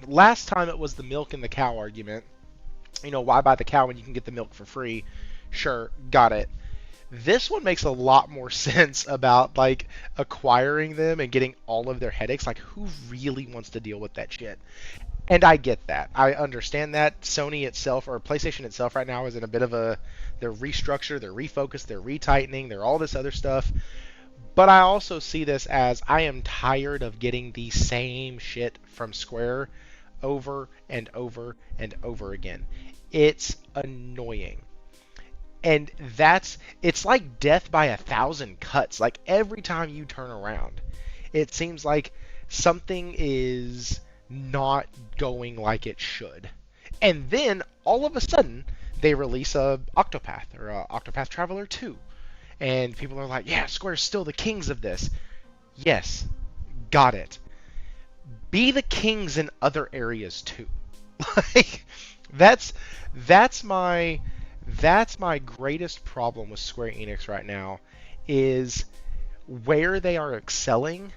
last time it was the milk and the cow argument. Why buy the cow when you can get the milk for free? Sure, got it. This one makes a lot more sense about, like, acquiring them and getting all of their headaches. Like, who really wants to deal with that shit? And I get that. I understand that. Sony itself, or PlayStation itself right now, is in a bit of they're restructured, they're refocused, they're retightening, they're all this other stuff. But I also see this as, I am tired of getting the same shit from Square over and over and over again. It's annoying. And it's like death by 1,000 cuts. Like, every time you turn around, it seems like something is not going like it should. And then, all of a sudden, they release a Octopath, or a Octopath Traveler 2. And people are like, yeah, Square's still the kings of this. Yes, got it. Be the kings in other areas, too. Like, that's my greatest problem with Square Enix right now, is where they are excelling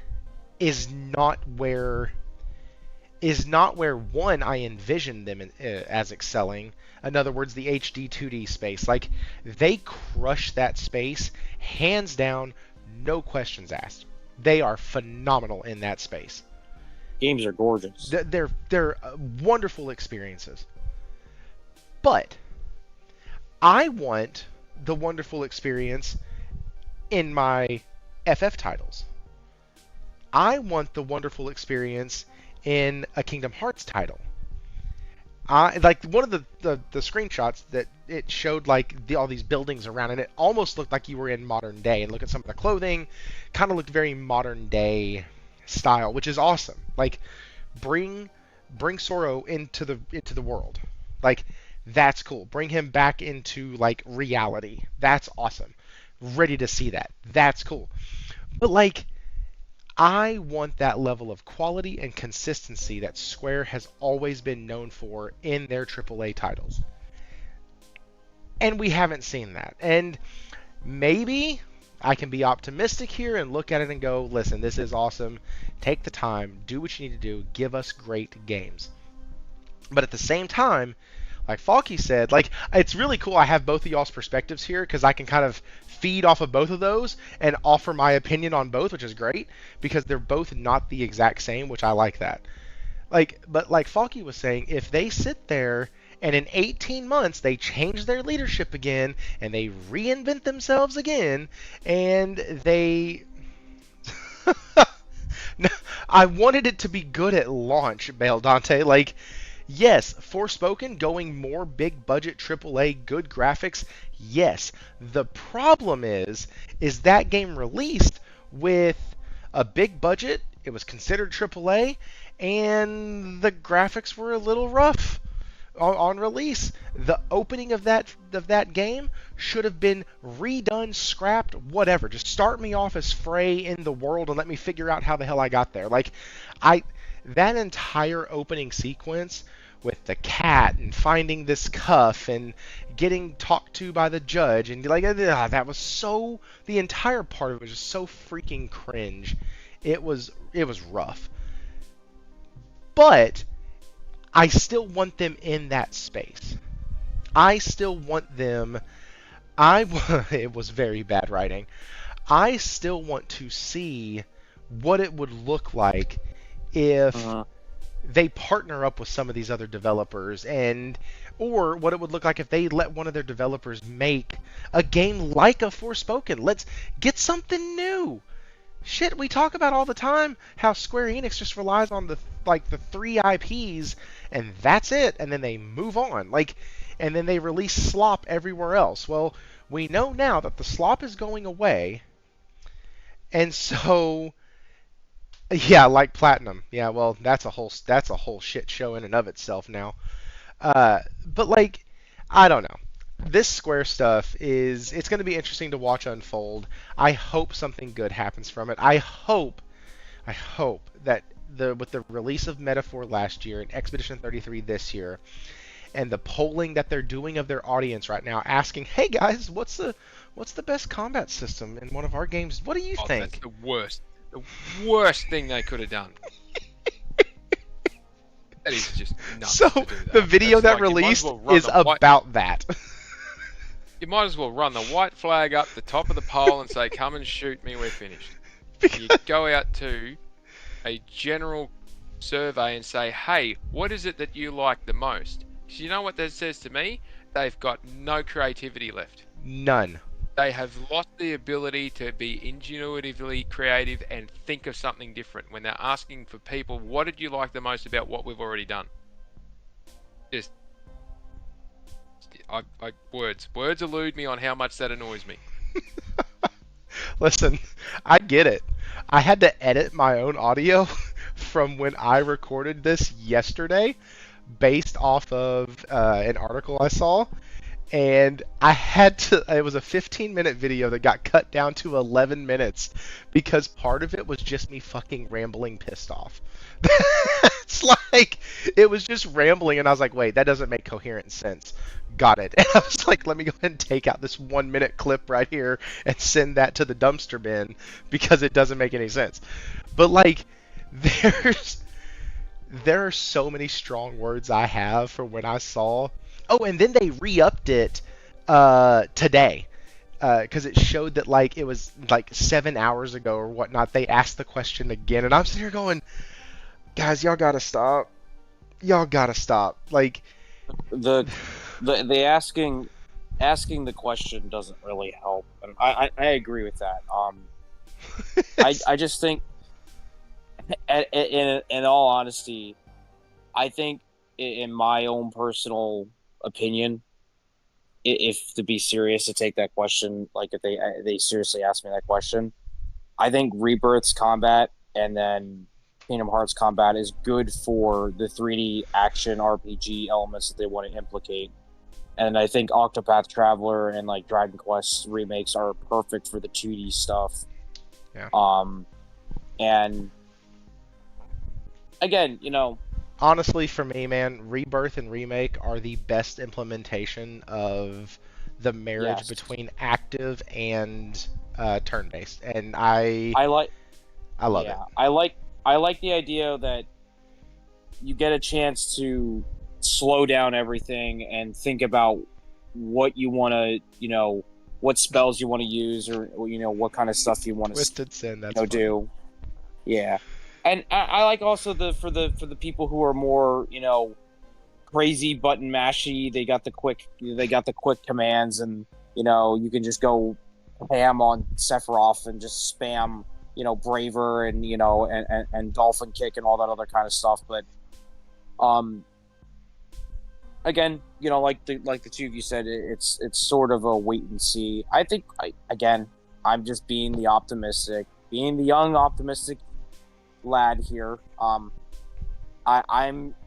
is not where one, I envision them as excelling. In other words, the HD 2D space. Like, they crush that space, hands down, no questions asked. They are phenomenal in that space. Games are gorgeous. They're wonderful experiences. But I want the wonderful experience in my FF titles. I want the wonderful experience in a Kingdom Hearts title. Like, one of the screenshots that it showed, like, all these buildings around, and it almost looked like you were in modern day. And look at some of the clothing, kind of looked very modern day style, which is awesome. Like, bring Sora into the world. Like, that's cool. Bring him back into, like, reality. That's awesome. Ready to see that. That's cool. But, like, I want that level of quality and consistency that Square has always been known for in their AAA titles. And we haven't seen that. And maybe I can be optimistic here and look at it and go, listen, this is awesome. Take the time. Do what you need to do. Give us great games. But at the same time, like Faulkie said, like it's really cool. I have both of y'all's perspectives here because I can kind of feed off of both of those and offer my opinion on both, which is great because they're both not the exact same, which I like that. But like Faulkie was saying, if they sit there and in 18 months they change their leadership again and they reinvent themselves again and they I wanted it to be good at launch, Bale Dante. Like, yes, Forspoken going more big budget AAA, good graphics. Yes. The problem is that game released with a big budget. It was considered AAA, and the graphics were a little rough on release. The opening of that game should have been redone, scrapped, whatever. Just start me off as Frey in the world and let me figure out how the hell I got there. Like, that entire opening sequence with the cat and finding this cuff and getting talked to by the judge and like that was so, the entire part of it was just so freaking cringe. It was rough. But I still want them in that space. I still want them. It was very bad writing. I still want to see what it would look like if they partner up with some of these other developers, or what it would look like if they let one of their developers make a game like a Forspoken. Let's get something new. Shit, we talk about all the time how Square Enix just relies on the 3 IPs and that's it, and then they move on. And then they release slop everywhere else. Well, we know now that the slop is going away, and so yeah, like Platinum. Yeah, well, that's a whole shit show in and of itself now. But I don't know. This Square stuff it's going to be interesting to watch unfold. I hope something good happens from it. I hope that with the release of Metaphor last year and Expedition 33 this year, and the polling that they're doing of their audience right now, asking, "Hey guys, what's the best combat system in one of our games? What do you think?" That's the worst thing they could have done. That is just nuts. So to do that. the video That's that like, released is about that. You might as well run the white flag up the top of the pole and say, "Come and shoot me, we're finished." You go out to a general survey and say, "Hey, what is it that you like the most?" So you know what that says to me? They've got no creativity left. None. They have lost the ability to be ingenuitively creative and think of something different when they're asking for people, "What did you like the most about what we've already done?" Just words elude me on how much that annoys me. Listen, I get it. I had to edit my own audio from when I recorded this yesterday based off of an article I saw. And I had to, it was a 15-minute video that got cut down to 11 minutes because part of it was just me fucking rambling pissed off. It's like, it was just rambling and I was like, wait, that doesn't make coherent sense. Got it. And I was like, let me go ahead and take out this 1-minute clip right here and send that to the dumpster bin because it doesn't make any sense. But there are so many strong words I have for when I saw. Oh, and then they re-upped it today because it showed that it was 7 hours ago or whatnot. They asked the question again, and I'm sitting here going, guys, y'all gotta stop. Y'all gotta stop. The asking the question doesn't really help, and I agree with that. I just think, in all honesty, I think in my own personal opinion, if to be serious, to take that question, if they seriously ask me that question, I think Rebirth's combat and then Kingdom Hearts combat is good for the 3D action RPG elements that they want to implicate. And I think Octopath Traveler and Dragon Quest remakes are perfect for the 2D stuff. Yeah. And again, honestly, for me, man, Rebirth and Remake are the best implementation of the marriage between active and turn-based, and I love it. I like the idea that you get a chance to slow down everything and think about what you want to, what spells you want to use, or what kind of stuff you want to Twisted Sin, that's do. Yeah, and I like also for the people who are more crazy button mashy. They got the quick commands, and you can just go ham on Sephiroth and just spam Braver and and Dolphin Kick and all that other kind of stuff. But again, like the two of you said, it's sort of a wait and see. I think I'm just being the young optimistic lad here.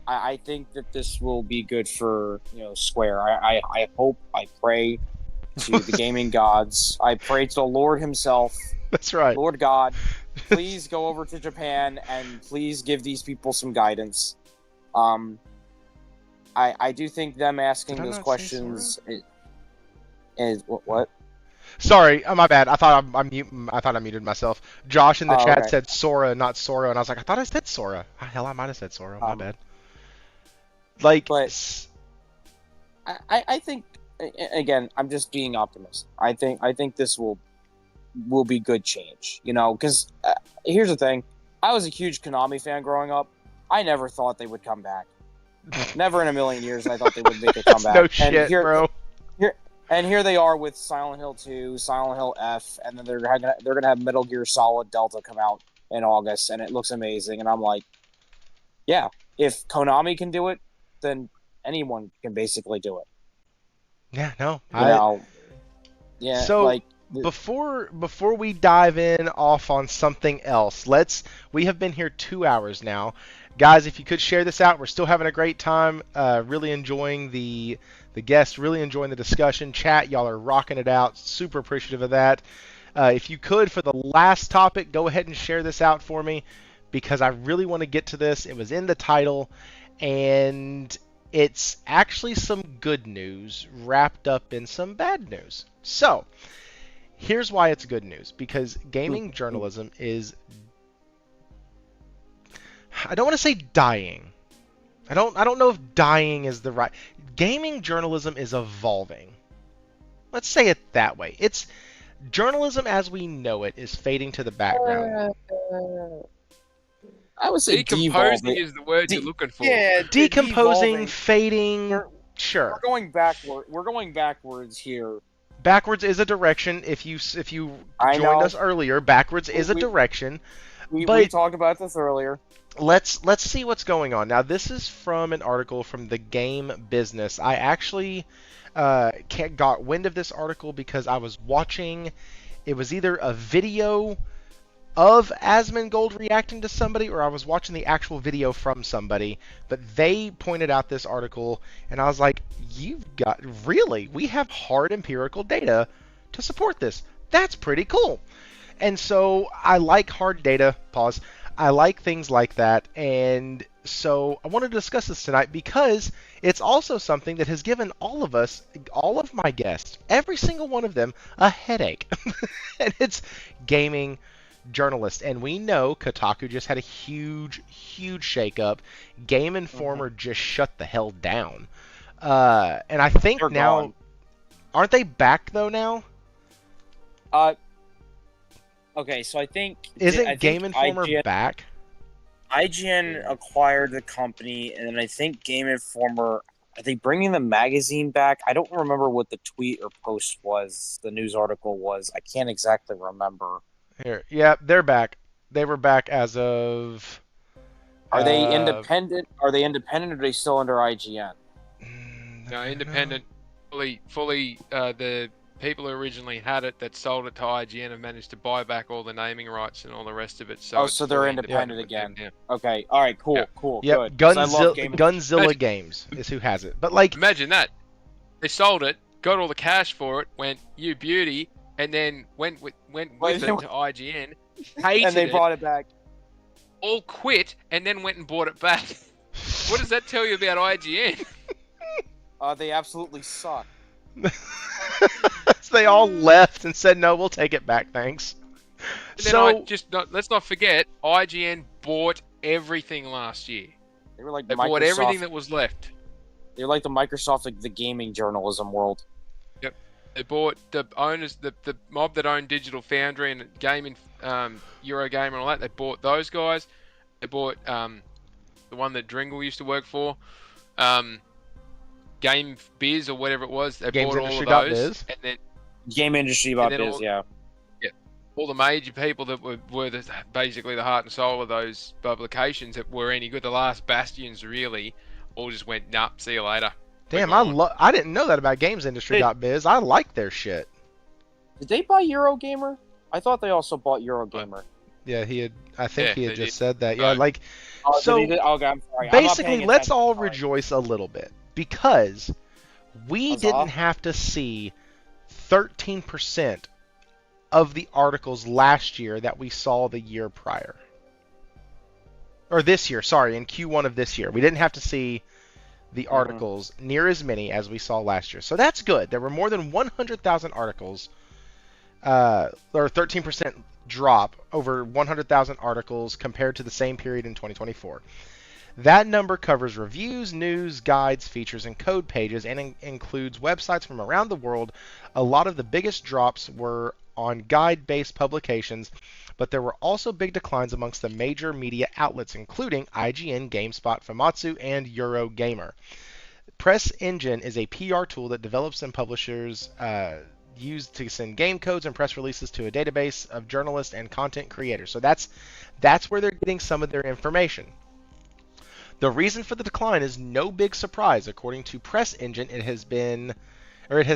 I think that this will be good for Square. I hope, I pray to the gaming gods. I pray to the Lord himself. That's right. Lord God, please go over to Japan and please give these people some guidance. I do think them asking those questions is what? Sorry, my bad. I thought I muted myself. Josh in the chat said Sora, not Sora, and I was like, I thought I said Sora. Hell, I might have said Sora. My bad. But I think, again, I'm just being optimistic. I think this will be good change. Because here's the thing: I was a huge Konami fan growing up. I never thought they would come back. Never in a million years I thought they would make a comeback. No shit, bro. And here they are with Silent Hill 2, Silent Hill F, and then they're gonna have Metal Gear Solid Delta come out in August, and it looks amazing. And I'm like, yeah, if Konami can do it, then anyone can basically do it. Yeah, no, yeah. So before we dive in off on something else, we have been here 2 hours now. Guys, if you could share this out, we're still having a great time. Really enjoying the guests, really enjoying the discussion. Chat, y'all are rocking it out. Super appreciative of that. If you could, for the last topic, go ahead and share this out for me, because I really want to get to this. It was in the title, and it's actually some good news wrapped up in some bad news. So, here's why it's good news. Because gaming journalism is, I don't want to say dying. I don't know if dying is the right. Gaming journalism is evolving. Let's say it that way. It's journalism as we know it is fading to the background. I would say decomposing is the word you're looking for. Yeah, decomposing, fading. Sure. We're going backward. We're going backwards here. Backwards is a direction. If you joined us earlier, backwards is a direction. We talked about this earlier. Let's see what's going on. Now, this is from an article from the Game Business. I actually got wind of this article because I was watching, it was either a video of Asmongold reacting to somebody, or I was watching the actual video from somebody, but they pointed out this article, and I was like, we have hard empirical data to support this. That's pretty cool. And so I like hard data, I like things like that, and so I wanted to discuss this tonight because it's also something that has given all of us, all of my guests, every single one of them, a headache. And it's gaming journalists. And we know Kotaku just had a huge shakeup. Game Informer just shut the hell down. And I think They're now, gone. Aren't they back though now? Okay, so I think... Isn't Game Informer back? IGN acquired the company, and then I think Game Informer... Are they bringing the magazine back? I don't remember what the tweet or post was, the news article was. I can't exactly remember. Here, yeah, they're back. They were back as of... Are they independent? Are they independent, or are they still under IGN? No, independent. Fully, the people who originally had it that sold it to IGN have managed to buy back all the naming rights and all the rest of it. So they're independent again. Okay, all right, cool, cool, yep. good. Gunzilla Games is who has it. But like, imagine that. They sold it, got all the cash for it, went, you beauty, and then went with it to IGN, hated and they brought it back. All quit, and then went and bought it back. What does that tell you about IGN? They absolutely suck. So they all left and said, no, we'll take it back, thanks. And then let's not forget, IGN bought everything last year. They were like They Microsoft. bought everything that was left. They're like the Microsoft, like the gaming journalism world. Yep. They bought the owners, the mob that owned Digital Foundry and Gaming, Eurogamer and all that. They bought those guys. They bought the one that Dringle used to work for, Game Biz or whatever it was. They bought all of those, and then Game Industry about Biz, yeah. All the major people that were basically the heart and soul of those publications that were any good, the last bastions really, all just went, nah, see you later. Damn, I didn't know that about GamesIndustry.biz. I like their shit. Did they buy Eurogamer? I thought they also bought Eurogamer. Yeah, I think he had just said that. No. Yeah, like, so okay, I'm sorry. Basically, let's all rejoice a little bit because we didn't have to see 13% of the articles last year that we saw the year prior. Or this year, sorry, in Q1 of this year. We didn't have to see the articles near as many as we saw last year. So that's good. There were more than 100,000 articles, or 13% drop over 100,000 articles compared to the same period in 2024. That number covers reviews, news, guides, features, and code pages, and includes websites from around the world. A lot of the biggest drops were on guide-based publications, but there were also big declines amongst the major media outlets, including IGN, GameSpot, Famitsu, and Eurogamer. Press Engine is a PR tool that develops and publishers use to send game codes and press releases to a database of journalists and content creators. So that's where they're getting some of their information. The reason for the decline is no big surprise. According to Press Engine, it has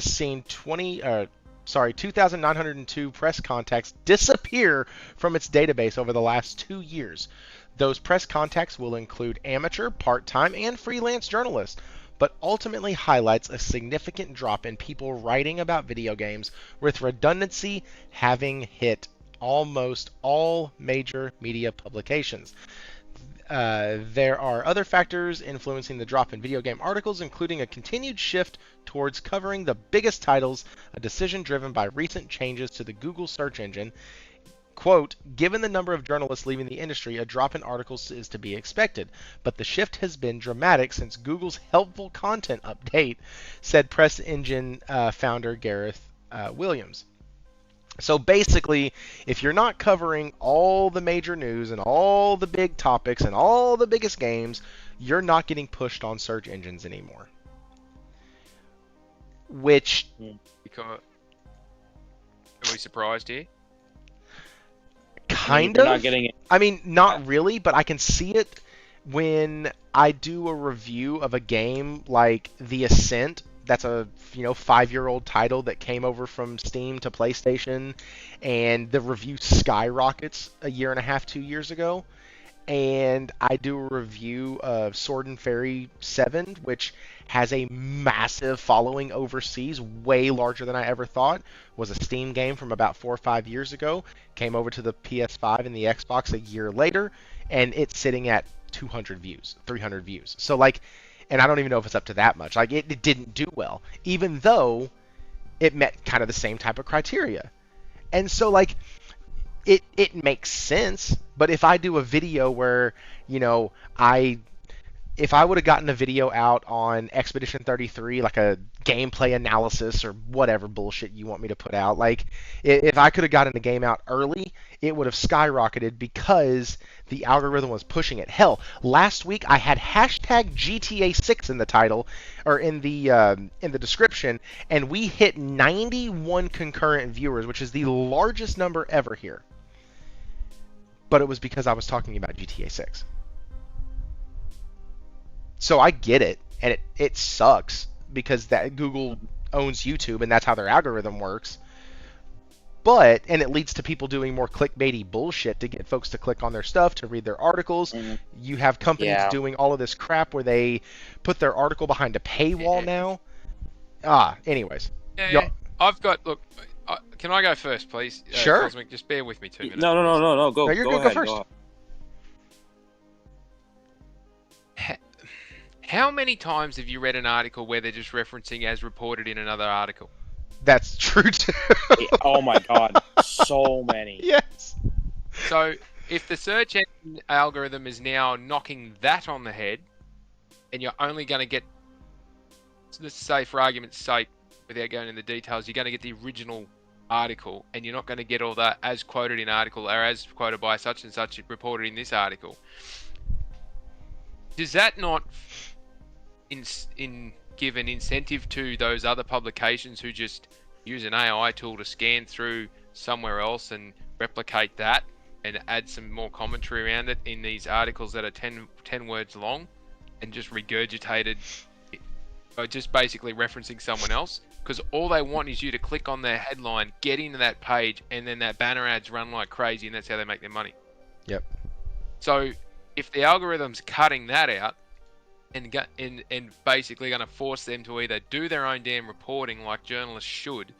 seen 2,902 press contacts disappear from its database over the last 2 years. Those press contacts will include amateur, part-time, and freelance journalists, but ultimately highlights a significant drop in people writing about video games, with redundancy having hit almost all major media publications. There are other factors influencing the drop in video game articles, including a continued shift towards covering the biggest titles, a decision driven by recent changes to the Google search engine. Quote, given the number of journalists leaving the industry, a drop in articles is to be expected, but the shift has been dramatic since Google's helpful content update, said Press Engine founder Gareth Williams. So basically, if you're not covering all the major news and all the big topics and all the biggest games, you're not getting pushed on search engines anymore. Which... Are we surprised here? Kind of. Not getting it. I mean, not really, but I can see it when I do a review of a game like The Ascent. That's a 5-year-old title that came over from Steam to PlayStation, and the review skyrockets a year and a half, 2 years ago. And I do a review of Sword and Fairy 7, which has a massive following overseas, way larger than I ever thought. Was a Steam game from about 4 or 5 years ago. Came over to the PS5 and the Xbox a year later, and it's sitting at 200 views, 300 views. So and I don't even know if it's up to that much. It didn't do well, even though it met kind of the same type of criteria. And so it makes sense. But if I do a video where, if I would have gotten a video out on Expedition 33, like a gameplay analysis or whatever bullshit you want me to put out, if I could have gotten the game out early, it would have skyrocketed because the algorithm was pushing it. Hell, last week I had hashtag GTA 6 in the title, or in the description, and we hit 91 concurrent viewers, which is the largest number ever here. But it was because I was talking about GTA 6. So I get it, and it sucks because that Google owns YouTube, and that's how their algorithm works. And it leads to people doing more clickbaity bullshit to get folks to click on their stuff, to read their articles. Mm-hmm. You have companies doing all of this crap where they put their article behind a paywall now. Anyways. Yeah. I've got, look, can I go first, please? Sure. Cosmic, just bear with me 2 minutes. No. Go. No, you're go good. Ahead, go first. Go. How many times have you read an article where they're just referencing as reported in another article? That's true too. Oh my god, so many. Yes. So if the search engine algorithm is now knocking that on the head, and you're only going to get let's say for argument's sake, without going into the details, you're going to get the original article, and you're not going to get all that as quoted in article or as quoted by such and such reported in this article. Does that not give an incentive to those other publications who just use an AI tool to scan through somewhere else and replicate that and add some more commentary around it in these articles that are 10 words long and just regurgitated, or just basically referencing someone else? Because all they want is you to click on their headline, get into that page, and then that banner ads run like crazy, and that's how they make their money. Yep. So if the algorithm's cutting that out and basically going to force them to either do their own damn reporting like journalists should,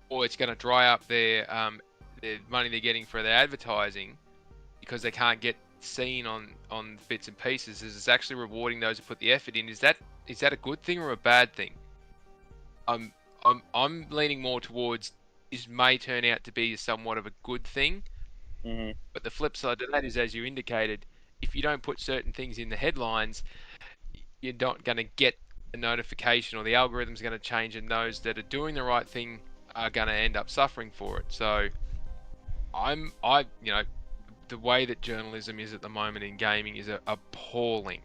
or it's going to dry up their money they're getting for their advertising because they can't get seen on bits and pieces, is it's actually rewarding those who put the effort in. Is that a good thing or a bad thing? I'm leaning more towards this may turn out to be somewhat of a good thing. Mm-hmm. But the flip side to that is, as you indicated, if you don't put certain things in the headlines, you're not going to get a notification, or the algorithm's going to change, and those that are doing the right thing are going to end up suffering for it. So the way that journalism is at the moment in gaming is appalling.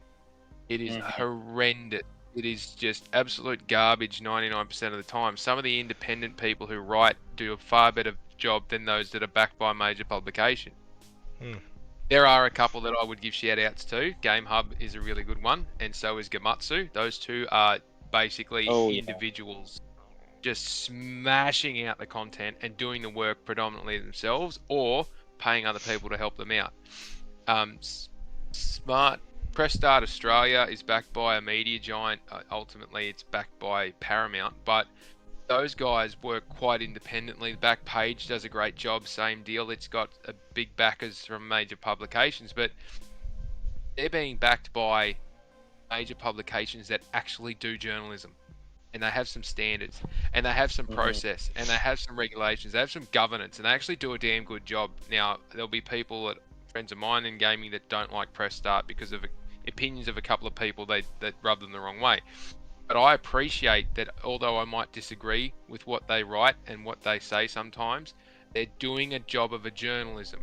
It is horrendous. It is just absolute garbage 99% of the time. Some of the independent people who write do a far better job than those that are backed by a major publication. There are a couple that I would give shout outs to. Game Hub is a really good one, and so is Gamatsu. Those two are basically individuals just smashing out the content and doing the work predominantly themselves, or paying other people to help them out. Smart Press Start Australia is backed by a media giant. Ultimately, it's backed by Paramount, but those guys work quite independently. The back page does a great job. Same deal. It's got a big backers from major publications, but they're being backed by major publications that actually do journalism, and they have some standards, and they have some process, and they have some regulations, they have some governance, and they actually do a damn good job. Now, there'll be people, friends of mine in gaming, that don't like Press Start because of opinions of a couple of people that rub them the wrong way. But I appreciate that, although I might disagree with what they write and what they say sometimes, they're doing a job of a journalism.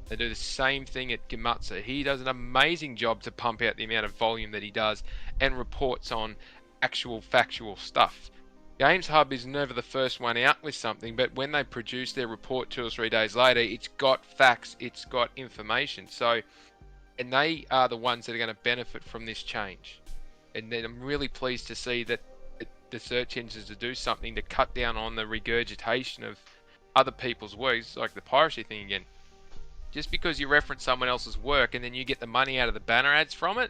They do the same thing at Gamatsu. He does an amazing job to pump out the amount of volume that he does and reports on actual factual stuff. Games Hub is never the first one out with something, but when they produce their report 2 or 3 days later, it's got facts, it's got information. So, and they are the ones that are going to benefit from this change. And then I'm really pleased to see that the search engines to do something to cut down on the regurgitation of other people's works, like the piracy thing again. Just because you reference someone else's work and then you get the money out of the banner ads from it,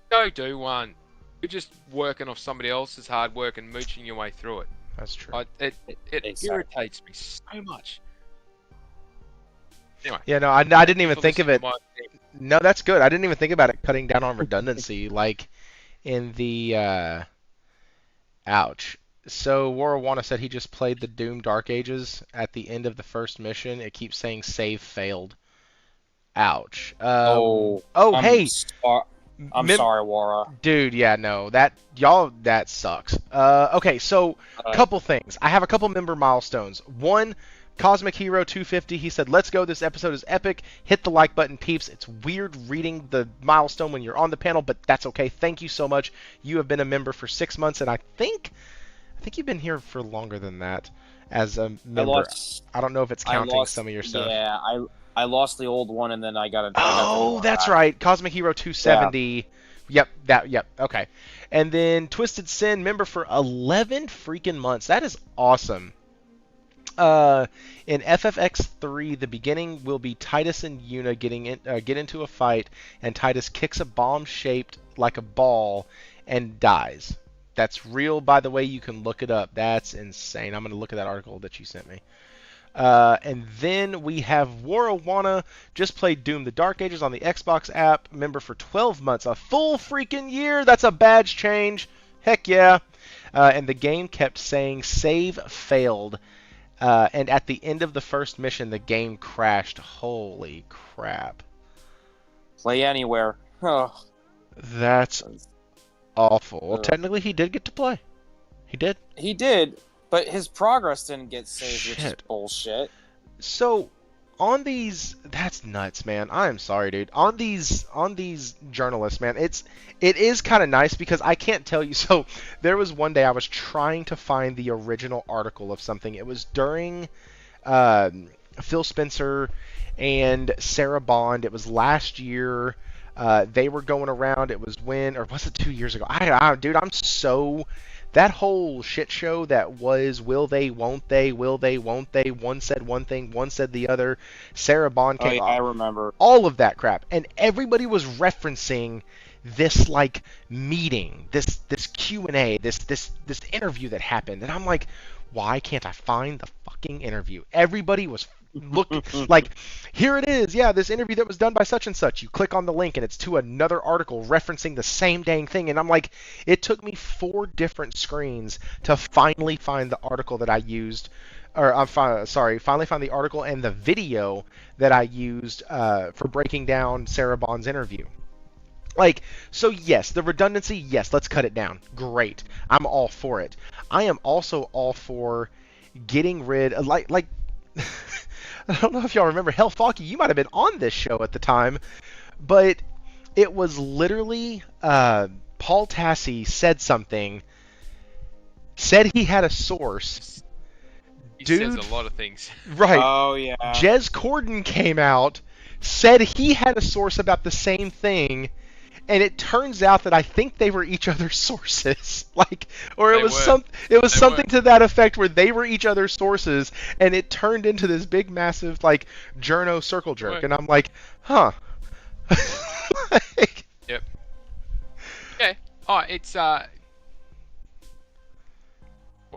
go do one. You're just working off somebody else's hard work and mooching your way through it. That's true. It irritates me so much. Anyway. Yeah, no, I didn't even think of it. No, that's good. I didn't even think about it cutting down on redundancy, like in the ouch. So Warawana said he just played the Doom Dark Ages. At the end of the first mission, it keeps saying save failed. Ouch. Hey. I'm sorry, Wara. Dude, yeah, no, that sucks. Okay, so couple things. I have a couple member milestones. One, Cosmic Hero 250, he said, let's go, this episode is epic. Hit the like button, peeps. It's weird reading the milestone when you're on the panel, but that's okay. Thank you so much. You have been a member for 6 months, and I think you've been here for longer than that as a member. I don't know if it's counting some of your stuff. Yeah, I lost the old one, and then I got that's right. Cosmic Hero 270. Yeah. Yep. Okay. And then Twisted Sin, member for 11 freaking months. That is awesome. In FFX3, the beginning will be Titus and Yuna get into a fight, and Titus kicks a bomb shaped like a ball and dies. That's real, by the way. You can look it up. That's insane. I'm going to look at that article that you sent me. And then we have Warawana, just played Doom the Dark Ages on the Xbox app, member for 12 months, a full freaking year. That's a badge change. Heck yeah. And the game kept saying save failed. And at the end of the first mission, the game crashed. Holy crap. Play anywhere. Oh. That's Awful. Well, Ugh. technically, he did get to play. He did. He did, but his progress didn't get saved, which is Shit. bullshit. So, on these, that's nuts, man. I am sorry, dude. On these journalists, man, it is kind of nice because I can't tell you. So, there was one day I was trying to find the original article of something. It was during Phil Spencer and Sarah Bond. It was last year. They were going around. It was when, or was it 2 years ago? Dude, I'm so. That whole shit show that was will they, won't they, will they, won't they, one said one thing, one said the other, Sarah Bond Oh came yeah, on, I remember. all of that crap, and everybody was referencing this like meeting, this Q&A, this interview that happened, and I'm like, why can't I find the fucking interview? Everybody was like, here it is, yeah, this interview that was done by such and such. You click on the link and it's to another article referencing the same dang thing, and I'm like, it took me 4 different screens to finally find the article that I used, or I'm finally find the article and the video that I used for breaking down Sarah Bond's interview. Like, so yes, the redundancy, yes, let's cut it down. Great. I'm all for it. I am also all for getting rid of, like I don't know if y'all remember, hell, Faulkie, you might have been on this show at the time, but it was literally Paul Tassi said something, said he had a source. He Dude, says a lot of things. right. Oh yeah. Jez Corden came out, said he had a source about the same thing, and it turns out that I think they were each other's sources, like, or it They was were. something to that effect where they were each other's sources, and it turned into this big, massive, like, journo circle jerk, Right. and I'm like, huh. Like, Yep. Okay. Oh, it's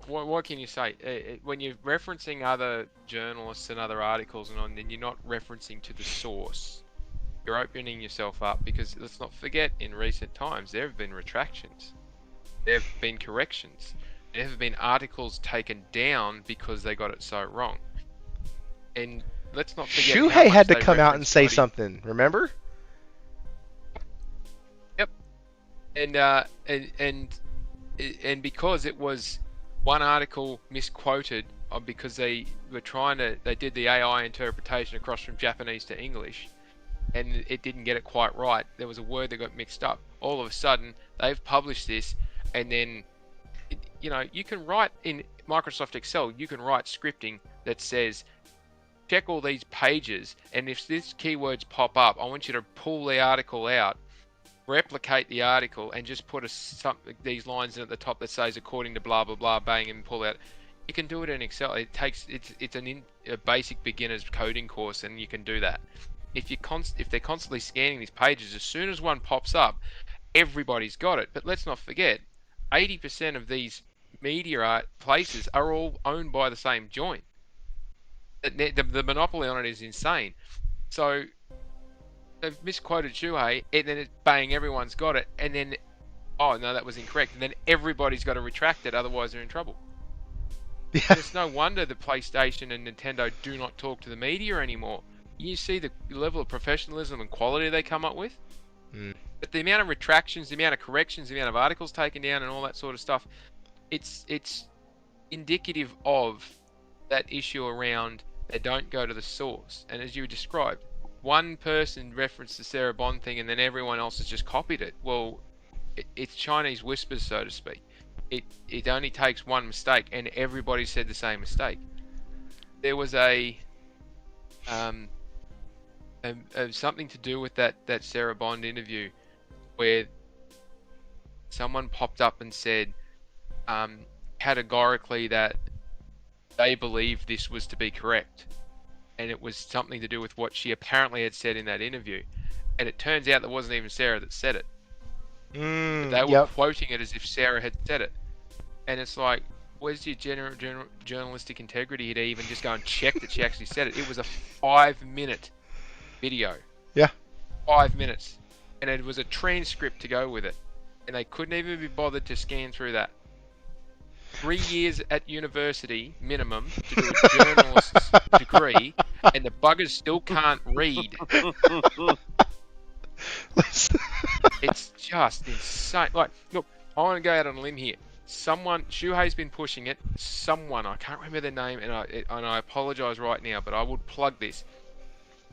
what can you say? When you're referencing other journalists and other articles and on, then you're not referencing to the source. You're opening yourself up because let's not forget, in recent times there have been retractions, there have been corrections, there have been articles taken down because they got it so wrong. And let's not forget, how Shuhei much had to they come out and reference say bloody- something, remember? Yep. And because it was one article misquoted because they did the AI interpretation across from Japanese to English, and it didn't get it quite right. There was a word that got mixed up. All of a sudden, they've published this, and then, you can write in Microsoft Excel, you can write scripting that says, check all these pages, and if these keywords pop up, I want you to pull the article out, replicate the article, and just put these lines in at the top that says, according to blah, blah, blah, bang, and pull out. You can do it in Excel. It's a basic beginner's coding course, and you can do that. If they're constantly scanning these pages, as soon as one pops up, everybody's got it. But let's not forget, 80% of these media art places are all owned by the same joint. The monopoly on it is insane. So they've misquoted Shuhei, and then bang, everyone's got it, and then, oh no, that was incorrect, and then everybody's got to retract it, otherwise they're in trouble. Yeah. It's no wonder the PlayStation and Nintendo do not talk to the media anymore. You see the level of professionalism and quality they come up with. But the amount of retractions, the amount of corrections, the amount of articles taken down, and all that sort of stuff, it's indicative of that issue around they don't go to the source. And as you described, one person referenced the Sarah Bond thing, and then everyone else has just copied it. Well, it's Chinese whispers, so to speak. It only takes one mistake, and everybody said the same mistake. There was something to do with that Sarah Bond interview where someone popped up and said categorically that they believed this was to be correct, and it was something to do with what she apparently had said in that interview, and it turns out that wasn't even Sarah that said it. They were quoting it as if Sarah had said it, and it's like, where's your journalistic integrity to even just go and check that she actually said it? It was a 5-minute video. Yeah. 5 minutes. And it was a transcript to go with it. And they couldn't even be bothered to scan through that. 3 years at university, minimum, to do a journalist's degree, and the buggers still can't read. just insane. Like, look, I want to go out on a limb here. Shuhei's been pushing it. I can't remember their name, and I apologize right now, but I would plug this.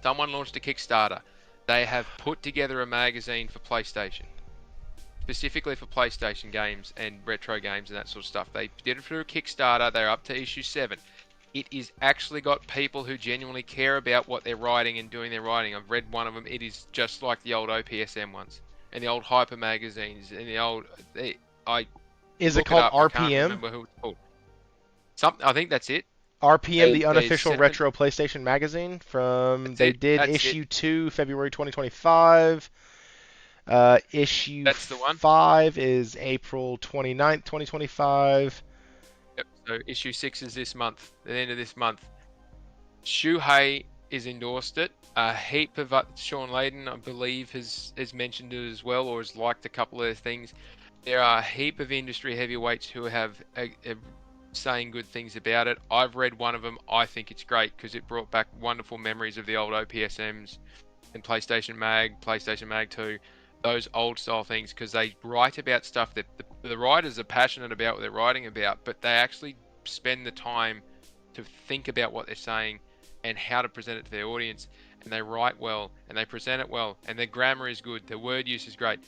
Someone launched a Kickstarter. They have put together a magazine for PlayStation, specifically for PlayStation games and retro games and that sort of stuff. They did it through a Kickstarter. They're up to issue 7. It is actually got people who genuinely care about what they're writing and doing their writing. I've read one of them. It is just like the old OPSM ones and the old Hyper magazines and the old. Is it called I can't RPM? remember who it's called. I think that's it. RPM, the They unofficial sent retro PlayStation magazine. They it. did That's issue it. 2, February 2025. Issue That's the one. 5 is April 29th, 2025. Yep. So issue 6 is this month, at the end of this month. Shuhei has endorsed it. A heap of Sean Layden, I believe, has mentioned it as well, or has liked a couple of their things. There are a heap of industry heavyweights who have saying good things about it. I've read one of them. I think it's great because it brought back wonderful memories of the old OPSMs and PlayStation Mag 2, those old style things, because they write about stuff that the writers are passionate about what they're writing about, but they actually spend the time to think about what they're saying and how to present it to their audience, and they write well and they present it well, and their grammar is good, their word use is great.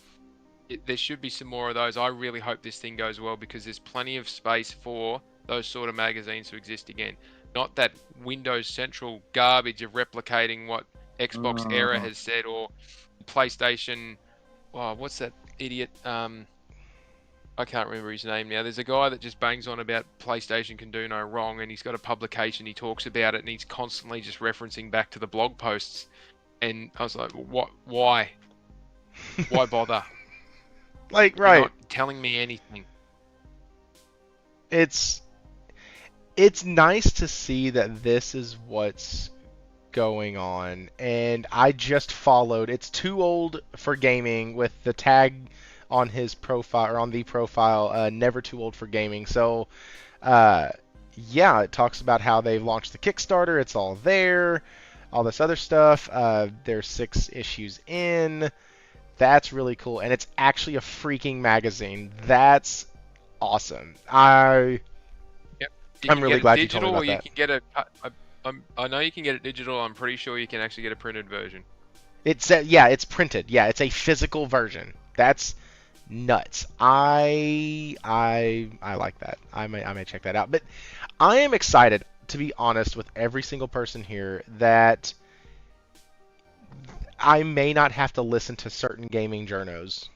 There should be some more of those. I really hope this thing goes well because there's plenty of space for those sort of magazines to exist again. Not that Windows Central garbage of replicating what Xbox Era has said, or PlayStation. Oh, what's that idiot? I can't remember his name now. There's a guy that just bangs on about PlayStation can do no wrong, and he's got a publication. He talks about it, and he's constantly just referencing back to the blog posts. And I was like, what? Why? Why bother? Like, You're right. not telling me anything. It's nice to see that this is what's going on, and I just followed. It's Too Old for Gaming with the tag on his profile, or on the profile, Never Too Old for Gaming. So, yeah, it talks about how they've launched the Kickstarter. It's all there, all this other stuff. There's 6 issues in. That's really cool, and it's actually a freaking magazine. That's awesome. I'm really glad you told me about that. You can get I know you can get it digital. I'm pretty sure you can actually get a printed version. It's printed. Yeah, it's a physical version. That's nuts. I like that. I may check that out. But I am excited, to be honest, with every single person here, that I may not have to listen to certain gaming journos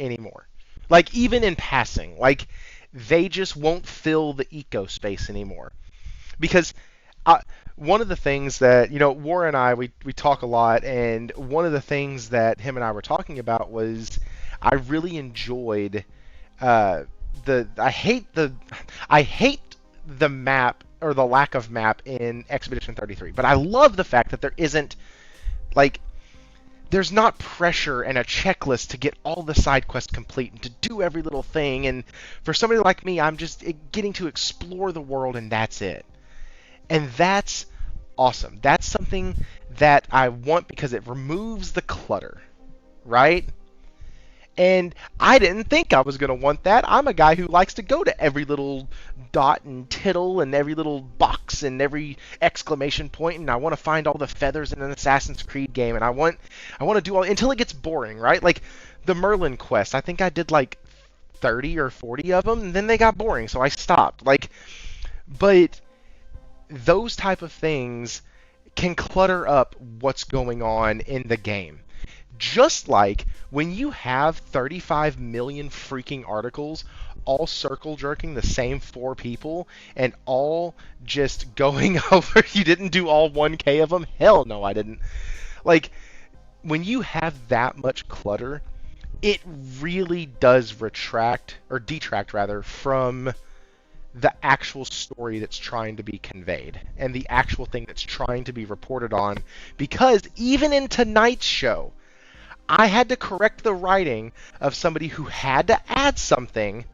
anymore. Like, even in passing, like, they just won't fill the eco space anymore. Because one of the things that, War and I, we talk a lot, and one of the things that him and I were talking about was I really enjoyed I hate the map, or the lack of map, in Expedition 33, but I love the fact that there isn't, like, there's not pressure and a checklist to get all the side quests complete and to do every little thing. And for somebody like me, I'm just getting to explore the world, and that's it. And that's awesome. That's something that I want because it removes the clutter, right? And I didn't think I was going to want that. I'm a guy who likes to go to every little dot and tittle and every little box and every exclamation point, and I want to find all the feathers in an Assassin's Creed game, and I want to do all until it gets boring, right? Like the Merlin quest, I think I did like 30 or 40 of them, and then they got boring, so I stopped. But those type of things can clutter up what's going on in the game. Just like when you have 35 million freaking articles all circle jerking the same 4 people and all just going over, you didn't do all 1K of them? Hell no, I didn't. Like, when you have that much clutter, it really does detract from the actual story that's trying to be conveyed and the actual thing that's trying to be reported on. Because even in tonight's show, I had to correct the writing of somebody who had to add something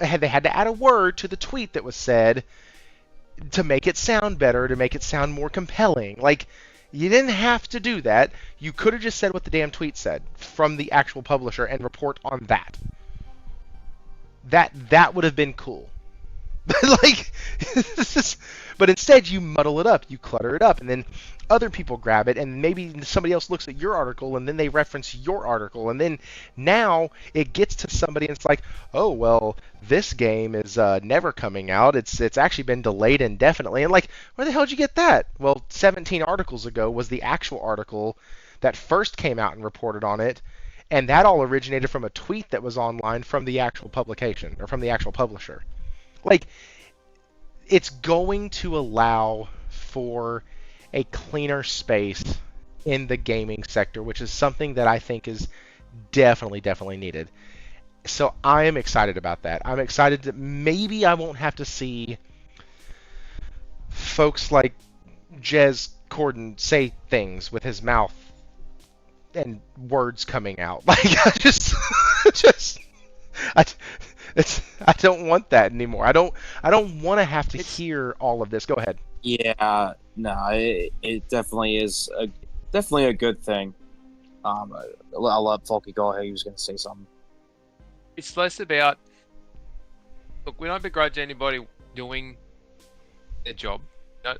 they had to add a word to the tweet that was said to make it sound better, to make it sound more compelling. Like, You didn't have to do that. You could have just said what the damn tweet said from the actual publisher and report on that. That would have been cool. Like, but instead you muddle it up, you clutter it up, and then other people grab it, and maybe somebody else looks at your article, and then they reference your article, and then now it gets to somebody, and it's like, oh well, this game is never coming out. It's actually been delayed indefinitely, and like, where the hell did you get that? Well, 17 articles ago was the actual article that first came out and reported on it, and that all originated from a tweet that was online from the actual publication or from the actual publisher. Like, it's going to allow for a cleaner space in the gaming sector, which is something that I think is definitely needed. So I am excited about that. I'm excited that maybe I won't have to see folks like Jez Corden say things with his mouth and words coming out. Like, I don't want that anymore. I don't want to have to hear all of this. Go ahead. Yeah, no, it definitely is definitely a good thing. I'll let Faulkie go ahead. He was going to say something. It's less about. Look, we don't begrudge anybody doing their job.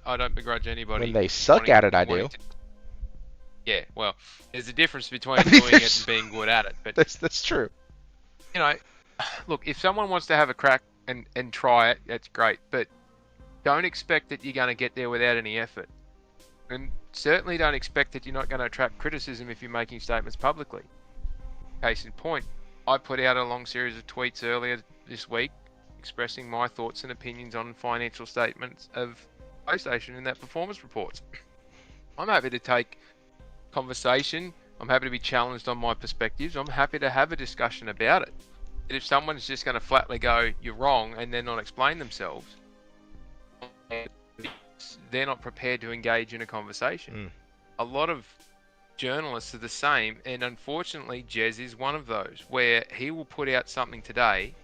I don't begrudge anybody. When they suck at it, I do. Yeah, well, there's a difference between doing it and being good at it. But that's true. You know, look, if someone wants to have a crack and try it, that's great. But don't expect that you're going to get there without any effort. And certainly don't expect that you're not going to attract criticism if you're making statements publicly. Case in point, I put out a long series of tweets earlier this week expressing my thoughts and opinions on financial statements of PlayStation in that performance reports. I'm happy to take conversation. I'm happy to be challenged on my perspectives. I'm happy to have a discussion about it. But if someone's just going to flatly go, you're wrong, and then not explain themselves, they're not prepared to engage in a conversation. A lot of journalists are the same, and unfortunately Jez is one of those, where he will put out something today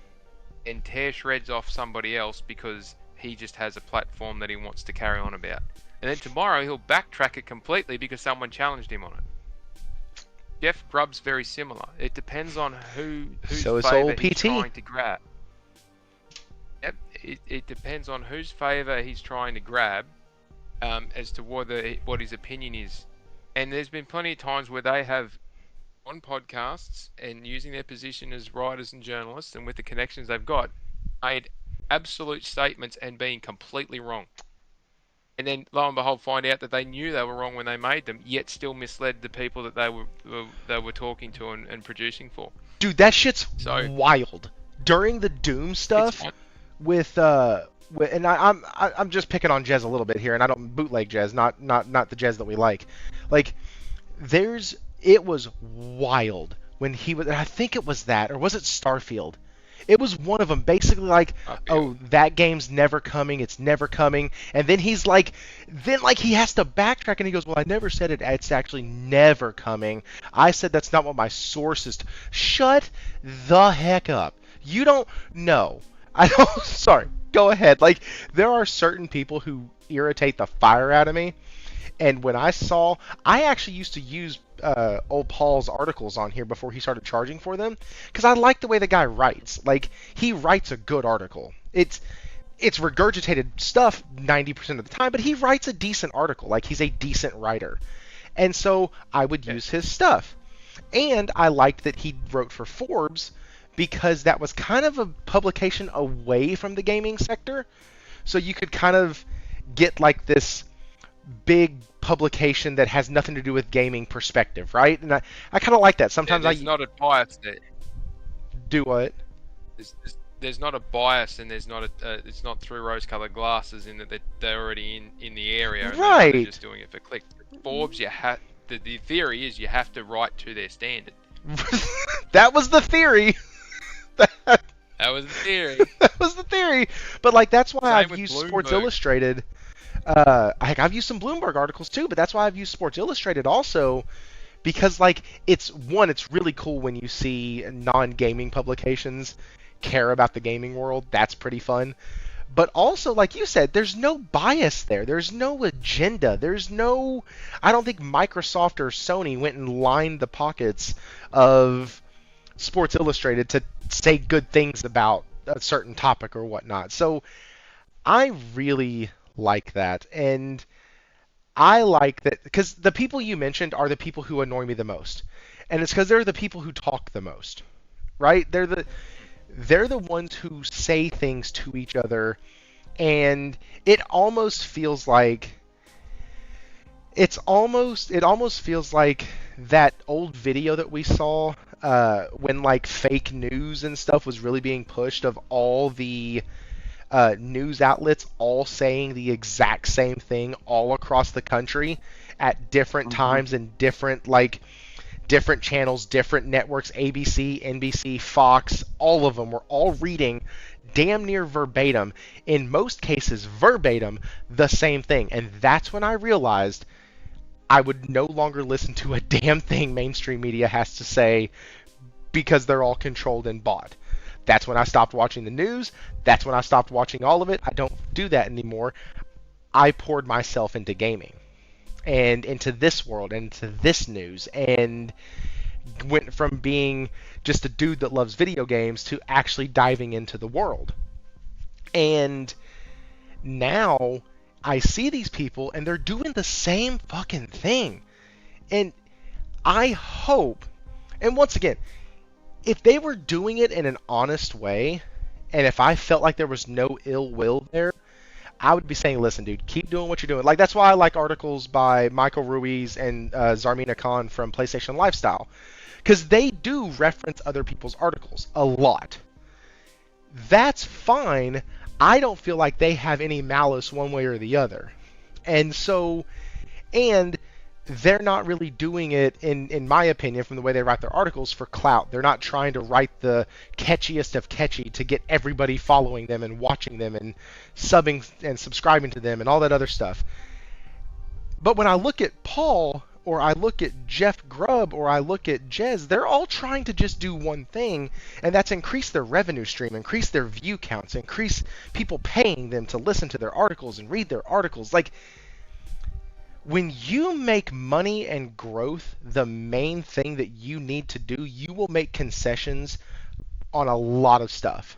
and tear shreds off somebody else because he just has a platform that he wants to carry on about. And then tomorrow he'll backtrack it completely because someone challenged him on it. Jeff Grubb's very similar. It depends on whose favour he's trying to grab. Yep, it depends on whose favour he's trying to grab as to what his opinion is. And there's been plenty of times where they have on podcasts and using their position as writers and journalists and with the connections they've got, made absolute statements and being completely wrong. And then, lo and behold, find out that they knew they were wrong when they made them, yet still misled the people that they were talking to and producing for. Dude, that shit's wild. During the Doom stuff, and I'm just picking on Jez a little bit here, and I don't bootleg Jez, not the Jez that we like. Like, it was wild when he was. I think it was that, or was it Starfield? It was one of them, basically like, oh, that game's never coming, it's never coming, and then he's like, he has to backtrack, and he goes, well, I never said it's actually never coming. I said that's not what my sources. Shut the heck up. You don't know. I don't. Sorry. Go ahead. Like, there are certain people who irritate the fire out of me, and when I actually used to use old Paul's articles on here before he started charging for them, because I like the way the guy writes. Like, he writes a good article. It's regurgitated stuff 90% of the time, but he writes a decent article. Like, he's a decent writer. And so I would use his stuff. And I liked that he wrote for Forbes, because that was kind of a publication away from the gaming sector. So you could kind of get like this big publication that has nothing to do with gaming perspective, right? And I kind of like that. Sometimes there's not a bias there. Do what? There's not a bias, and there's not it's not through rose-colored glasses in that they're already in the area, and right? They're just doing it for clicks. Forbes, the theory is you have to write to their standard. That was the theory. That was the theory. That was the theory. But like, that's why I've used Bloomberg. Sports Illustrated. I've used some Bloomberg articles too, but that's why I've used Sports Illustrated also, because like, it's really cool when you see non-gaming publications care about the gaming world. That's pretty fun. But also, like you said, there's no bias there. There's no agenda. There's no. I don't think Microsoft or Sony went and lined the pockets of Sports Illustrated to say good things about a certain topic or whatnot. So I really like that. And I like that because the people you mentioned are the people who annoy me the most. And it's because they're the people who talk the most, right? They're the ones who say things to each other, and it almost feels like it almost feels like that old video that we saw when like fake news and stuff was really being pushed of all the news outlets all saying the exact same thing all across the country at different times and different channels, different networks, ABC, NBC, Fox, all of them were all reading damn near verbatim, in most cases verbatim, the same thing. And that's when I realized I would no longer listen to a damn thing mainstream media has to say because they're all controlled and bought. That's when I stopped watching the news. That's when I stopped watching all of it. I don't do that anymore. I poured myself into gaming and into this world and into this news and went from being just a dude that loves video games to actually diving into the world. And now I see these people and they're doing the same fucking thing. And I hope, and once again, if they were doing it in an honest way, and if I felt like there was no ill will there, I would be saying, listen, dude, keep doing what you're doing. Like, that's why I like articles by Michael Ruiz and Zarmina Khan from PlayStation Lifestyle, because they do reference other people's articles a lot. That's fine. I don't feel like they have any malice one way or the other. And so, and they're not really doing it, in my opinion, from the way they write their articles, for clout. They're not trying to write the catchiest of catchy to get everybody following them and watching them and subbing and subscribing to them and all that other stuff. But when I look at Paul, or I look at Jeff Grubb, or I look at Jez, they're all trying to just do one thing, and that's increase their revenue stream, increase their view counts, increase people paying them to listen to their articles and read their articles. Like, when you make money and growth the main thing that you need to do, you will make concessions on a lot of stuff.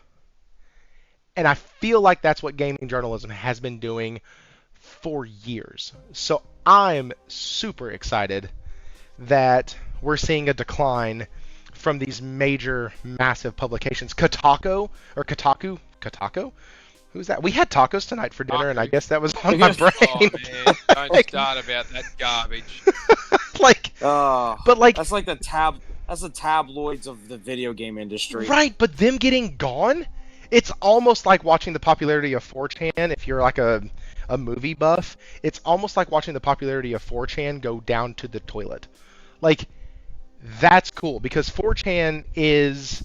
And I feel like that's what gaming journalism has been doing for years. So I'm super excited that we're seeing a decline from these major, massive publications. Kotaku? Who's that? We had tacos tonight for dinner, and I guess that was on my brain. Oh, man. Don't start about that garbage. But that's like that's the tabloids of the video game industry. Right, but them getting gone, it's almost like watching the popularity of 4chan. If you're like a movie buff, it's almost like watching the popularity of 4chan go down to the toilet. Like, that's cool, because 4chan is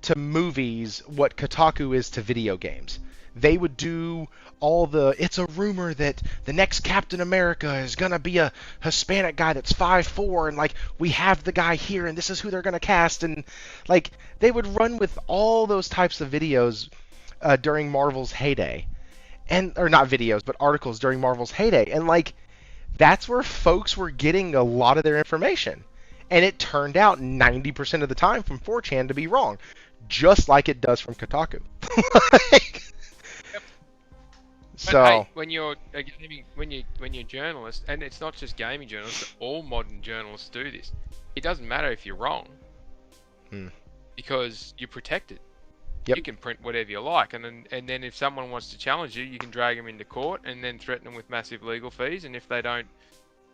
to movies what Kotaku is to video games. They would do all it's a rumor that the next Captain America is going to be a Hispanic guy that's 5'4", and like, we have the guy here and this is who they're going to cast, and like, they would run with all those types of videos during Marvel's heyday. Or not videos, but articles during Marvel's heyday. And like, that's where folks were getting a lot of their information. And it turned out 90% of the time from 4chan to be wrong. Just like it does from Kotaku. So, hey, when you're a journalist, and it's not just gaming journalists, all modern journalists do this. It doesn't matter if you're wrong, because you're protected. Yep. You can print whatever you like, and then if someone wants to challenge you, you can drag them into court and then threaten them with massive legal fees. And if they don't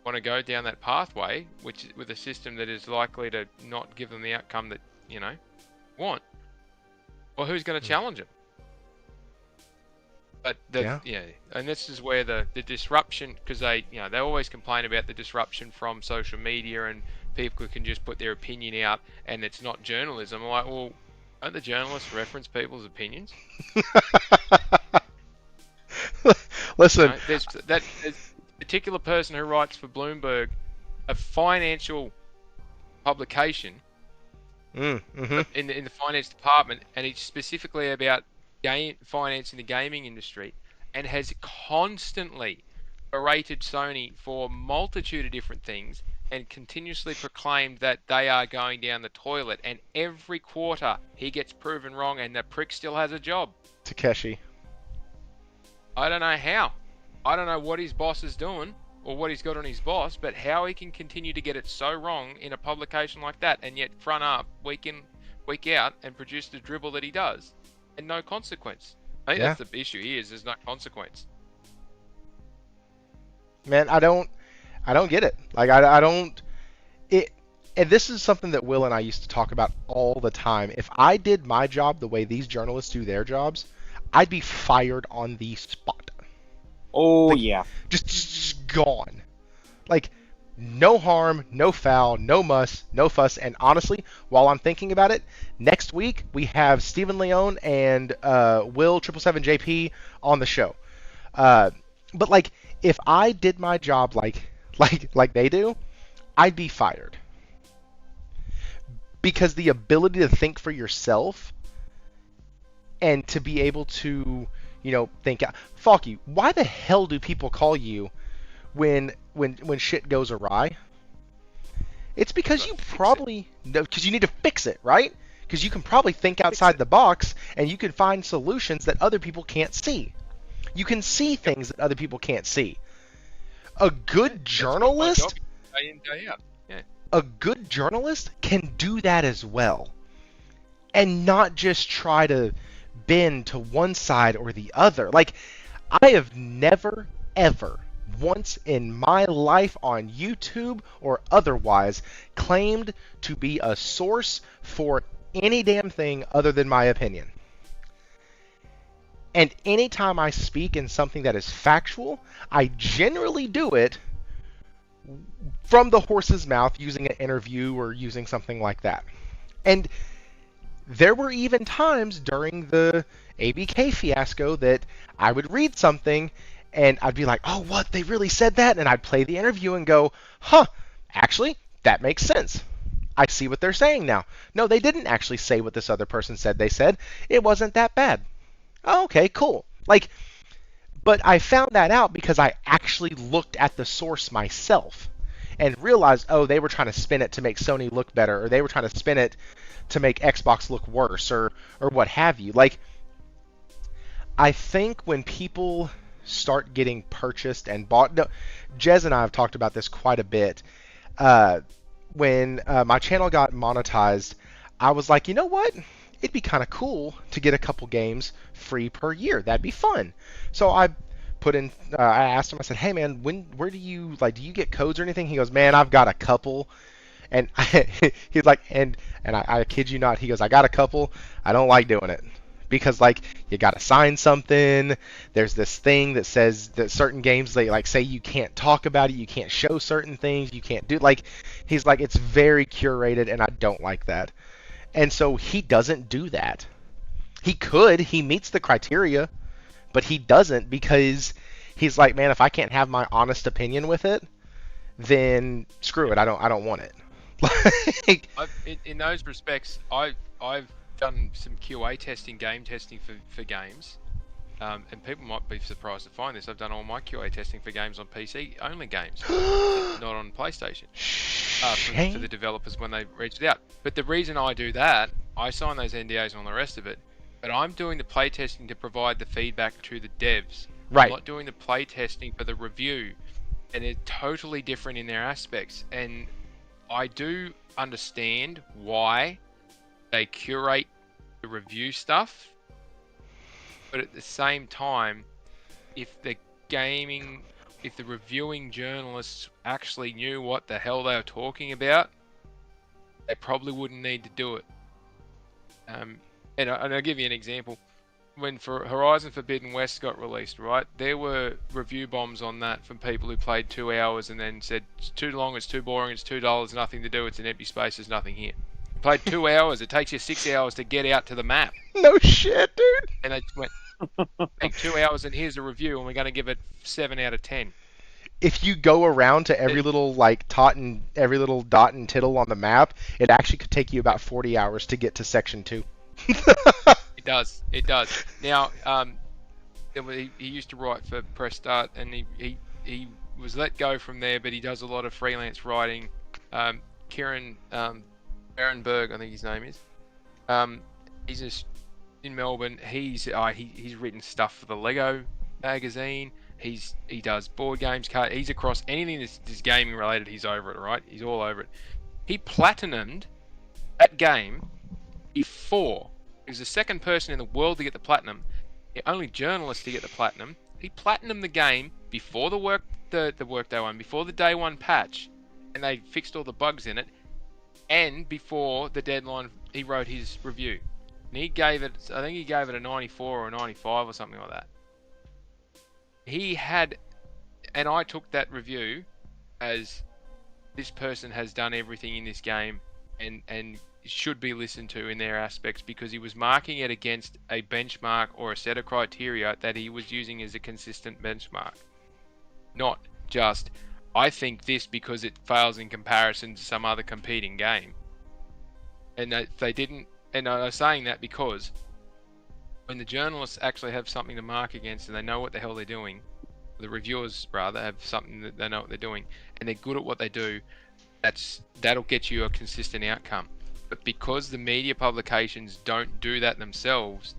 want to go down that pathway, which with a system that is likely to not give them the outcome that want, well, who's going to challenge them? But and this is where the disruption, because they always complain about the disruption from social media and people can just put their opinion out and it's not journalism. I'm like, well, don't the journalists reference people's opinions? Listen, there's a particular person who writes for Bloomberg, a financial publication in the finance department, and it's specifically about financing the gaming industry, and has constantly berated Sony for a multitude of different things and continuously proclaimed that they are going down the toilet. And every quarter he gets proven wrong, and the prick still has a job. Takeshi. I don't know how. I don't know what his boss is doing or what he's got on his boss, but how he can continue to get it so wrong in a publication like that and yet front up week in, week out and produce the dribble that he does and no consequence. I think that's the issue here, is there's no consequence. Man, I don't get it. Like, I don't... And this is something that Will and I used to talk about all the time. If I did my job the way these journalists do their jobs, I'd be fired on the spot. Oh, like, yeah. Just gone. Like, no harm, no foul, no muss, no fuss. And honestly, while I'm thinking about it, next week we have Stephen Leone and Will 777JP on the show. But like, if I did my job like they do, I'd be fired. Because the ability to think for yourself and to be able to, think out. Faulkie, why the hell do people call you when shit goes awry? It's because you probably know, because you need to fix it, right? Because you can probably think outside the box and you can find solutions that other people can't see. You can see things that other people can't see. A good journalist, day in, day out. Yeah. A good journalist can do that as well, and not just try to bend to one side or the other. Like, I have never, ever, once in my life on YouTube or otherwise, claimed to be a source for any damn thing other than my opinion. And anytime I speak in something that is factual, I generally do it from the horse's mouth, using an interview or using something like that. And there were even times during the ABK fiasco that I would read something and I'd be like, oh, what? They really said that? And I'd play the interview and go, huh, actually, that makes sense. I see what they're saying now. No, they didn't actually say what this other person said they said. It wasn't that bad. Oh, okay, cool. But I found that out because I actually looked at the source myself and realized, oh, they were trying to spin it to make Sony look better, or they were trying to spin it to make Xbox look worse, or what have you. Like, I think when people start getting purchased and bought, no, Jez and I have talked about this quite a bit. When my channel got monetized, I was like, you know what? It'd be kind of cool to get a couple games free per year. That'd be fun. So I asked him, I said, hey man, where do you get codes or anything? He goes, man, I've got a couple. And he's like, and I kid you not, he goes, I got a couple. I don't like doing it. Because you gotta sign something. There's this thing that says that certain games, they say you can't talk about it, you can't show certain things, you can't do, he's like, it's very curated and I don't like that. And so he doesn't do that. He could. He meets the criteria, but he doesn't because he's like, man, if I can't have my honest opinion with it, then screw it. I don't want it. In those respects, I've done some QA testing, game testing for games, and people might be surprised to find this. I've done all my QA testing for games on PC, only games, not on PlayStation. For the developers when they reached out. But the reason I do that, I sign those NDAs and all the rest of it, but I'm doing the play testing to provide the feedback to the devs. Right. I'm not doing the play testing for the review. And they're totally different in their aspects. And I do understand why they curate the review stuff, but at the same time, if the reviewing journalists actually knew what the hell they were talking about, they probably wouldn't need to do it. And I'll give you an example. When Horizon Forbidden West got released, right, there were review bombs on that from people who played 2 hours and then said, it's too long, it's too boring, it's $2, nothing to do, it's an empty space, there's nothing here. You played 2 hours, it takes you 6 hours to get out to the map. No shit, dude. And they just went, take 2 hours and here's a review and we're going to give it 7 out of 10. If you go around to every little every little dot and tittle on the map, it actually could take you about 40 hours to get to section 2. It does. It does. Now, he used to write for Press Start, and he was let go from there, but he does a lot of freelance writing. Kieran Barenberg, I think his name is. He's just in Melbourne. He's written stuff for the Lego magazine. He does board games, he's across anything that's gaming related. He's over it, right? He's all over it. He platinumed that game before. He was the second person in the world to get the platinum. The only journalist to get the platinum. He platinumed the game before the workday one, before the day one patch, and they fixed all the bugs in it. And before the deadline, he wrote his review. And I think he gave it a 94 or a 95 or something like that. And I took that review as this person has done everything in this game and should be listened to in their aspects, because he was marking it against a benchmark or a set of criteria that he was using as a consistent benchmark. Not just, I think this because it fails in comparison to some other competing game. And they didn't, and I was saying that because when the journalists actually have something to mark against and they know what the hell they're doing, the reviewers rather have something that they know what they're doing, and they're good at what they do, that'll get you a consistent outcome. But because the media publications don't do that themselves,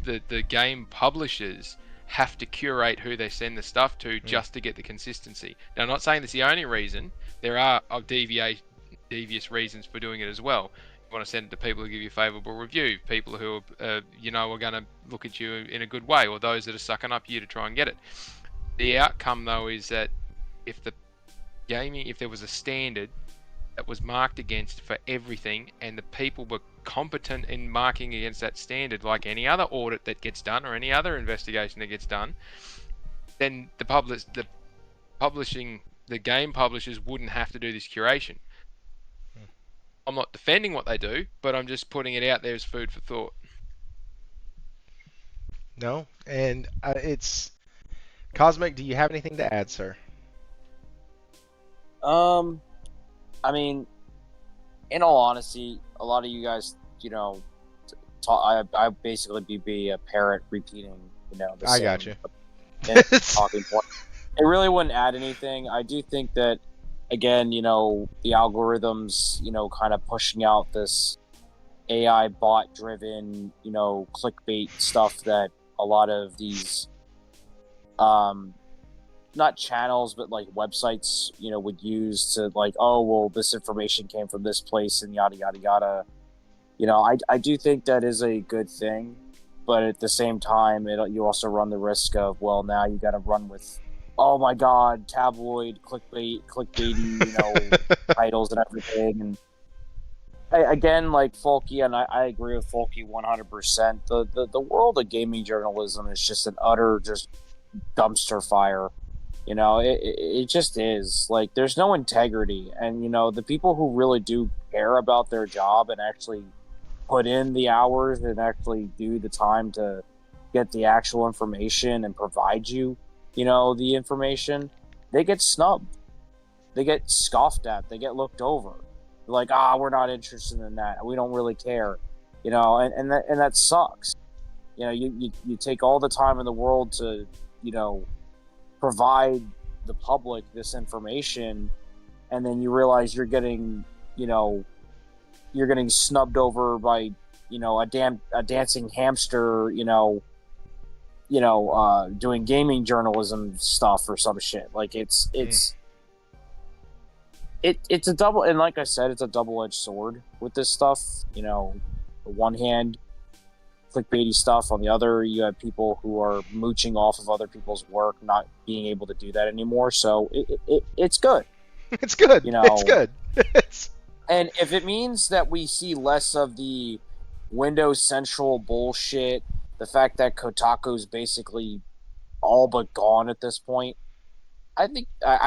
the game publishers have to curate who they send the stuff to just to get the consistency. Now, I'm not saying that's the only reason. There are devious reasons for doing it as well. You want to send it to people who give you a favourable review, people who are going to look at you in a good way, or those that are sucking up you to try and get it. The outcome, though, is that if there was a standard that was marked against for everything, and the people were competent in marking against that standard, like any other audit that gets done or any other investigation that gets done, then the game publishers wouldn't have to do this curation. I'm not defending what they do, but I'm just putting it out there as food for thought. No, and it's Cosmic. Do you have anything to add, sir? I mean, in all honesty, a lot of you guys, I basically be a parrot repeating, the I same got you. talking point. It really wouldn't add anything. I do think that, again, the algorithms, kind of pushing out this AI bot-driven, clickbait stuff that a lot of these, not channels, but like websites, would use to like, oh, well, this information came from this place and yada, yada, yada. I do think that is a good thing, but at the same time, you also run the risk of, well, now you got to run with, oh my God, tabloid, clickbaity, titles and everything. And again, like Faulkie, and I agree with Faulkie 100%. The world of gaming journalism is just an utter just dumpster fire. It just is. Like, there's no integrity. And, the people who really do care about their job and actually put in the hours and actually do the time to get the actual information and provide you, the information, they get snubbed. They get scoffed at. They get looked over. They're like, we're not interested in that. We don't really care. And that sucks. You take all the time in the world to, provide the public this information, and then you realize you're getting snubbed over by a dancing hamster doing gaming journalism stuff or some shit. Like it's a double, and like I said, it's a double-edged sword with this stuff. On one hand, clickbaity stuff. On the other, you have people who are mooching off of other people's work, not being able to do that anymore. So it's good. It's good. It's good. And if it means that we see less of the Windows Central bullshit, the fact that Kotaku's basically all but gone at this point, I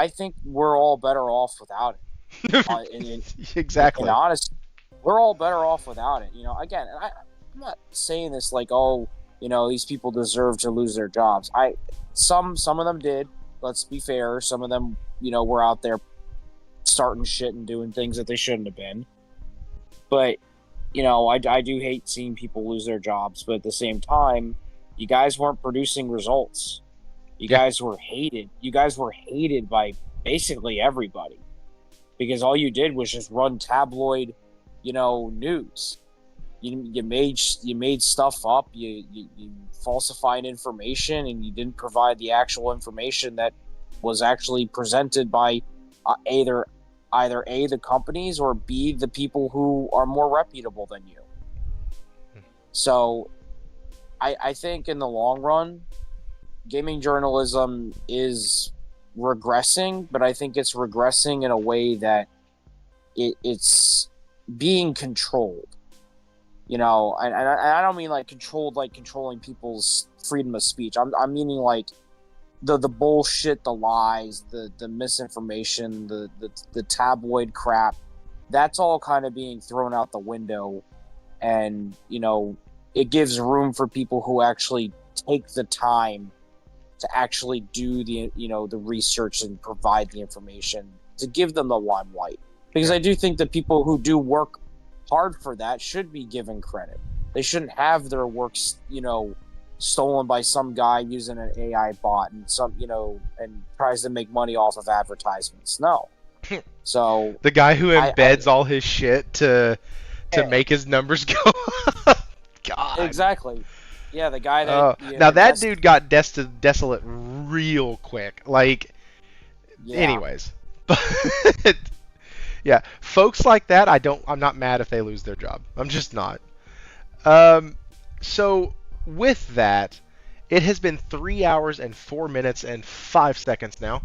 think we're all better off without it. Exactly. And honestly, we're all better off without it. Again, I'm not saying this like, these people deserve to lose their jobs. Some of them did. Let's be fair. Some of them, were out there starting shit and doing things that they shouldn't have been. But I do hate seeing people lose their jobs, but at the same time, you guys weren't producing results. You Yeah. guys were hated. You guys were hated by basically everybody because all you did was just run tabloid, news. You made stuff up. You falsified information, and you didn't provide the actual information that was actually presented by either A, the companies, or B, the people who are more reputable than you. So I think in the long run, gaming journalism is regressing, but I think it's regressing in a way that it's being controlled. And I don't mean like controlled, like controlling people's freedom of speech. I'm meaning like the bullshit, the lies, the misinformation, the tabloid crap. That's all kind of being thrown out the window, and it gives room for people who actually take the time to actually do the the research and provide the information to give them the limelight. Because I do think that people who do work hard for that should be given credit. They shouldn't have their works, stolen by some guy using an AI bot and and tries to make money off of advertisements. No. So the guy who embeds all his shit to make his numbers go up. God. Exactly. Yeah, the guy that now that dude got desolate real quick. Like, anyways, but yeah, folks like that, I'm not mad if they lose their job. I'm just not. So with that, it has been 3 hours and 4 minutes and 5 seconds now.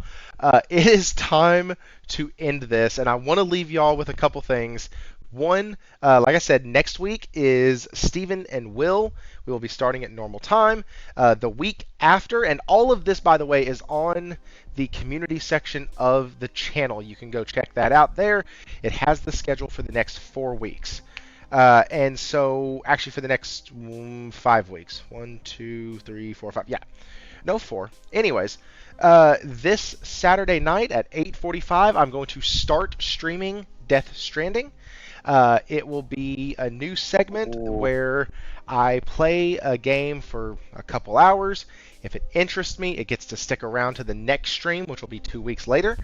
It is time to end this, and I want to leave y'all with a couple things. One, like I said, next week is Steven and Will. We will be starting at normal time. The week after, and all of this, by the way, is on the community section of the channel. You can go check that out there. It has the schedule for the next 4 weeks. And so, actually, for the next 5 weeks. 1, 2, 3, 4, 5. Yeah. No, 4. Anyways, this Saturday night at 8:45, I'm going to start streaming Death Stranding. It will be a new segment where I play a game for a couple hours. If it interests me, it gets to stick around to the next stream, which will be 2 weeks later.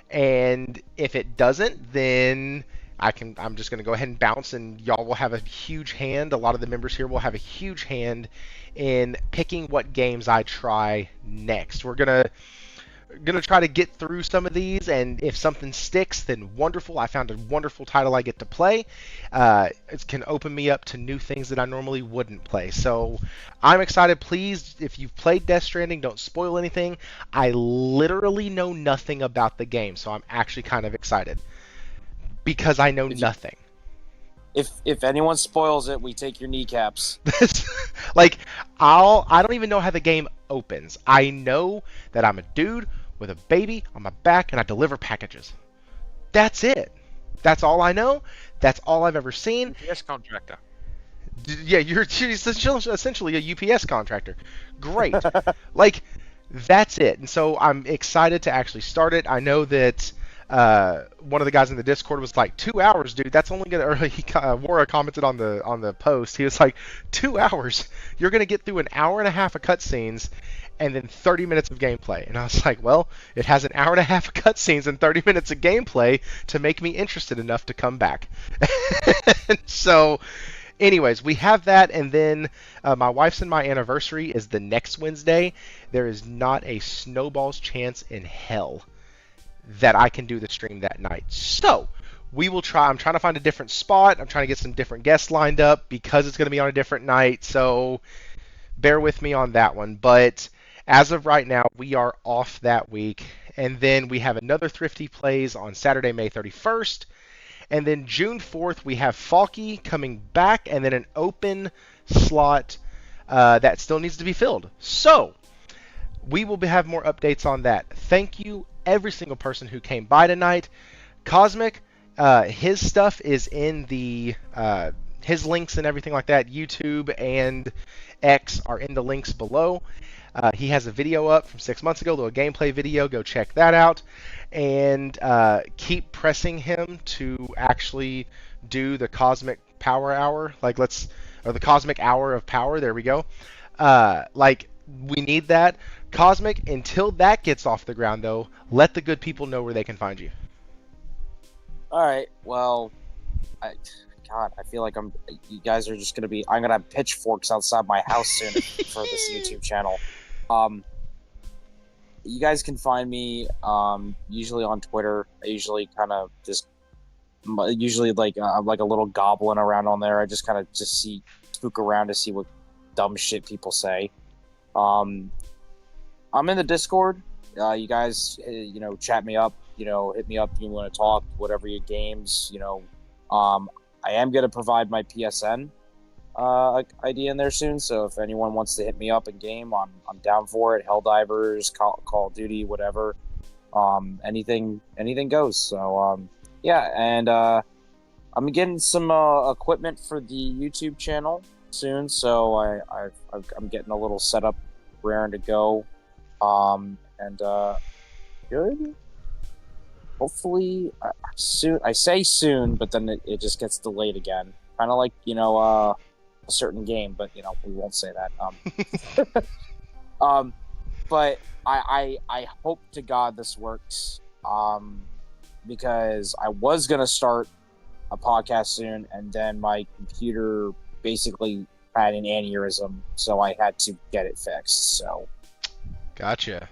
And if it doesn't, then I'm just going to go ahead and bounce, and y'all will have a huge hand. A lot of the members here will have a huge hand in picking what games I try next. We're gonna try to get through some of these, and if something sticks, then wonderful. I found a wonderful title I get to play. It can open me up to new things that I normally wouldn't play. So I'm excited. Please, if you've played Death Stranding, don't spoil anything. I literally know nothing about the game, so I'm actually kind of excited because I know nothing. If anyone spoils it, we take your kneecaps. Like, I don't even know how the game opens. I know that I'm a dude with a baby on my back and I deliver packages. That's it. That's all I know. That's all I've ever seen. UPS contractor. Yeah, you're essentially a UPS contractor. Great. Like, that's it. And so I'm excited to actually start it. I know that one of the guys in the Discord was like, 2 hours, dude. That's only gonna. Or Wara commented on the post. He was like, 2 hours. You're gonna get through an hour and a half of cutscenes, and then 30 minutes of gameplay. And I was like, well, it has an hour and a half of cutscenes and 30 minutes of gameplay to make me interested enough to come back. So, anyways, we have that, and then my wife's and my anniversary is the next Wednesday. There is not a snowball's chance in hell that I can do the stream that night. So we will try. I'm trying to find a different spot. I'm trying to get some different guests lined up because it's going to be on a different night. So bear with me on that one. But as of right now, we are off that week. And then we have another Thrifty Plays on Saturday, May 31st. And then June 4th, we have Faulkie coming back, and then an open slot that still needs to be filled. So we will have more updates on that. Thank you, every single person who came by tonight. Cosmic, his stuff is in the his links and everything like that. YouTube and X are in the links below. He has a video up from 6 months ago, a little gameplay video. Go check that out. And keep pressing him to actually do the Cosmic power hour, like or the cosmic hour of power. There we go. Like we need that. Cosmic, until that gets off the ground, though, let the good people know where they can find you. All right. Well, God, I feel like you guys are just gonna be. I'm gonna have pitchforks outside my house soon for this YouTube channel. You guys can find me usually on Twitter. I usually kind of just like I'm like a little goblin around on there. I just kind of spook around to see what dumb shit people say. I'm in the Discord. You guys, chat me up. Hit me up if you want to talk. Whatever your games. I am gonna provide my PSN ID in there soon. So if anyone wants to hit me up in game, I'm down for it. Helldivers, Call of Duty, whatever. Anything goes. So yeah, and I'm getting some equipment for the YouTube channel soon. So I'm getting a little setup raring to go. Good. Hopefully soon. I say soon, but then it just gets delayed again. Kind of like a certain game, but we won't say that. But I hope to God this works. Because I was gonna start a podcast soon, and then my computer basically had an aneurysm, so I had to get it fixed. So. Gotcha.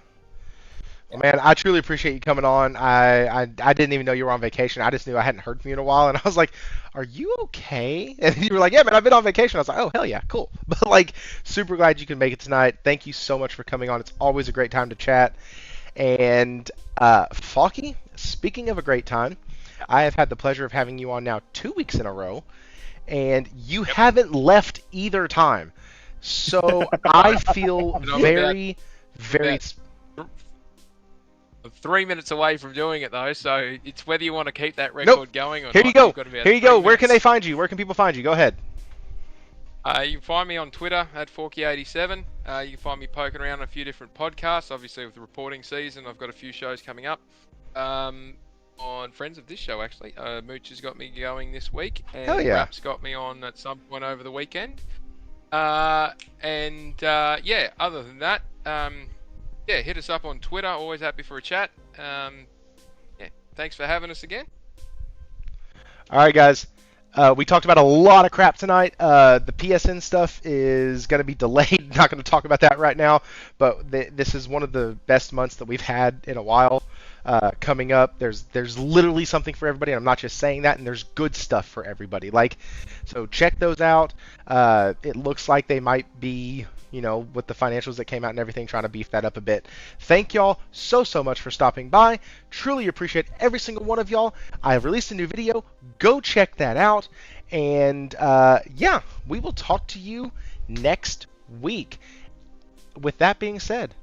Well, man, I truly appreciate you coming on. I didn't even know you were on vacation. I just knew I hadn't heard from you in a while, and I was like, "Are you okay?" And you were like, "Yeah, man, I've been on vacation." I was like, "Oh, hell yeah, cool." But like, super glad you could make it tonight. Thank you so much for coming on. It's always a great time to chat. And Faulkie, speaking of a great time, I have had the pleasure of having you on now 2 weeks in a row, and you haven't left either time. So I feel very. I'm 3 minutes away from doing it though, so it's whether you want to keep that record going or Here not. You go. Here you go. Where can they find you? Where can people find you? Go ahead. You can find me on Twitter at Faulkie87. You can find me poking around on a few different podcasts. Obviously, with the reporting season, I've got a few shows coming up. On friends of this show, actually. Mooch has got me going this week, and Hell yeah. Rap's got me on at some point over the weekend. Yeah, other than that, yeah, hit us up on Twitter. Always happy for a chat. Yeah, thanks for having us again. All right, guys. We talked about a lot of crap tonight. The PSN stuff is going to be delayed. Not going to talk about that right now. But this is one of the best months that we've had in a while. Coming up, there's literally something for everybody. And I'm not just saying that. And there's good stuff for everybody. So check those out. It looks like they might be, with the financials that came out and everything, trying to beef that up a bit. Thank y'all so much for stopping by. Truly appreciate every single one of y'all. I have released a new video. Go check that out. And yeah, we will talk to you next week. With that being said,